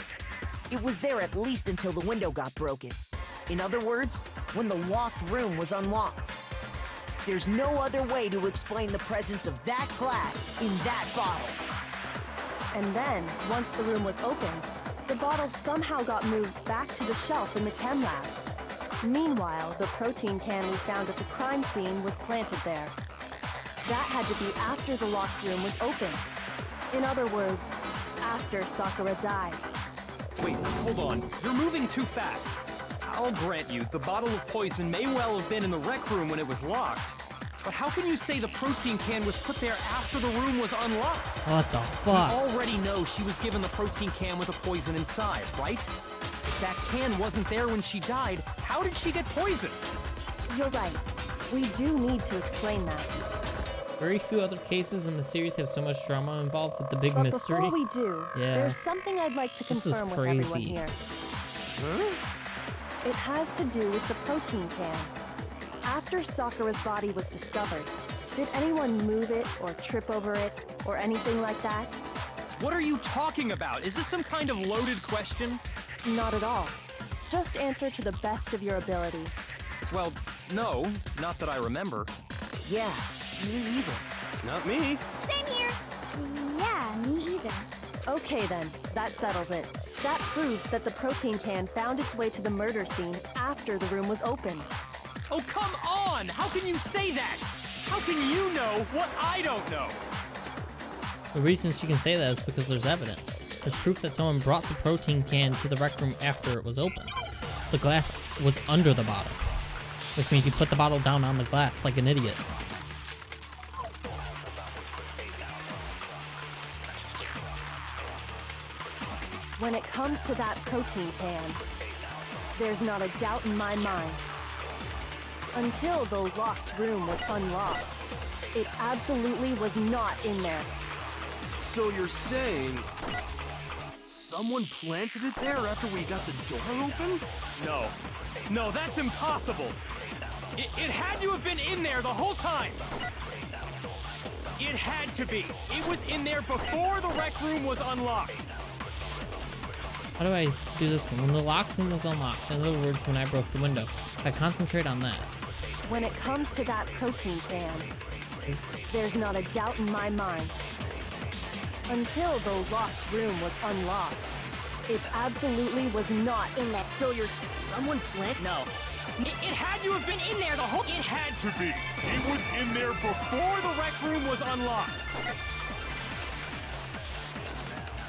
It was there at least until the window got broken. In other words, when the locked room was unlocked. There's no other way to explain the presence of that glass in that bottle. And then, once the room was opened, the bottle somehow got moved back to the shelf in the chem lab. Meanwhile, the protein can we found at the crime scene was planted there. That had to be after the locked room was opened. In other words, after Sakura died. Wait, hold on. You're moving too fast. I'll grant you, the bottle of poison may well have been in the rec room when it was locked. But how can you say the protein can was put there after the room was unlocked? What the We fuck? already know she was given the protein can with the poison inside, right? If that can wasn't there when she died, how did she get poisoned? You're right. We do need to explain that. Very few other cases in the series have so much drama involved with the big But mystery. before we do, Yeah. there's something I'd like to This is confirm with everyone crazy. here. It has to do with the protein can. After Sakura's body was discovered, did anyone move it or trip over it or anything like that? What are you talking about? Is this some kind of loaded question? Not at all. Just answer to the best of your ability. Well, no, not that I remember. Yeah, me either. Not me. Same here. Yeah, me either. Okay then, that settles it. That proves that the protein can found its way to the murder scene after the room was opened. Oh, come on! How can you say that? How can you know what I don't know? The reason she can say that is because there's evidence. There's proof that someone brought the protein can to the rec room after it was opened. The glass was under the bottle, which means you put the bottle down on the glass like an idiot. When it comes to that protein can, there's not a doubt in my mind. Until the locked room was unlocked, it absolutely was not in there. So you're saying someone planted it there after we got the door open? No, that's impossible. It had to have been in there the whole time. It had to be. It was in there before the rec room was unlocked. How do I do this one? When the locked room was unlocked, in other words, when I broke the window, I concentrate on that. When it comes to that protein can, there's not a doubt in my mind. Until the locked room was unlocked, it absolutely was not in that. So someone planted? No. It had to have been in there the whole. It had to be. It was in there before the rec room was unlocked.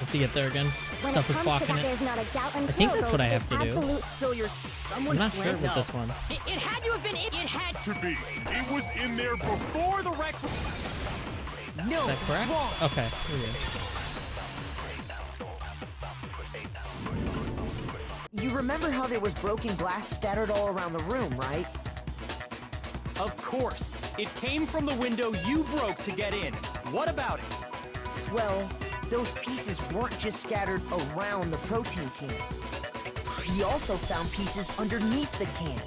Have to get there again. When Stuff it is comes blocking to that, it. there's not a doubt until I think that's what I have to do. So someone I'm not sure planted? with this one. It had to have been. It had To be. It was in there before the rec room. No, Is that correct? it's wrong. Okay, we're good. You remember how there was broken glass scattered all around the room, right? Of course. It came from the window you broke to get in. What about it? Well, those pieces weren't just scattered around the protein can. We also found pieces underneath the can.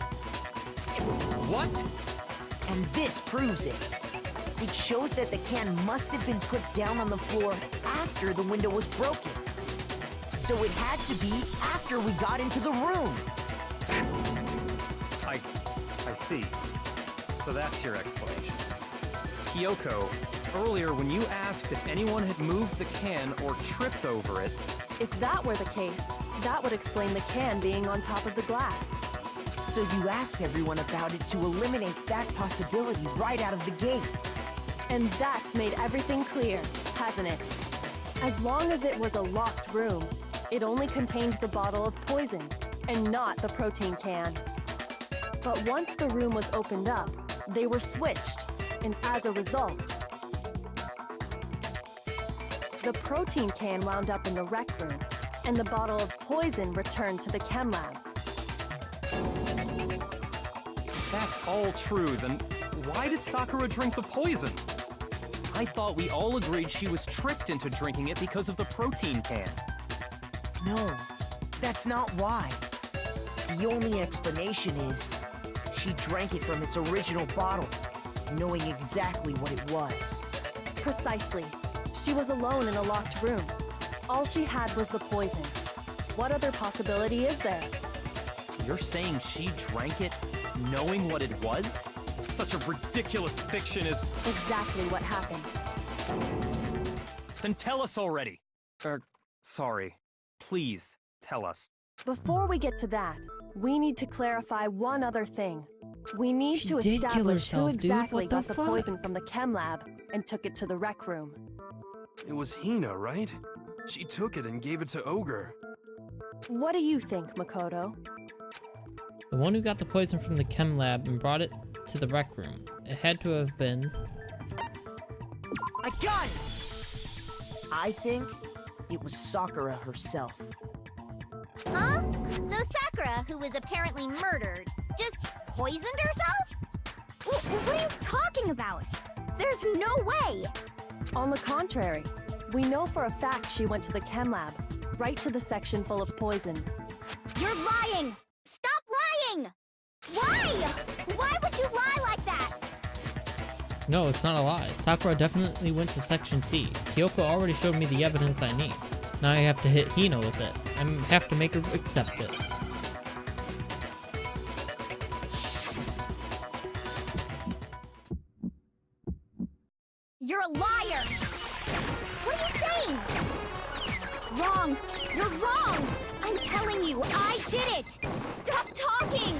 What? And this proves it. It shows that the can must have been put down on the floor after the window was broken. So it had to be after we got into the room. I see. So that's your explanation. Kyoko, earlier when you asked if anyone had moved the can or tripped over it... If that were the case, that would explain the can being on top of the glass. So you asked everyone about it to eliminate that possibility right out of the gate. And that's made everything clear, hasn't it? As long as it was a locked room, it only contained the bottle of poison, and not the protein can. But once the room was opened up, they were switched, and as a result, the protein can wound up in the rec room, and the bottle of poison returned to the chem lab. If that's all true, then why did Sakura drink the poison? I thought we all agreed she was tricked into drinking it because of the protein can. No, that's not why. The only explanation is she drank it from its original bottle, knowing exactly what it was. Precisely. She was alone in a locked room. All she had was the poison. What other possibility is there? You're saying she drank it knowing what it was? Such a ridiculous fiction is... Exactly what happened. Then tell us already. Sorry. Please, tell us. Before we get to that, we need to clarify one other thing. We need She to did kill establish who herself, dude. exactly What the got the fuck? poison from the chem lab and took it to the rec room. It was Hina, right? She took it and gave it to Ogre. What do you think, Makoto? The one who got the poison from the chem lab and brought it to the rec room. It had to have been... I got it! I think it was Sakura herself. Huh? So Sakura, who was apparently murdered, just poisoned herself? What are you talking about? There's no way! On the contrary, we know for a fact she went to the chem lab, right to the section full of poisons. You're lying! Stop lying! Why? Why would you lie like that? No, it's not a lie. Sakura definitely went to Section C. Kyoko already showed me the evidence I need. Now I have to hit Hina with it. I have to make her accept it. You're a liar! What are you saying? Wrong! You're wrong! I'm telling you, I did it! Stop talking!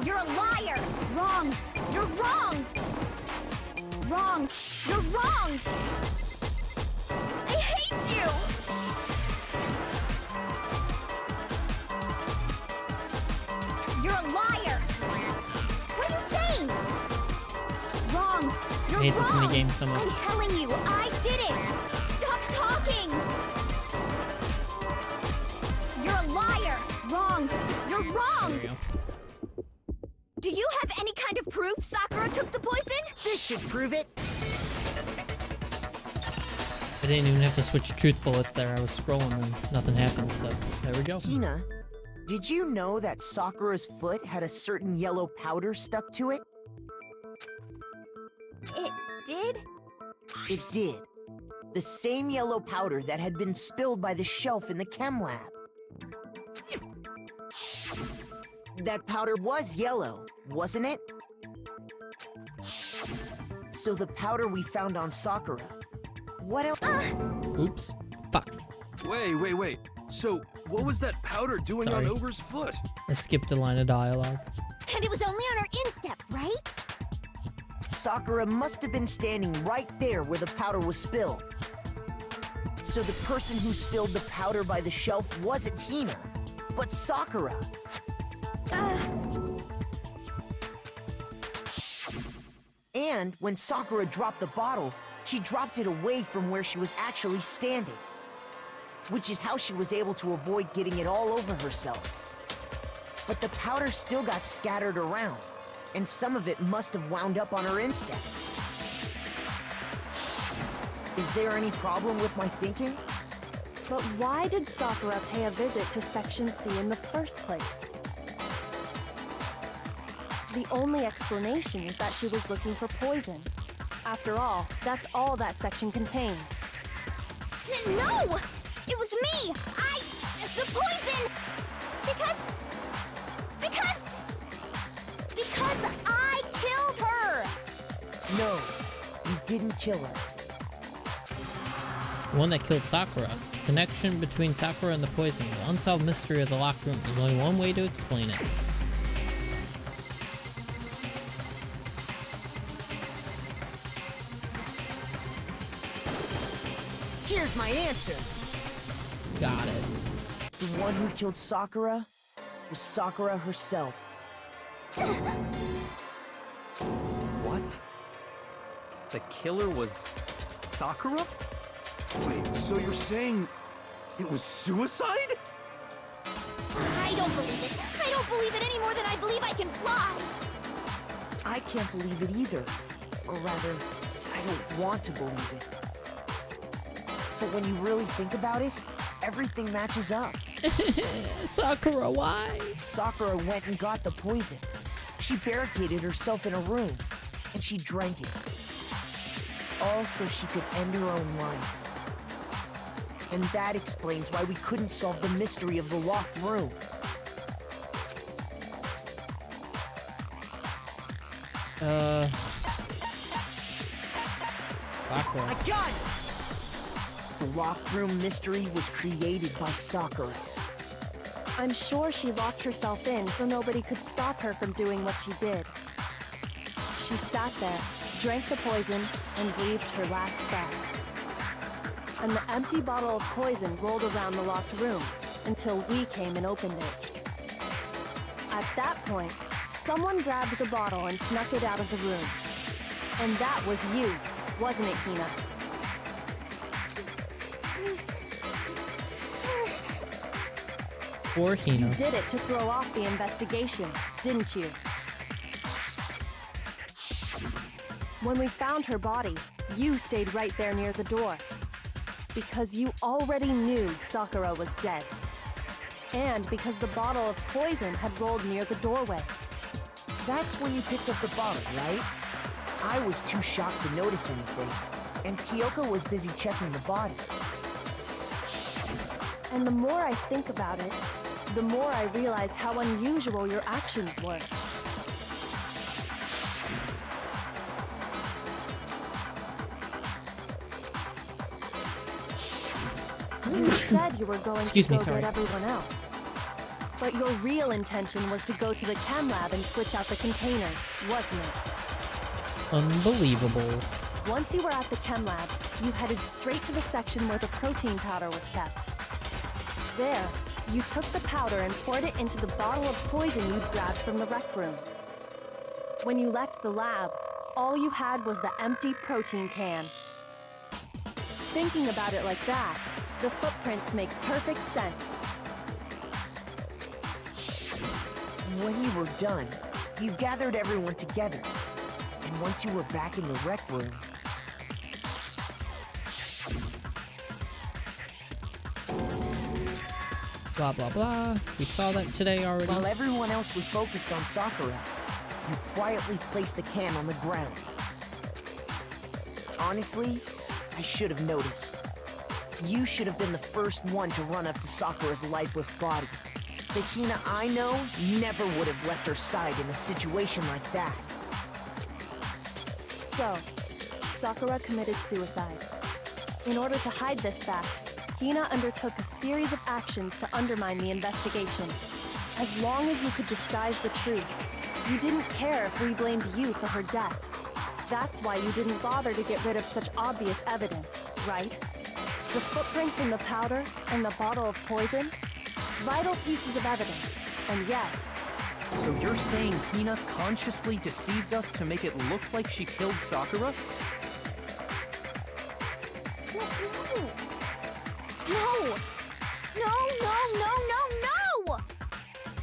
You're a liar! Wrong! You're wrong! Wrong! You're wrong! I hate you! You're a liar! What are you saying? Wrong! You're I hate this wrong! minigame so much. I'm telling you, I did it! Stop talking! You're a liar! Wrong! You're wrong! There we go. Do you have any kind of proof Sakura took the poison? This should prove it. I didn't even have to switch truth bullets there. I was scrolling and nothing happened, so there we go. Hina, did you know that Sakura's foot had a certain yellow powder stuck to it? It did? It did. The same yellow powder that had been spilled by the shelf in the chem lab. That powder was yellow, wasn't it? So the powder we found on Sakura. What else? Oops. Fuck. Wait. So, what was that powder doing Sorry. on Ogre's foot? I skipped a line of dialogue. And it was only on her instep, right? Sakura must have been standing right there where the powder was spilled. So the person who spilled the powder by the shelf wasn't Hina, but Sakura. And when Sakura dropped the bottle, she dropped it away from where she was actually standing, which is how she was able to avoid getting it all over herself. But the powder still got scattered around, and some of it must have wound up on her instep. Is there any problem with my thinking? But why did Sakura pay a visit to Section C in the first place? The only explanation is that she was looking for poison. After all, that's all that section contained. No! It was me! The poison! Because I killed her! No, you didn't kill her. The one that killed Sakura. Connection between Sakura and the poison. The unsolved mystery of the locked room. There's only one way to explain it. Here's my answer. Got it. The one who killed Sakura was Sakura herself. What? The killer was Sakura? Wait, so you're saying it was suicide? I don't believe it. I don't believe it any more than I believe I can fly. I can't believe it either. Or rather, I don't want to believe it. But when you really think about it, everything matches up. Sakura, why? Sakura went and got the poison. She barricaded herself in a room, and she drank it. All so she could end her own life. And that explains why we couldn't solve the mystery of the locked room. Sakura. I got it! The locked room mystery was created by Sakura. I'm sure she locked herself in so nobody could stop her from doing what she did. She sat there, drank the poison, and breathed her last breath. And the empty bottle of poison rolled around the locked room until we came and opened it. At that point, someone grabbed the bottle and snuck it out of the room. And that was you, wasn't it, Hina? Poor Hina. You did it to throw off the investigation, didn't you? When we found her body, you stayed right there near the door. Because you already knew Sakura was dead. And because the bottle of poison had rolled near the doorway. That's when you picked up the bottle, right? I was too shocked to notice anything, and Kyoko was busy checking the body. And the more I think about it, the more I realize how unusual your actions were. You said you were going Excuse to me, go sorry. get everyone else. But your real intention was to go to the chem lab and switch out the containers, wasn't it? Unbelievable. Once you were at the chem lab, you headed straight to the section where the protein powder was kept. There, you took the powder and poured it into the bottle of poison you'd grabbed from the rec room. When you left the lab, all you had was the empty protein can. Thinking about it like that, the footprints make perfect sense. When you were done, you gathered everyone together. And once you were back in the rec room, Blah, blah, blah. We saw that today already. while everyone else was focused on Sakura, you quietly placed the can on the ground. Honestly, I should have noticed. You should have been the first one to run up to Sakura's lifeless body. The Hina I know never would have left her side in a situation like that. So, Sakura committed suicide. In order to hide this fact, Hina undertook a series of actions to undermine the investigation. As long as you could disguise the truth, you didn't care if we blamed you for her death. That's why you didn't bother to get rid of such obvious evidence, right? The footprints in the powder and the bottle of poison? Vital pieces of evidence, and yet... So you're saying Hina consciously deceived us to make it look like she killed Sakura? No! No, no, no, no, no!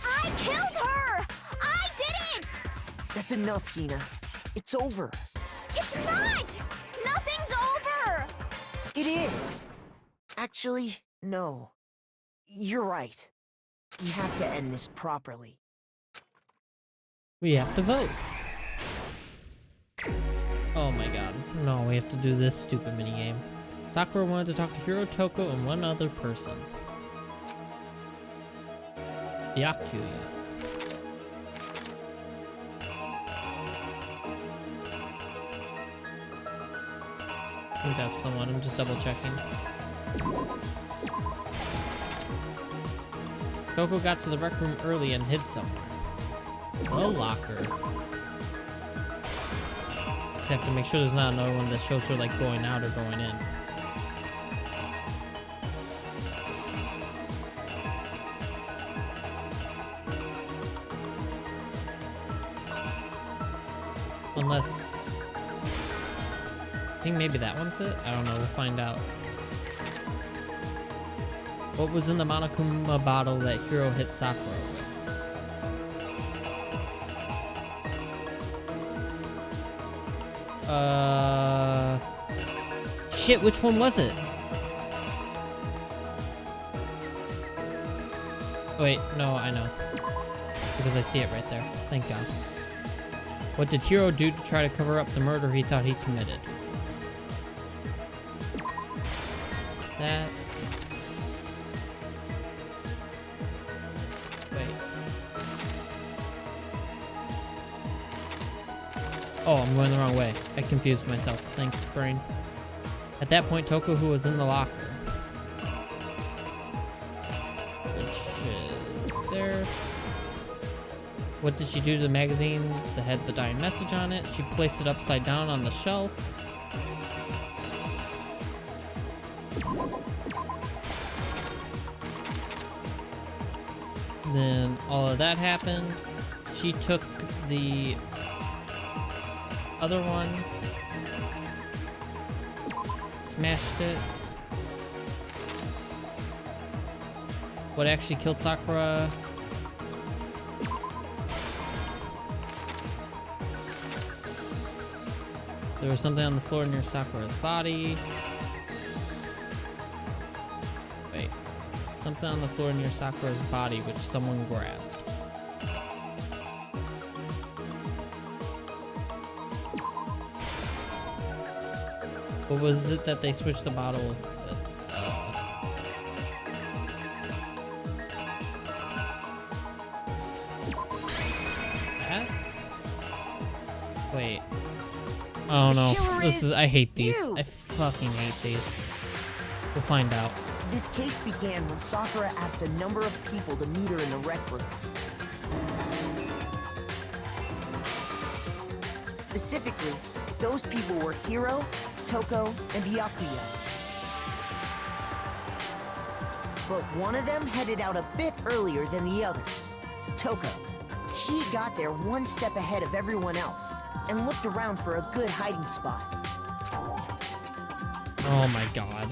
I killed her! I did it! That's enough, Hina. It's over. It's not! Nothing's over! It is! Actually, no. You're right. We have to end this properly. We have to vote. Oh my god. No, we have to do this stupid minigame. Sakura wanted to talk to Hiro, Toko, and one other person. Byakuya. I think that's the one. I'm just double checking. Toko got to the rec room early and hid somewhere. A locker. Just have to make sure there's not another one that shows her like going out or going in. Unless... I think maybe that one's it? I don't know, we'll find out. What was in the Monokuma bottle that Hiro hit Sakura with? Shit, which one was it? Wait, no, I know. Because I see it right there. Thank God. What did Hiro do to try to cover up the murder he thought he committed? That... Wait. Oh, I'm going the wrong way. I confused myself. Thanks, brain. At that point, Toko, who was in the locker, which is there. What did she do to the magazine that had the dying message on it? She placed it upside down on the shelf. Then all of that happened. She took the other one, smashed it. What actually killed Sakura? There was something on the floor near Sakura's body. Wait. Something on the floor near Sakura's body which someone grabbed. What was it that they switched the bottle with? That? Wait. Oh no. This is... I hate these. I fucking hate these. We'll find out. This case began when Sakura asked a number of people to meet her in the rec room. Specifically, those people were Hiro, Toko, and Byakuya. But one of them headed out a bit earlier than the others. Toko. She got there one step ahead of everyone else and looked around for a good hiding spot. Oh my god.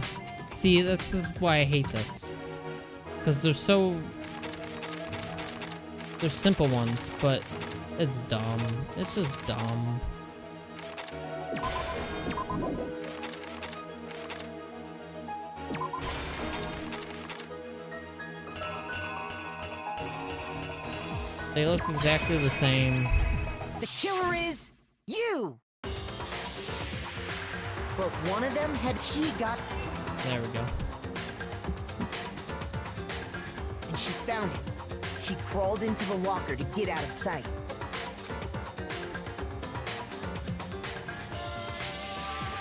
See, this is why I hate this. Because they're so... They're simple ones, but it's dumb. It's just dumb. They look exactly the same. The killer is you! But one of them she got, There we go. and she found it. She crawled into the locker to get out of sight.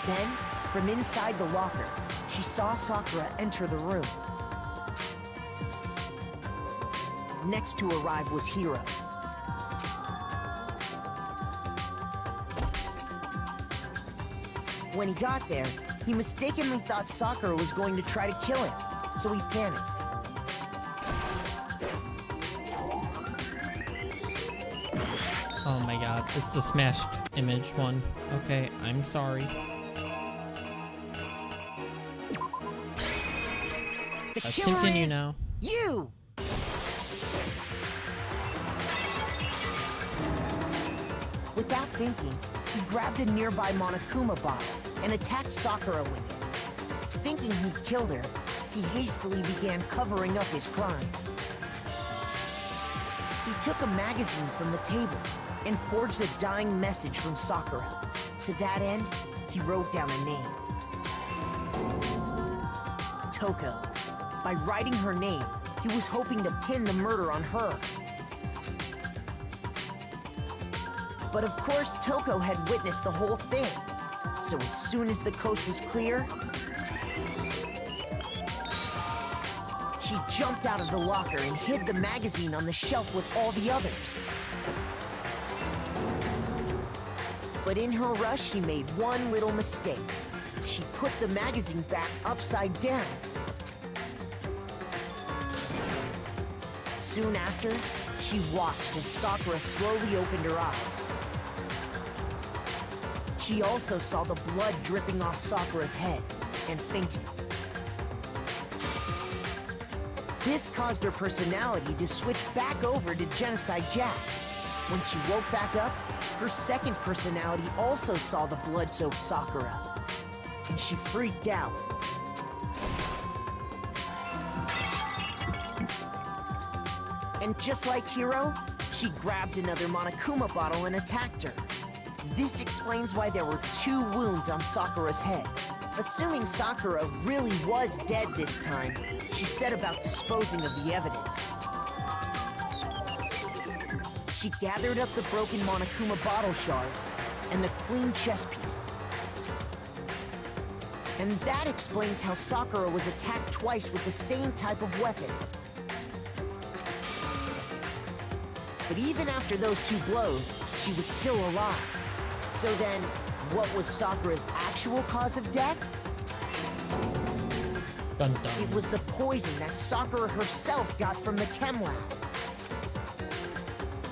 Then, from inside the locker, she saw Sakura enter the room. Next to arrive was Hiro. When he got there, he mistakenly thought Sakura was going to try to kill him, so he panicked. Oh my god, it's the smashed image one. Okay, I'm sorry. The Let's killer continue is now. You! Without thinking, he grabbed a nearby Monokuma bottle and attacked Sakura with it. Thinking he'd killed her, he hastily began covering up his crime. He took a magazine from the table and forged a dying message from Sakura. To that end, he wrote down a name. Toko. By writing her name, he was hoping to pin the murder on her. But of course, Toko had witnessed the whole thing. So as soon as the coast was clear, she jumped out of the locker and hid the magazine on the shelf with all the others. But in her rush, she made one little mistake. She put the magazine back upside down. Soon after, she watched as Sakura slowly opened her eyes. She also saw the blood dripping off Sakura's head and fainted. This caused her personality to switch back over to Genocide Jack. When she woke back up, her second personality also saw the blood-soaked Sakura, and she freaked out. And just like Hiro, she grabbed another Monokuma bottle and attacked her. This explains why there were 2 wounds on Sakura's head. Assuming Sakura really was dead this time, she set about disposing of the evidence. She gathered up the broken Monokuma bottle shards and the queen chess piece. And that explains how Sakura was attacked twice with the same type of weapon. But even after those 2 blows, she was still alive. So then, what was Sakura's actual cause of death? Dun dun. It was the poison that Sakura herself got from the chem lab.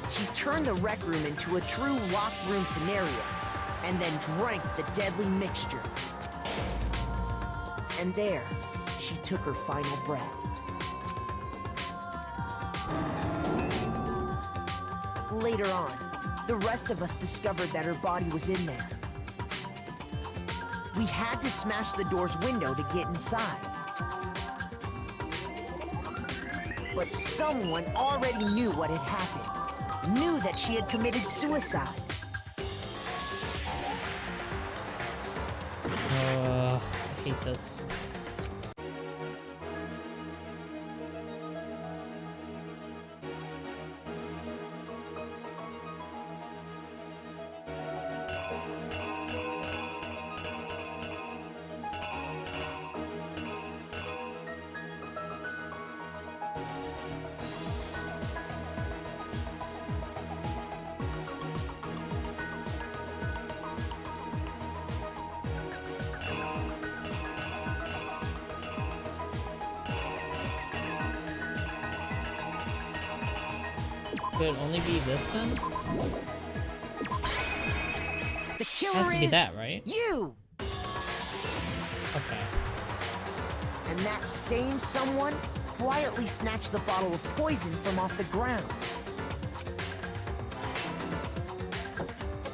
She turned the rec room into a true locked room scenario, and then drank the deadly mixture. And there, she took her final breath. Later on, the rest of us discovered that her body was in there. We had to smash the door's window to get inside. But someone already knew what had happened, knew that she had committed suicide. I hate this. Could it only be this then? The killer Has to be is that, right? you! Okay. And that same someone quietly snatched the bottle of poison from off the ground.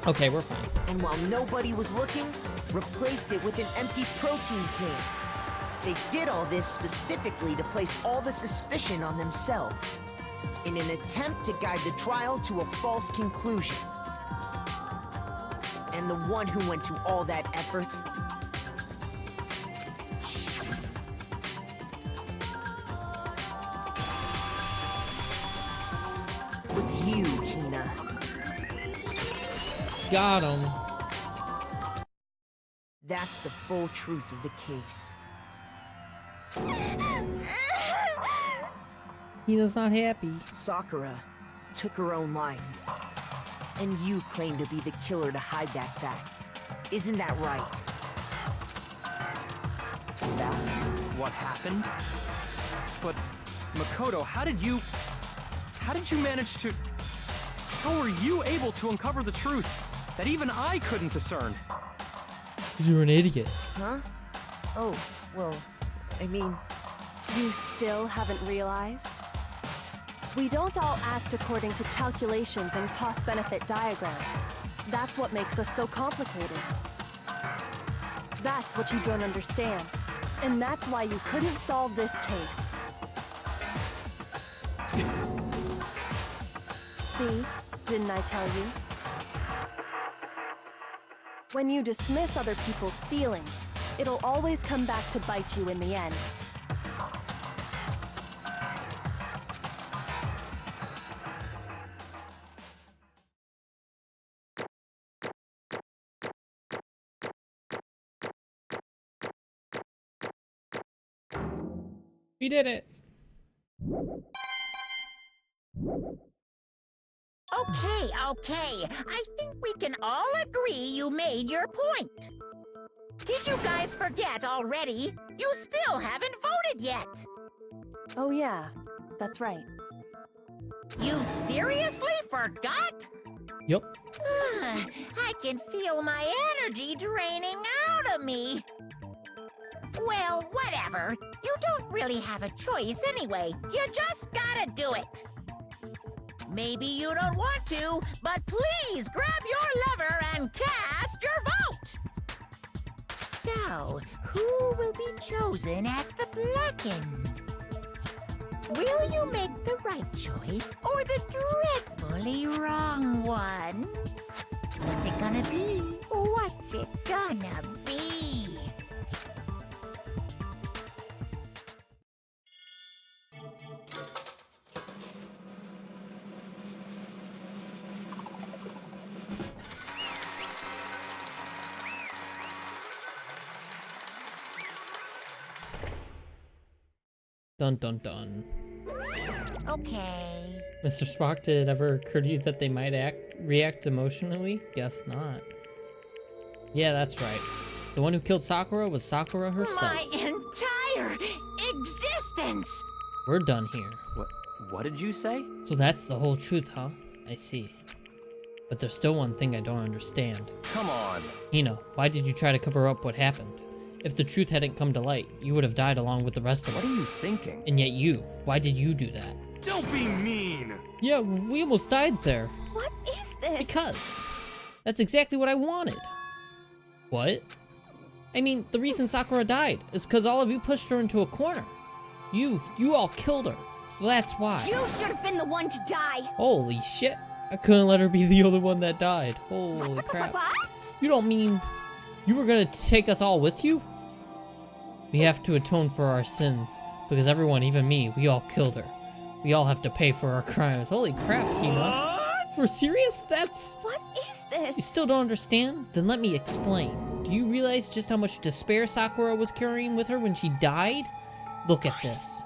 Okay, we're fine. And while nobody was looking, replaced it with an empty protein can. They did all this specifically to place all the suspicion on themselves, in an attempt to guide the trial to a false conclusion. And the one who went to all that effort was you, Hina. Got him. That's the full truth of the case. Hina's not happy. Sakura took her own life. And you claim to be the killer to hide that fact. Isn't that right? That's what happened? But, Makoto, how did you manage to... How were you able to uncover the truth that even I couldn't discern? Because you're an idiot. Huh? Oh, well, I mean... You still haven't realized? We don't all act according to calculations and cost-benefit diagrams. That's what makes us so complicated. That's what you don't understand. And that's why you couldn't solve this case. See? Didn't I tell you? When you dismiss other people's feelings, it'll always come back to bite you in the end. We did it. Okay. I think we can all agree you made your point. Did you guys forget already? You still haven't voted yet. Oh yeah, that's right. You seriously forgot? Yep. I can feel my energy draining out of me. Well, whatever. You don't really have a choice anyway. You just gotta do it. Maybe you don't want to, but please grab your lever and cast your vote. So, who will be chosen as the Blackened? Will you make the right choice or the dreadfully wrong one? What's it gonna be? What's it gonna be? Dun dun dun. Okay. Mr. Spock, did it ever occur to you that they might react emotionally? Guess not. Yeah, that's right. The one who killed Sakura was Sakura herself. My entire existence! We're done here. What did you say? So that's the whole truth, huh? I see. But there's still one thing I don't understand. Come on. Hina, why did you try to cover up what happened? If the truth hadn't come to light, you would have died along with the rest of What us. are you thinking? And yet you, why did you do that? Don't be mean! Yeah, we almost died there. What is this? Because that's exactly what I wanted. What? I mean, the reason Sakura died is because all of you pushed her into a corner. You all killed her, so that's why. You should have been the one to die. Holy shit. I couldn't let her be the only one that died. Holy crap. What? You don't mean you were gonna take us all with you? We have to atone for our sins, because everyone, even me, we all killed her. We all have to pay for our crimes. Holy crap, Hina. We're serious? That's... What is You this? still don't understand? Then let me explain. Do you realize just how much despair Sakura was carrying with her when she died? Look at this.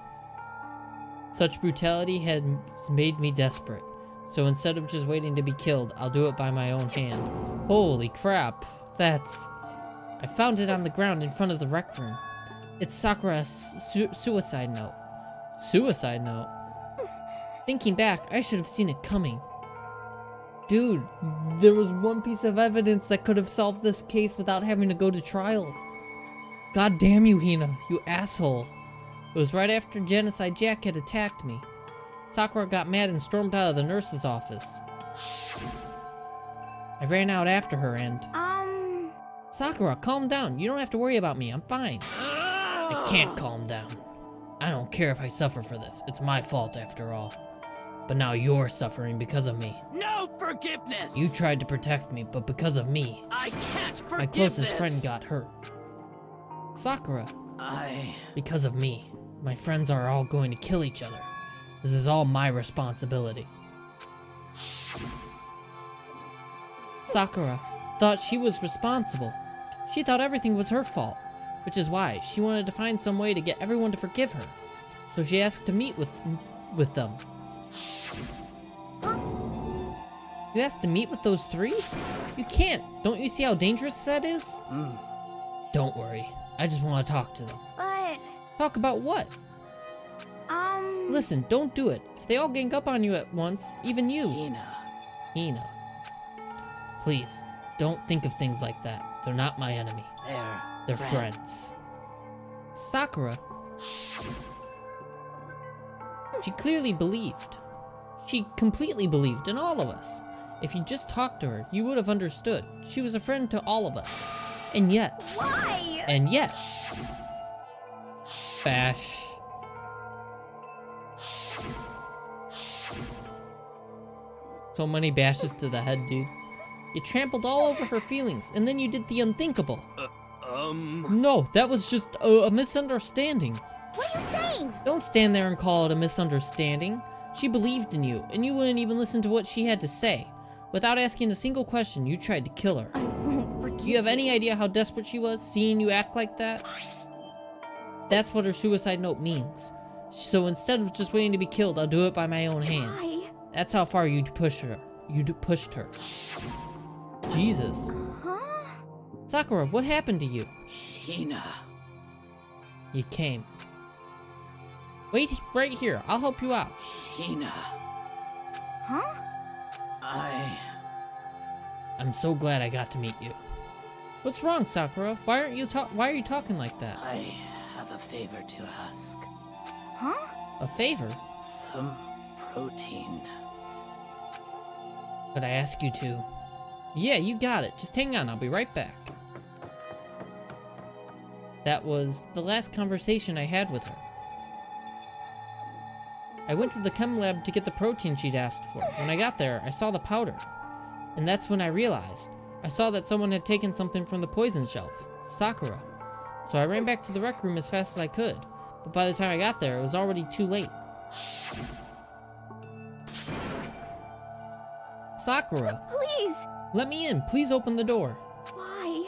Such brutality has made me desperate. So instead of just waiting to be killed, I'll do it by my own hand. Holy crap. That's... I found it on the ground in front of the rec room. It's Sakura's suicide note. Suicide note? Thinking back, I should have seen it coming. Dude, there was one piece of evidence that could have solved this case without having to go to trial. God damn you, Hina, you asshole. It was right after Genocide Jack had attacked me. Sakura got mad and stormed out of the nurse's office. I ran out after her and... Sakura, calm down. You don't have to worry about me. I'm fine. I can't calm down. I don't care if I suffer for this. It's my fault after all. But now you're suffering because of me. No forgiveness! You tried to protect me, but because of me, I can't forgive my closest this. friend got hurt. Sakura, because of me, my friends are all going to kill each other. This is all my responsibility. Sakura thought she was responsible. She thought everything was her fault, which is why she wanted to find some way to get everyone to forgive her. So she asked to meet with them. You asked to meet with those three? You can't. Don't you see how dangerous that is? Don't worry. I just want to talk to them. But, Talk about what? Listen, don't do it. If they all gang up on you at once, even you. Hina. Please, don't think of things like that. They're not my enemy. They're friends. Sakura. She clearly believed. She completely believed in all of us. If you just talked to her, you would have understood. She was a friend to all of us. And yet... why? And yet... Bash. So many bashes to the head, dude. You trampled all over her feelings, and then you did the unthinkable. No, that was just a misunderstanding. What are you saying? Don't stand there and call it a misunderstanding. She believed in you, and you wouldn't even listen to what she had to say. Without asking a single question, you tried to kill her. I won't forgive Do you have any idea how desperate she was, seeing you act like that? That's what her suicide note means. So instead of just waiting to be killed, I'll do it by my own hand. Why? That's how far you'd push her. Pushed her. Jesus. Huh? Sakura, what happened to you? Hina. You came. Wait right here. I'll help you out. Hina. Huh? I'm so glad I got to meet you. What's wrong, Sakura? Why are you talking like that? I have a favor to ask. Huh? A favor? Some protein. Could I ask you to? Yeah, you got it. Just hang on. I'll be right back. That was the last conversation I had with her. I went to the chem lab to get the protein she'd asked for. When I got there, I saw the powder. And that's when I realized. I saw that someone had taken something from the poison shelf. Sakura. So I ran back to the rec room as fast as I could. But by the time I got there, it was already too late. Sakura! Please! Let me in. Please open the door. Why?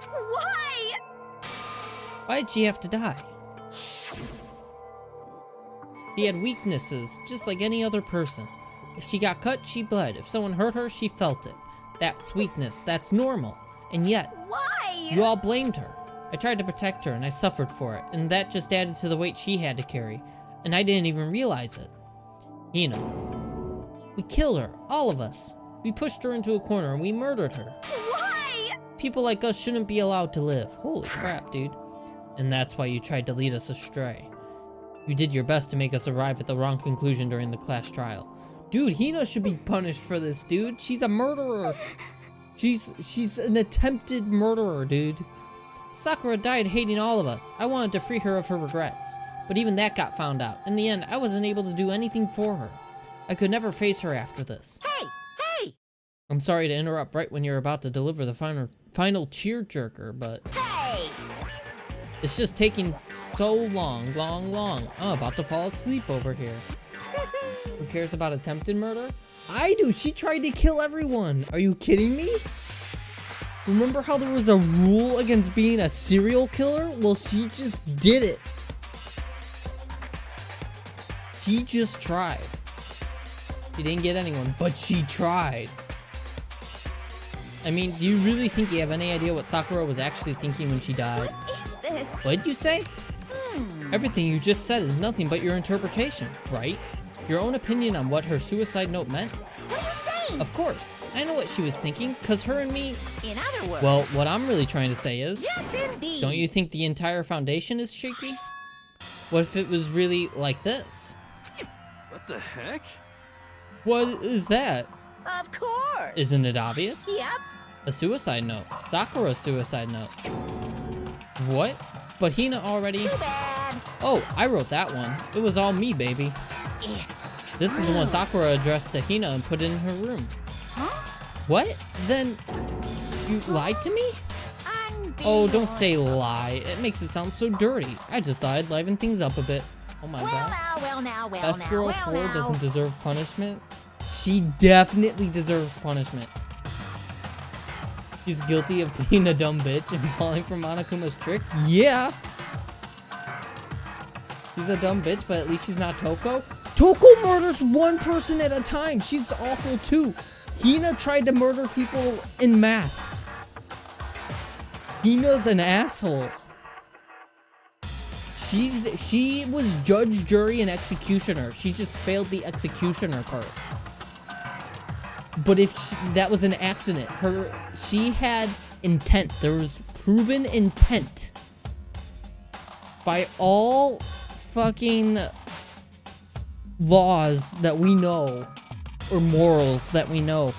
Why? Why did she have to die? She had weaknesses, just like any other person. If she got cut, she bled. If someone hurt her, she felt it. That's weakness. That's normal. And yet, Why? you all blamed her. I tried to protect her, and I suffered for it. And that just added to the weight she had to carry. And I didn't even realize it. We killed her. All of us. We pushed her into a corner, and we murdered her. Why? People like us shouldn't be allowed to live. Holy crap, dude. And that's why you tried to lead us astray. You did your best to make us arrive at the wrong conclusion during the class trial. Dude, Hina should be punished for this, dude. She's a murderer. She's an attempted murderer, dude. Sakura died hating all of us. I wanted to free her of her regrets. But even that got found out. In the end, I wasn't able to do anything for her. I could never face her after this. Hey! I'm sorry to interrupt right when you're about to deliver the final cheer-jerker, but... Hey! It's just taking so long. I'm about to fall asleep over here. Who cares about attempted murder? I do. She tried to kill everyone. Are you kidding me? Remember how there was a rule against being a serial killer? Well, she just did it. She just tried. She didn't get anyone, but she tried. I mean, do you really think you have any idea what Sakura was actually thinking when she died? What is this? What did you say? Everything you just said is nothing but your interpretation, right? Your own opinion on what her suicide note meant? What are you saying? Of course. I know what she was thinking, because her and me... In other words... Well, what I'm really trying to say is... Yes, indeed! Don't you think the entire foundation is shaky? What if it was really like this? What the heck? What is that? Of course! Isn't it obvious? Yep. A suicide note. Sakura's suicide note. What? But Hina already... Too bad. Oh, I wrote that one. It was all me, baby. It's This is the one Sakura addressed to Hina and put in her room. Huh? What? Then... You lied to me? Oh, don't say lie. It makes it sound so dirty. I just thought I'd liven things up a bit. Oh my god. Well now, Best girl 4 doesn't deserve punishment? She definitely deserves punishment. She's guilty of being a dumb bitch and falling for Monokuma's trick? Yeah. She's a dumb bitch, but at least she's not Toko. Toko murders one person at a time. She's awful too. Hina tried to murder people en masse. Hina's an asshole. She was judge, jury, and executioner. She just failed the executioner part. But if that was an accident, she had intent. There was proven intent by all fucking laws that we know, or morals that we know.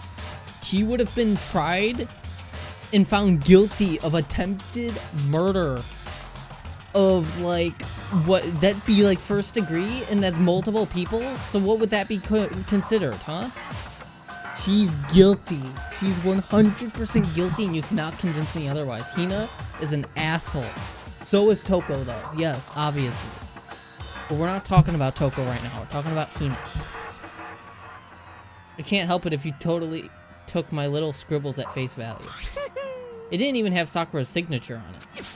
She would have been tried and found guilty of attempted murder of, like, what, that'd be like first degree, and that's multiple people. So what would that be considered, huh? She's guilty. She's 100% guilty, and you cannot convince me otherwise. Hina is an asshole. So is Toko, though. Yes, obviously. But we're not talking about Toko right now. We're talking about Hina. I can't help it if you totally took my little scribbles at face value. It didn't even have Sakura's signature on it.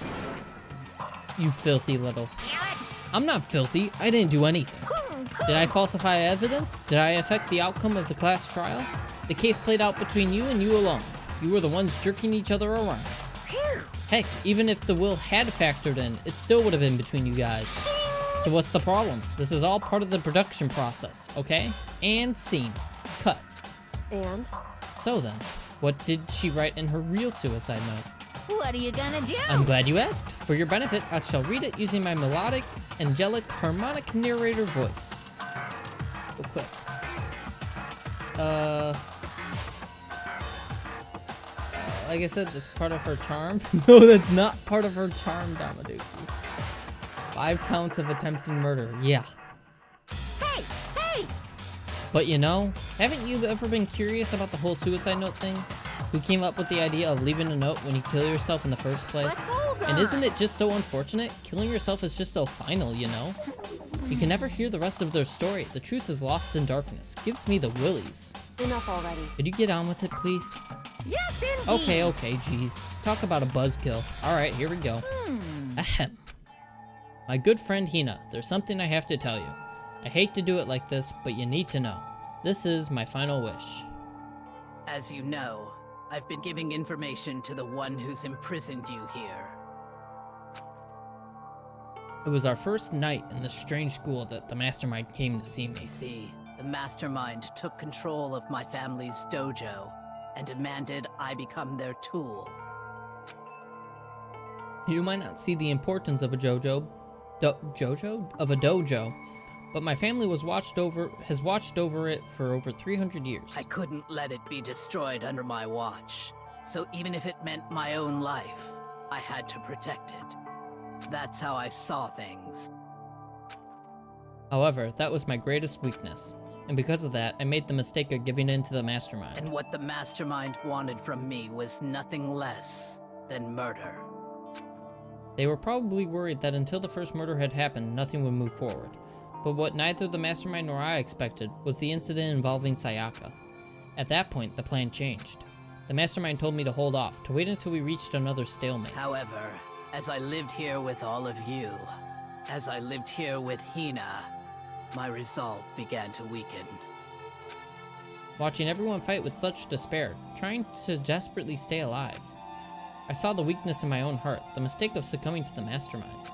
You filthy little... I'm not filthy. I didn't do anything. Did I falsify evidence? Did I affect the outcome of the class trial? The case played out between you and you alone. You were the ones jerking each other around. Heck, even if the will had factored in, it still would have been between you guys. So what's the problem? This is all part of the production process, okay? And scene. Cut. And? So then, what did she write in her real suicide note? What are you gonna do? I'm glad you asked. For your benefit, I shall read it using my melodic, angelic, harmonic narrator voice. Real quick. Like I said, it's part of her charm. No, that's not part of her charm, Damaduki. 5 counts of attempted murder. Yeah. Hey! Hey! But you know, haven't you ever been curious about the whole suicide note thing? Who came up with the idea of leaving a note when you kill yourself in the first place? And isn't it just so unfortunate? Killing yourself is just so final, you know? You can never hear the rest of their story. The truth is lost in darkness. Gives me the willies. Enough already. Could you get on with it, please? Yes, indeed. Okay, jeez. Talk about a buzzkill. Alright, here we go. Ahem. My good friend Hina, there's something I have to tell you. I hate to do it like this, but you need to know. This is my final wish. As you know, I've been giving information to the one who's imprisoned you here. It was our first night in the strange school that the mastermind came to see me. You see, the mastermind took control of my family's dojo and demanded I become their tool. You might not see the importance of a dojo, but my family has watched over it for over 300 years. I couldn't let it be destroyed under my watch, so even if it meant my own life, I had to protect it. That's how I saw things. However, that was my greatest weakness, and because of that, I made the mistake of giving in to the mastermind. And what the mastermind wanted from me was nothing less than murder. They were probably worried that until the first murder had happened, nothing would move forward. But what neither the mastermind nor I expected was the incident involving Sayaka. At that point, the plan changed. The mastermind told me to hold off, to wait until we reached another stalemate. However, as I lived here with all of you, as I lived here with Hina, my resolve began to weaken. Watching everyone fight with such despair, trying to desperately stay alive. I saw the weakness in my own heart, the mistake of succumbing to the mastermind.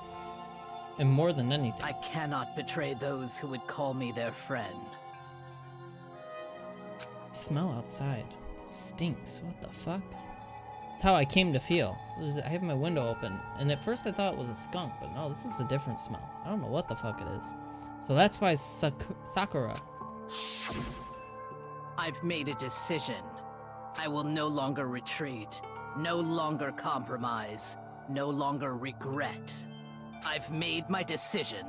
And more than anything, I cannot betray those who would call me their friend. The smell outside. It stinks. What the fuck? That's how I came to feel. I have my window open, and at first I thought it was a skunk, but no, this is a different smell. I don't know what the fuck it is. So that's why Sakura. I've made a decision. I will no longer retreat, no longer compromise, no longer regret. I've made my decision.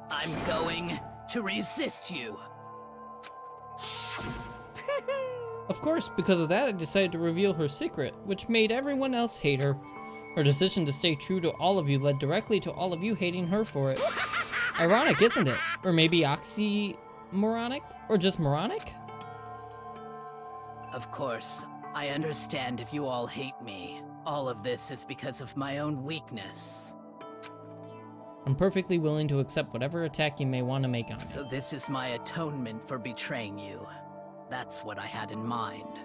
I'm going to resist you. Of course, because of that, I decided to reveal her secret, which made everyone else hate her. Her decision to stay true to all of you led directly to all of you hating her for it. Ironic, isn't it? Or maybe oxymoronic? Or just moronic? Of course, I understand if you all hate me. All of this is because of my own weakness. I'm perfectly willing to accept whatever attack you may want to make on me. So this is my atonement for betraying you. That's what I had in mind.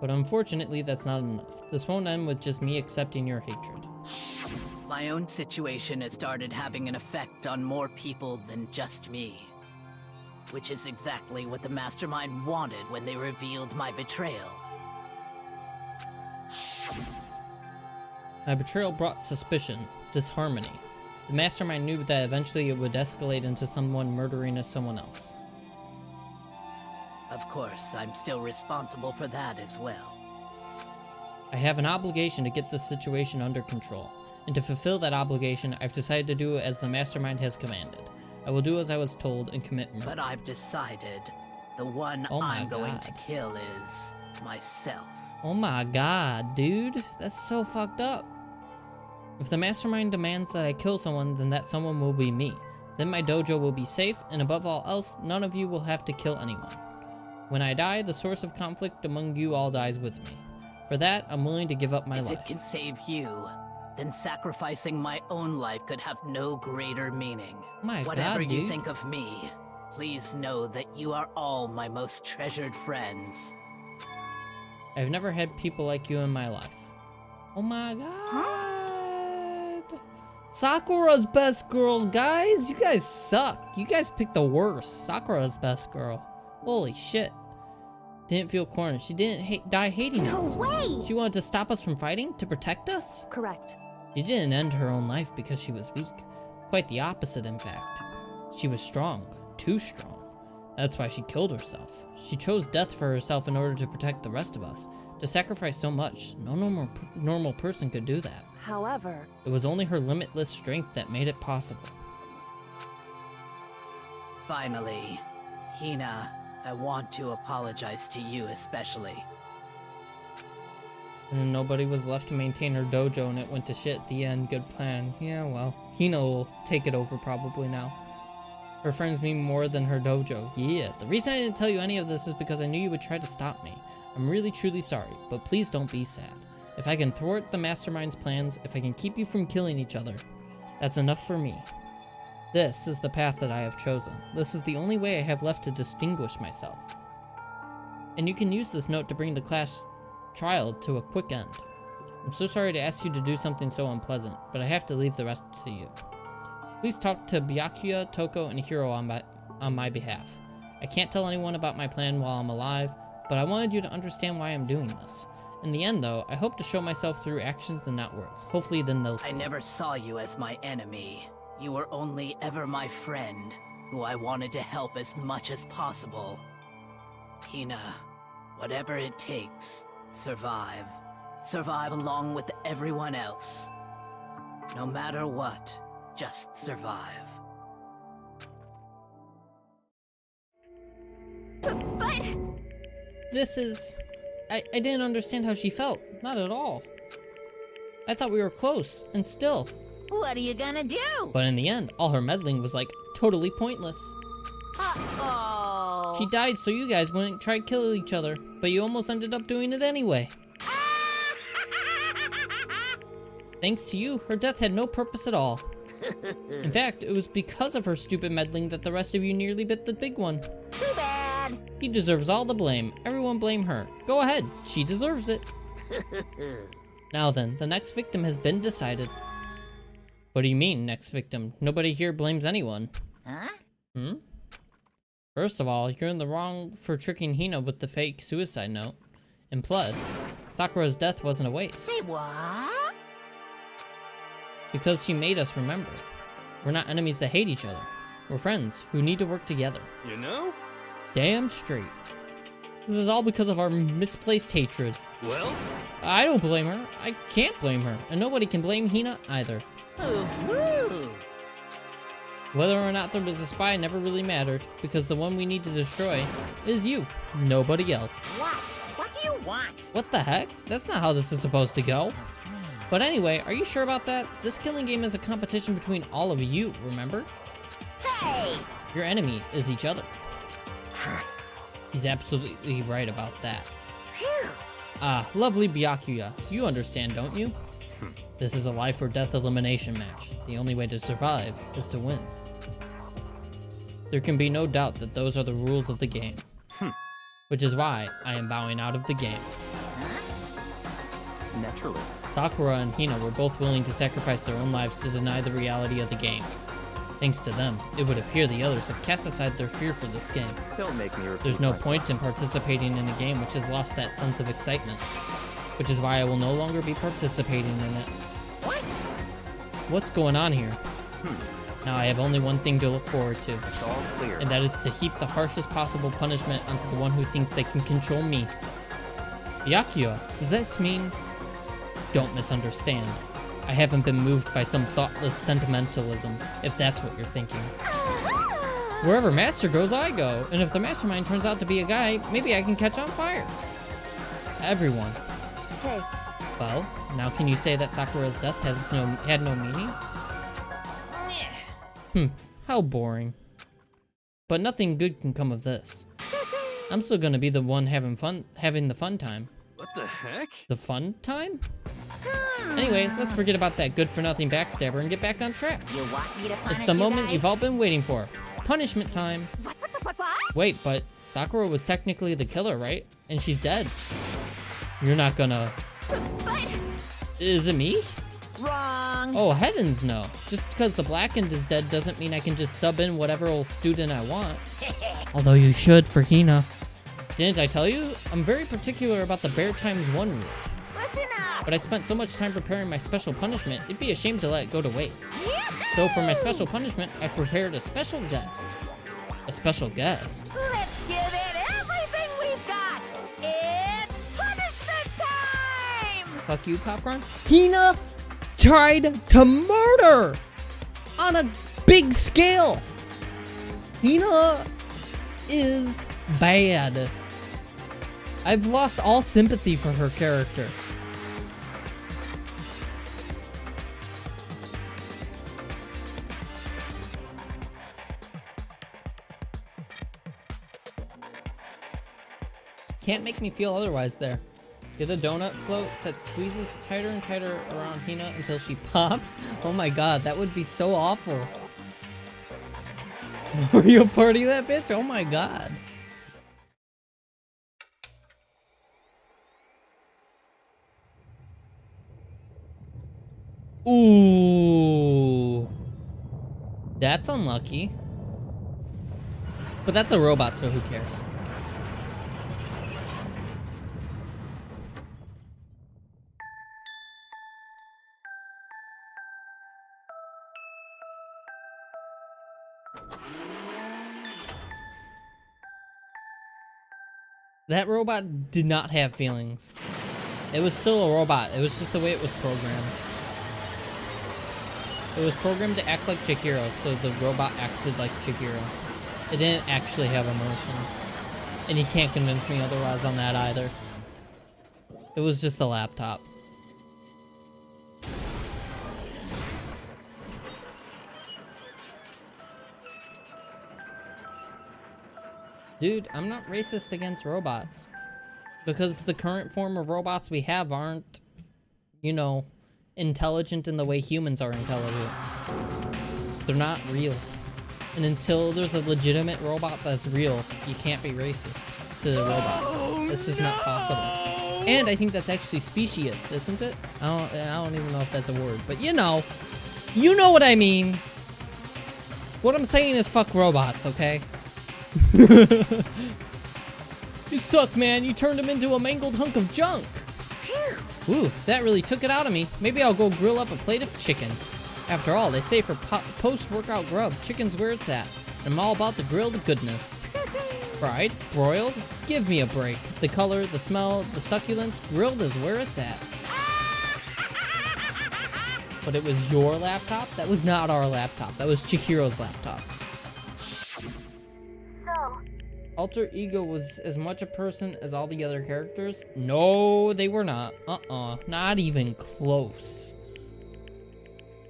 But unfortunately, that's not enough. This won't end with just me accepting your hatred. My own situation has started having an effect on more people than just me. Which is exactly what the Mastermind wanted when they revealed my betrayal. My betrayal brought suspicion, disharmony. The Mastermind knew that eventually it would escalate into someone murdering someone else. Of course, I'm still responsible for that as well. I have an obligation to get this situation under control, and to fulfill that obligation, I've decided to do as the Mastermind has commanded. I will do as I was told and commit murder. But I've decided the one I'm going to kill is myself. Oh my god, dude. That's so fucked up. If the Mastermind demands that I kill someone, then that someone will be me. Then my dojo will be safe, and above all else, none of you will have to kill anyone. When I die, the source of conflict among you all dies with me. For that, I'm willing to give up my life. If it can save you, then sacrificing my own life could have no greater meaning. Whatever God, you dude. think of me, please know that you are all my most treasured friends. I've never had people like you in my life. Oh my god. Sakura's best girl, guys. You guys suck. You guys picked the worst. Sakura's best girl. Holy shit. Didn't feel cornered. She didn't die hating us. No way! She wanted to stop us from fighting? To protect us? Correct. She didn't end her own life because she was weak. Quite the opposite, in fact. She was strong. Too strong. That's why she killed herself. She chose death for herself in order to protect the rest of us. To sacrifice so much, no normal person could do that. However, It was only her limitless strength that made it possible. Finally, Hina, I want to apologize to you especially. And then nobody was left to maintain her dojo and it went to shit at the end. Good plan. Yeah, well, Hina will take it over probably now. Her friends mean more than her dojo. Yeah, the reason I didn't tell you any of this is because I knew you would try to stop me. I'm really truly sorry, but please don't be sad. If I can thwart the Mastermind's plans, if I can keep you from killing each other, that's enough for me. This is the path that I have chosen. This is the only way I have left to distinguish myself. And you can use this note to bring the class trial to a quick end. I'm so sorry to ask you to do something so unpleasant, but I have to leave the rest to you. Please talk to Byakuya, Toko, and Hiro on my behalf. I can't tell anyone about my plan while I'm alive, but I wanted you to understand why I'm doing this. In the end, though, I hope to show myself through actions and not words. Hopefully then they'll see. I never saw you as my enemy. You were only ever my friend, who I wanted to help as much as possible. Hina, whatever it takes, survive. Survive along with everyone else. No matter what, just survive. But This is... I didn't understand how she felt. Not at all. I thought we were close, and still. What are you gonna do? But in the end, all her meddling was like totally pointless. Uh-oh. She died so you guys wouldn't try to kill each other, but you almost ended up doing it anyway. Thanks to you, her death had no purpose at all. In fact, it was because of her stupid meddling that the rest of you nearly bit the big one. Too bad. He deserves all the blame. Everyone blame her. Go ahead, she deserves it. Now then, the next victim has been decided. What do you mean, next victim? Nobody here blames anyone. Huh? First of all, you're in the wrong for tricking Hina with the fake suicide note. And plus, Sakura's death wasn't a waste. Say what? Because she made us remember. We're not enemies that hate each other. We're friends who need to work together. You know? Damn straight. This is all because of our misplaced hatred. Well, I don't blame her. I can't blame her. And nobody can blame Hina either. Whether or not there was a spy never really mattered, because the one we need to destroy is you, nobody else. What? What do you want? What the heck? That's not how this is supposed to go. But anyway, are you sure about that? This killing game is a competition between all of you, remember? Hey! Your enemy is each other. He's absolutely right about that. Ah, lovely Byakuya. You understand, don't you? This is a life or death elimination match. The only way to survive is to win. There can be no doubt that those are the rules of the game. Which is why I am bowing out of the game. Naturally. Sakura and Hina were both willing to sacrifice their own lives to deny the reality of the game. Thanks to them, it would appear the others have cast aside their fear for this game. Don't make me repeat There's no myself. point in participating in a game which has lost that sense of excitement. Which is why I will no longer be participating in it. What's going on here? Now I have only one thing to look forward to. It's all clear. And that is to heap the harshest possible punishment onto the one who thinks they can control me. Byakuya, does this mean... Don't misunderstand. I haven't been moved by some thoughtless sentimentalism, if that's what you're thinking. Wherever Master goes, I go. And if the mastermind turns out to be a guy, maybe I can catch on fire. Everyone. Hey, Well, now can you say that Sakura's death had no meaning? How boring. But nothing good can come of this. I'm still gonna be the one having the fun time. What the heck? The fun time? Anyway, let's forget about that good-for-nothing backstabber and get back on track. You want me to punish It's the moment guys? you've all been waiting for. Punishment time. What? Wait, but Sakura was technically the killer, right? And she's dead. You're not gonna... But Is it me? Wrong. Oh, heavens no. Just because the Blackened is dead doesn't mean I can just sub in whatever old student I want. Although you should for Hina. Didn't I tell you? I'm very particular about the bare times 1 rule. Listen up. But I spent so much time preparing my special punishment, it'd be a shame to let it go to waste. So for my special punishment, I prepared a special guest. A special guest? Let's give it everything we've got. It's punishment time. Fuck you, Popcron. Hina tried to murder on a big scale. Hina is bad. I've lost all sympathy for her character. Can't make me feel otherwise there. Get a donut float that squeezes tighter and tighter around Hina until she pops. Oh my god, that would be so awful. Mario Party that bitch? Oh my god. Ooh. That's unlucky. But that's a robot, so who cares? That robot did not have feelings. It was still a robot. It was just the way it was programmed. It was programmed to act like Chihiro, so the robot acted like Chihiro. It didn't actually have emotions. And you can't convince me otherwise on that either. It was just a laptop. Dude, I'm not racist against robots. Because the current form of robots we have aren't, you know, intelligent in the way humans are intelligent. They're not real. And until there's a legitimate robot that's real, you can't be racist to the robot. It's just not possible. And I think that's actually speciesist, isn't it? I don't even know if that's a word, but you know what I mean. What I'm saying is fuck robots, okay? You suck, man. You turned him into a mangled hunk of junk. Ooh, that really took it out of me. Maybe I'll go grill up a plate of chicken. After all, they say for post-workout grub, chicken's where it's at. And I'm all about the grilled goodness. Fried, broiled, give me a break. The color, the smell, the succulence, grilled is where it's at. But it was your laptop? That was not our laptop. That was Chihiro's laptop. so, Alter Ego was as much a person as all the other characters? No, they were not. Not even close.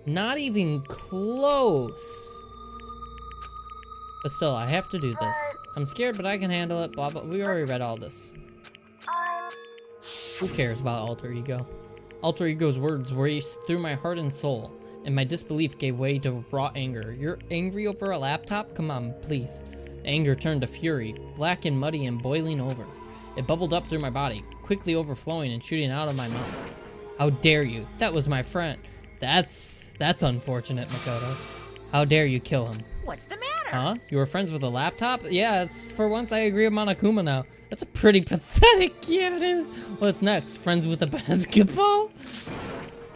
Not even close. But still, I have to do this. I'm scared, but I can handle it, blah, blah. We already read all this. Who cares about alter ego? Alter ego's words raced through my heart and soul, and my disbelief gave way to raw anger. You're angry over a laptop? Come on, please. Anger turned to fury, black and muddy and boiling over. It bubbled up through my body, quickly overflowing and shooting out of my mouth. How dare you? That was my friend. That's unfortunate, Makoto. How dare you kill him? What's the matter? Huh? You were friends with a laptop? Yeah, it's for once I agree with Monokuma now. That's a pretty pathetic. Yeah, it is. What's next? Friends with a basketball?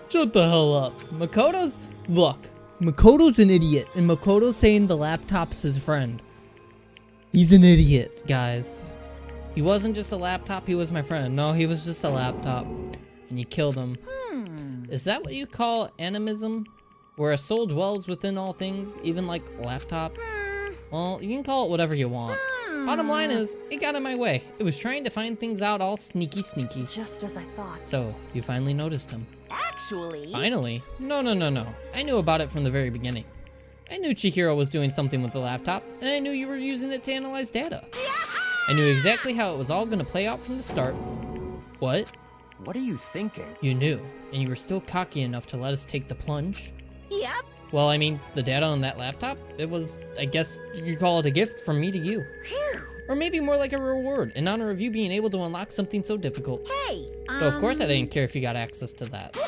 Shut the hell up. Makoto's an idiot, and Makoto's saying the laptop's his friend. He's an idiot, guys. He wasn't just a laptop, he was my friend. No, he was just a laptop. And you killed him. Is that what you call animism? Where a soul dwells within all things, even like laptops? Well, you can call it whatever you want. Bottom line is, it got in my way. It was trying to find things out all sneaky. Just as I thought. So, you finally noticed him. Actually... Finally? No. I knew about it from the very beginning. I knew Chihiro was doing something with the laptop, and I knew you were using it to analyze data. I knew exactly how it was all gonna play out from the start. What? What are you thinking? You knew, and you were still cocky enough to let us take the plunge? Yep. Well, I mean, the data on that laptop, it was, I guess you could call it a gift from me to you. Or maybe more like a reward, in honor of you being able to unlock something so difficult. Hey, So of course I didn't care if you got access to that.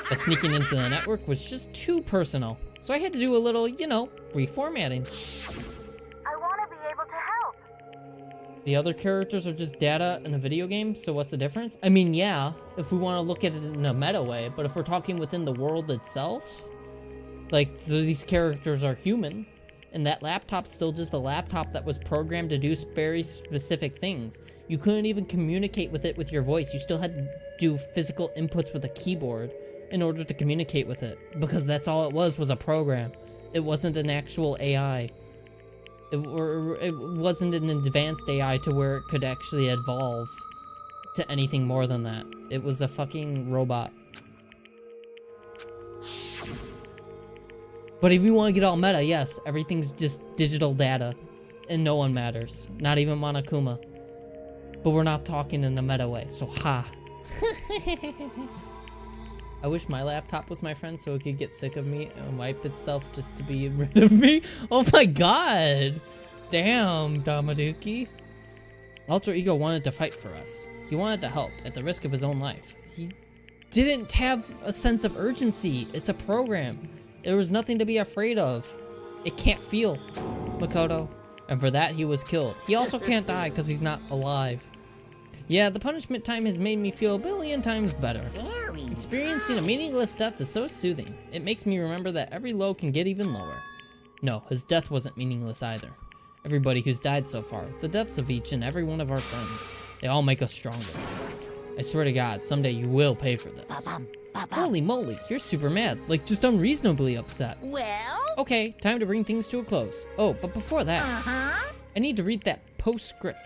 But sneaking into the network was just too personal. So I had to do a little, reformatting. I want to be able to help. The other characters are just data in a video game, so what's the difference? I mean, yeah, if we want to look at it in a meta way, but if we're talking within the world itself, like, these characters are human, and that laptop's still just a laptop that was programmed to do very specific things. You couldn't even communicate with it with your voice. You still had to do physical inputs with a keyboard in order to communicate with it, because that's all it was a program. It wasn't an actual AI. It wasn't an advanced AI to where it could actually evolve to anything more than that. It was a fucking robot. But if you want to get all meta, yes, everything's just digital data, and no one matters. Not even Monokuma. But we're not talking in a meta way, so ha. I wish my laptop was my friend so it could get sick of me and wipe itself just to be rid of me. Oh my god! Damn, Damaduki. Alter Ego wanted to fight for us. He wanted to help, at the risk of his own life. He didn't have a sense of urgency. It's a program. There was nothing to be afraid of. It can't feel, Makoto. And for that, he was killed. He also can't die because he's not alive. Yeah, the punishment time has made me feel a billion times better. Experiencing a meaningless death is so soothing. It makes me remember that every low can get even lower. No, his death wasn't meaningless either. Everybody who's died so far, the deaths of each and every one of our friends, they all make us stronger. I swear to God, someday you will pay for this. Holy moly, you're super mad, like just unreasonably upset. Well? Okay, time to bring things to a close. Oh, but before that, I need to read that postscript.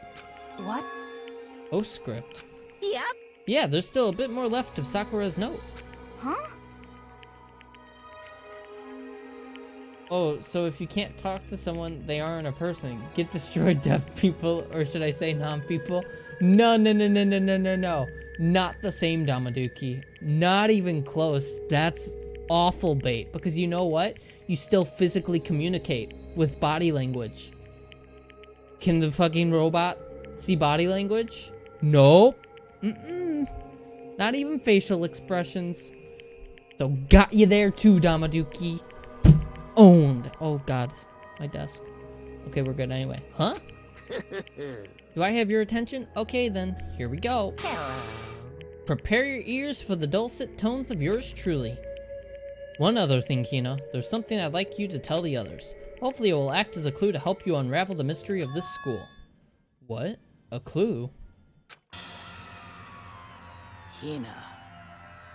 What? Postscript? Yep. Yeah, there's still a bit more left of Sakura's note. Huh? Oh, so if you can't talk to someone, they aren't a person. Get destroyed, deaf people, or should I say non-people? No. Not the same, Damaduki. Not even close. That's awful bait, because you know what? You still physically communicate with body language. Can the fucking robot see body language? Nope. Not even facial expressions. So got you there too, Damaduki. Owned. Oh god, my desk. Okay, we're good anyway. Huh? Do I have your attention? Okay then, here we go. Hello. Prepare your ears for the dulcet tones of yours truly. One other thing, Hina. There's something I'd like you to tell the others. Hopefully it will act as a clue to help you unravel the mystery of this school. What? A clue? Hina.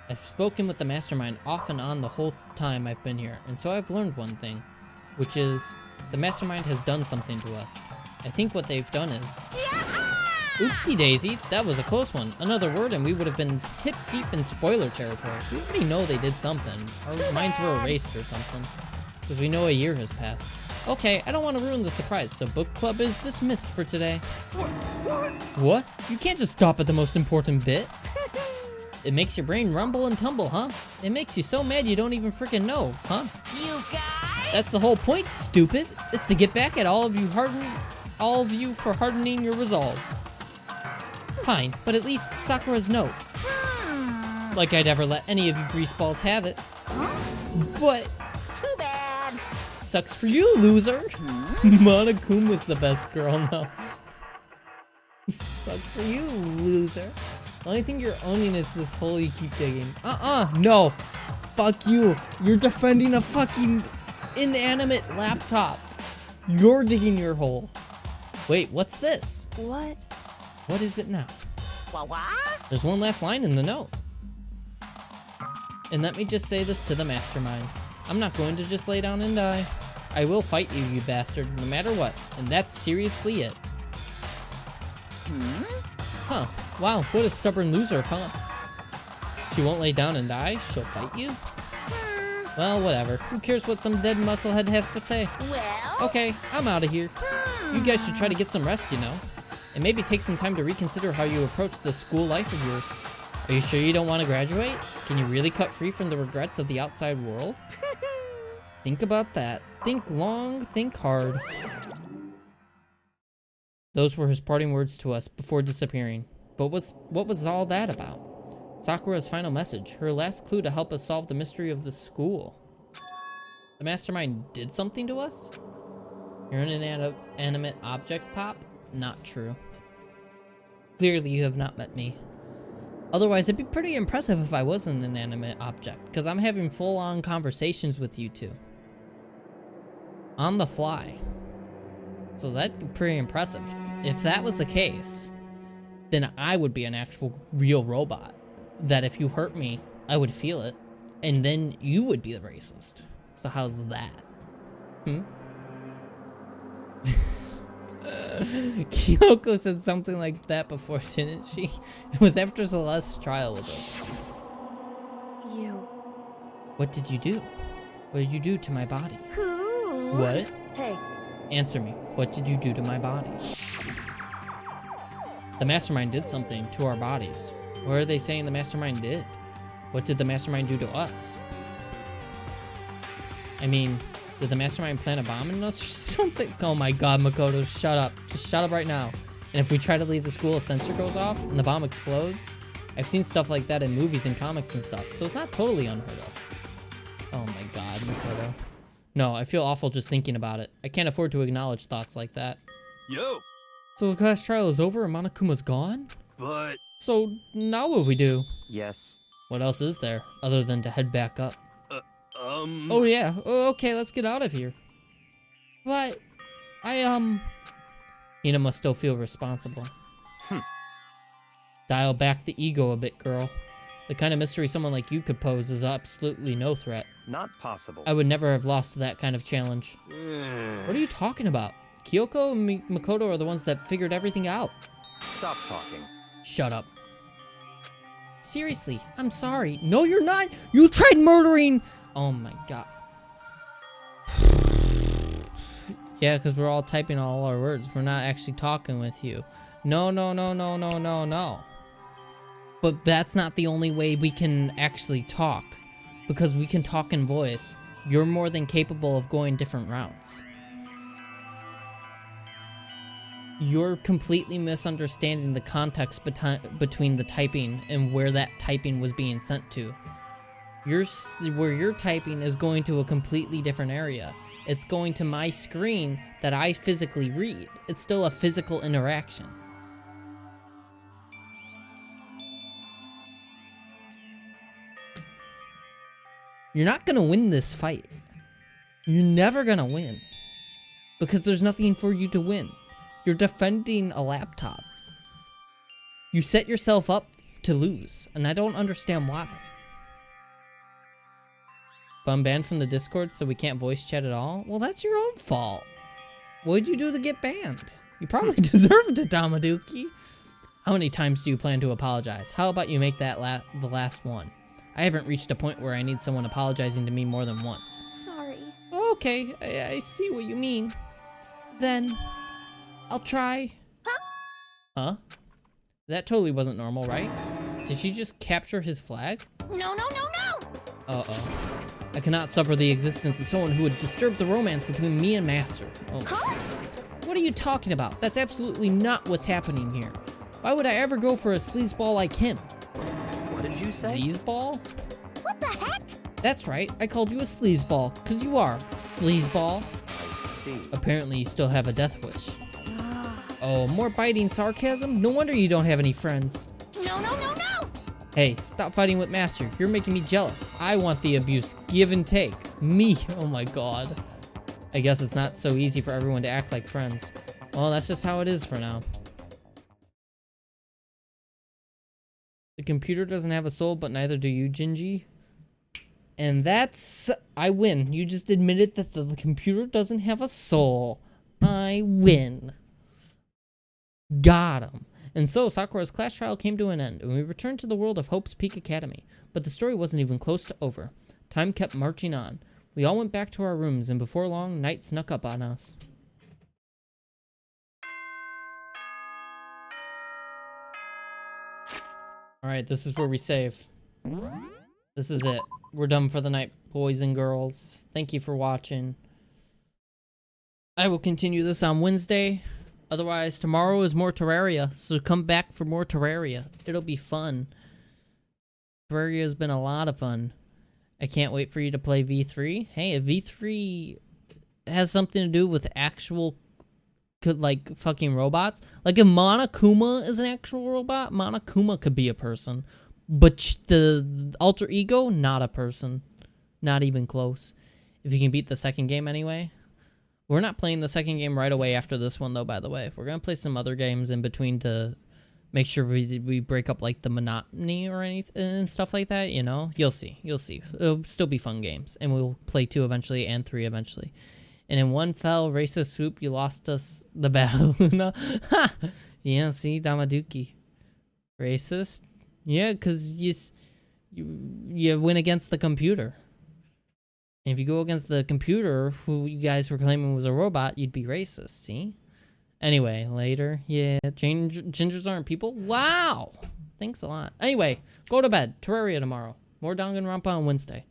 I've spoken with the mastermind off and on the whole time I've been here, and so I've learned one thing, which is the mastermind has done something to us. I think what they've done is... Oopsie daisy, that was a close one. Another word and we would have been hip deep in spoiler territory. We already know they did something. Our minds were erased or something. Because we know a year has passed. Okay, I don't want to ruin the surprise, so book club is dismissed for today. What? What? You can't just stop at the most important bit. It makes your brain rumble and tumble, huh? It makes you so mad you don't even freaking know, huh? You guys? That's the whole point, stupid. It's to get back at all of you for hardening your resolve. Fine, but at least Sakura's note. Like I'd ever let any of you greaseballs have it. But Too bad. sucks for you, loser. Monokuma's the best girl now. Sucks for you, loser. The only thing you're owning is this hole you keep digging. No. Fuck you. You're defending a fucking inanimate laptop. You're digging your hole. Wait, what's this? What? What is it now? What? There's one last line in the note. And let me just say this to the mastermind. I'm not going to just lay down and die. I will fight you, you bastard, no matter what. And that's seriously it. Huh. Wow, what a stubborn loser, huh? She won't lay down and die? She'll fight you? Well, whatever. Who cares what some dead musclehead has to say? Well? Okay, I'm out of here. You guys should try to get some rest, you know. And maybe take some time to reconsider how you approach this school life of yours. Are you sure you don't want to graduate? Can you really cut free from the regrets of the outside world? Think about that. Think long, think hard. Those were his parting words to us before disappearing. But what was all that about? Sakura's final message, her last clue to help us solve the mystery of the school. The mastermind did something to us? You're an inanimate object, Pop? Not true. Clearly you have not met me. Otherwise, it'd be pretty impressive if I was an inanimate object, because I'm having full-on conversations with you two. On the fly. So that'd be pretty impressive. If that was the case, then I would be an actual real robot. That if you hurt me, I would feel it. And then you would be the racist. So how's that? Kyoko said something like that before, didn't she? It was after Celeste's trial was over. You. What did you do? What did you do to my body? Who? What? Hey, Answer me. What did you do to my body? The mastermind did something to our bodies. What are they saying the mastermind did? What did the mastermind do to us? I mean, did the mastermind plant a bomb in us or something? Oh my god, Makoto, shut up. Just shut up right now. And if we try to leave the school, a sensor goes off and the bomb explodes? I've seen stuff like that in movies and comics and stuff, so it's not totally unheard of. Oh my god, Makoto. No, I feel awful just thinking about it. I can't afford to acknowledge thoughts like that. Yo, So the class trial is over and Monokuma's gone? but So now what do we do? Yes. What else is there other than to head back up? Oh yeah. Oh, okay, let's get out of here. But Hina must still feel responsible. Dial back the ego a bit, girl. The kind of mystery someone like you could pose is absolutely no threat. Not possible. I would never have lost to that kind of challenge. What are you talking about? Kyoko and Makoto are the ones that figured everything out. Stop talking. Shut up. Seriously, I'm sorry. No, you're not. You tried murdering. Oh my god. Yeah, because we're all typing all our words. We're not actually talking with you. No, no, no, no, no, no, no. But that's not the only way we can actually talk. Because we can talk in voice. You're more than capable of going different routes. You're completely misunderstanding the context between the typing and where that typing was being sent to. Where you're typing is going to a completely different area. It's going to my screen that I physically read. It's still a physical interaction. You're not gonna win this fight. You're never gonna win. Because there's nothing for you to win. You're defending a laptop. You set yourself up to lose, and I don't understand why. But I'm banned from the Discord, so we can't voice chat at all? Well, that's your own fault. What'd you do to get banned? You probably deserved it, Damaduki. How many times do you plan to apologize? How about you make that the last one? I haven't reached a point where I need someone apologizing to me more than once. Sorry. Okay, I see what you mean. Then, I'll try. Huh? That totally wasn't normal, right? Did she just capture his flag? No, no, no, no! Uh-oh. I cannot suffer the existence of someone who would disturb the romance between me and Master. Oh. Huh? What are you talking about? That's absolutely not what's happening here. Why would I ever go for a sleazeball like him? What did you say? Sleazeball? What the heck? That's right, I called you a sleazeball, because you are. Sleazeball. I see. Apparently you still have a death wish. Oh, more biting sarcasm? No wonder you don't have any friends. No, no, no, no! Hey, stop fighting with Master. You're making me jealous. I want the abuse. Give and take. Me. Oh my god. I guess it's not so easy for everyone to act like friends. Well, that's just how it is for now. The computer doesn't have a soul, but neither do you, Gingy. And that's... I win. You just admitted that the computer doesn't have a soul. I win. Got him. And so, Sakura's class trial came to an end, and we returned to the world of Hope's Peak Academy. But the story wasn't even close to over. Time kept marching on. We all went back to our rooms, and before long, night snuck up on us. Alright, this is where we save. This is it. We're done for the night, boys and girls. Thank you for watching. I will continue this on Wednesday. Otherwise, tomorrow is more Terraria, so come back for more Terraria. It'll be fun. Terraria has been a lot of fun. I can't wait for you to play V3. Hey, if V3 has something to do with actual, like, fucking robots. Like, if Monokuma is an actual robot, Monokuma could be a person. But the alter ego, not a person. Not even close. If you can beat the second game anyway. We're not playing the second game right away after this one, though, by the way. We're going to play some other games in between to make sure we break up, like, the monotony or anything and stuff like that, you know? You'll see. You'll see. It'll still be fun games. And we'll play 2 eventually and 3 eventually. And in one fell racist swoop, you lost us the battle. No. Ha! Yeah, see? Damaduki. Racist? Yeah, because you win against the computer. And if you go against the computer, who you guys were claiming was a robot, you'd be racist, see? Anyway, later. Yeah, gingers aren't people? Wow! Thanks a lot. Anyway, go to bed. Terraria tomorrow. More Danganronpa on Wednesday.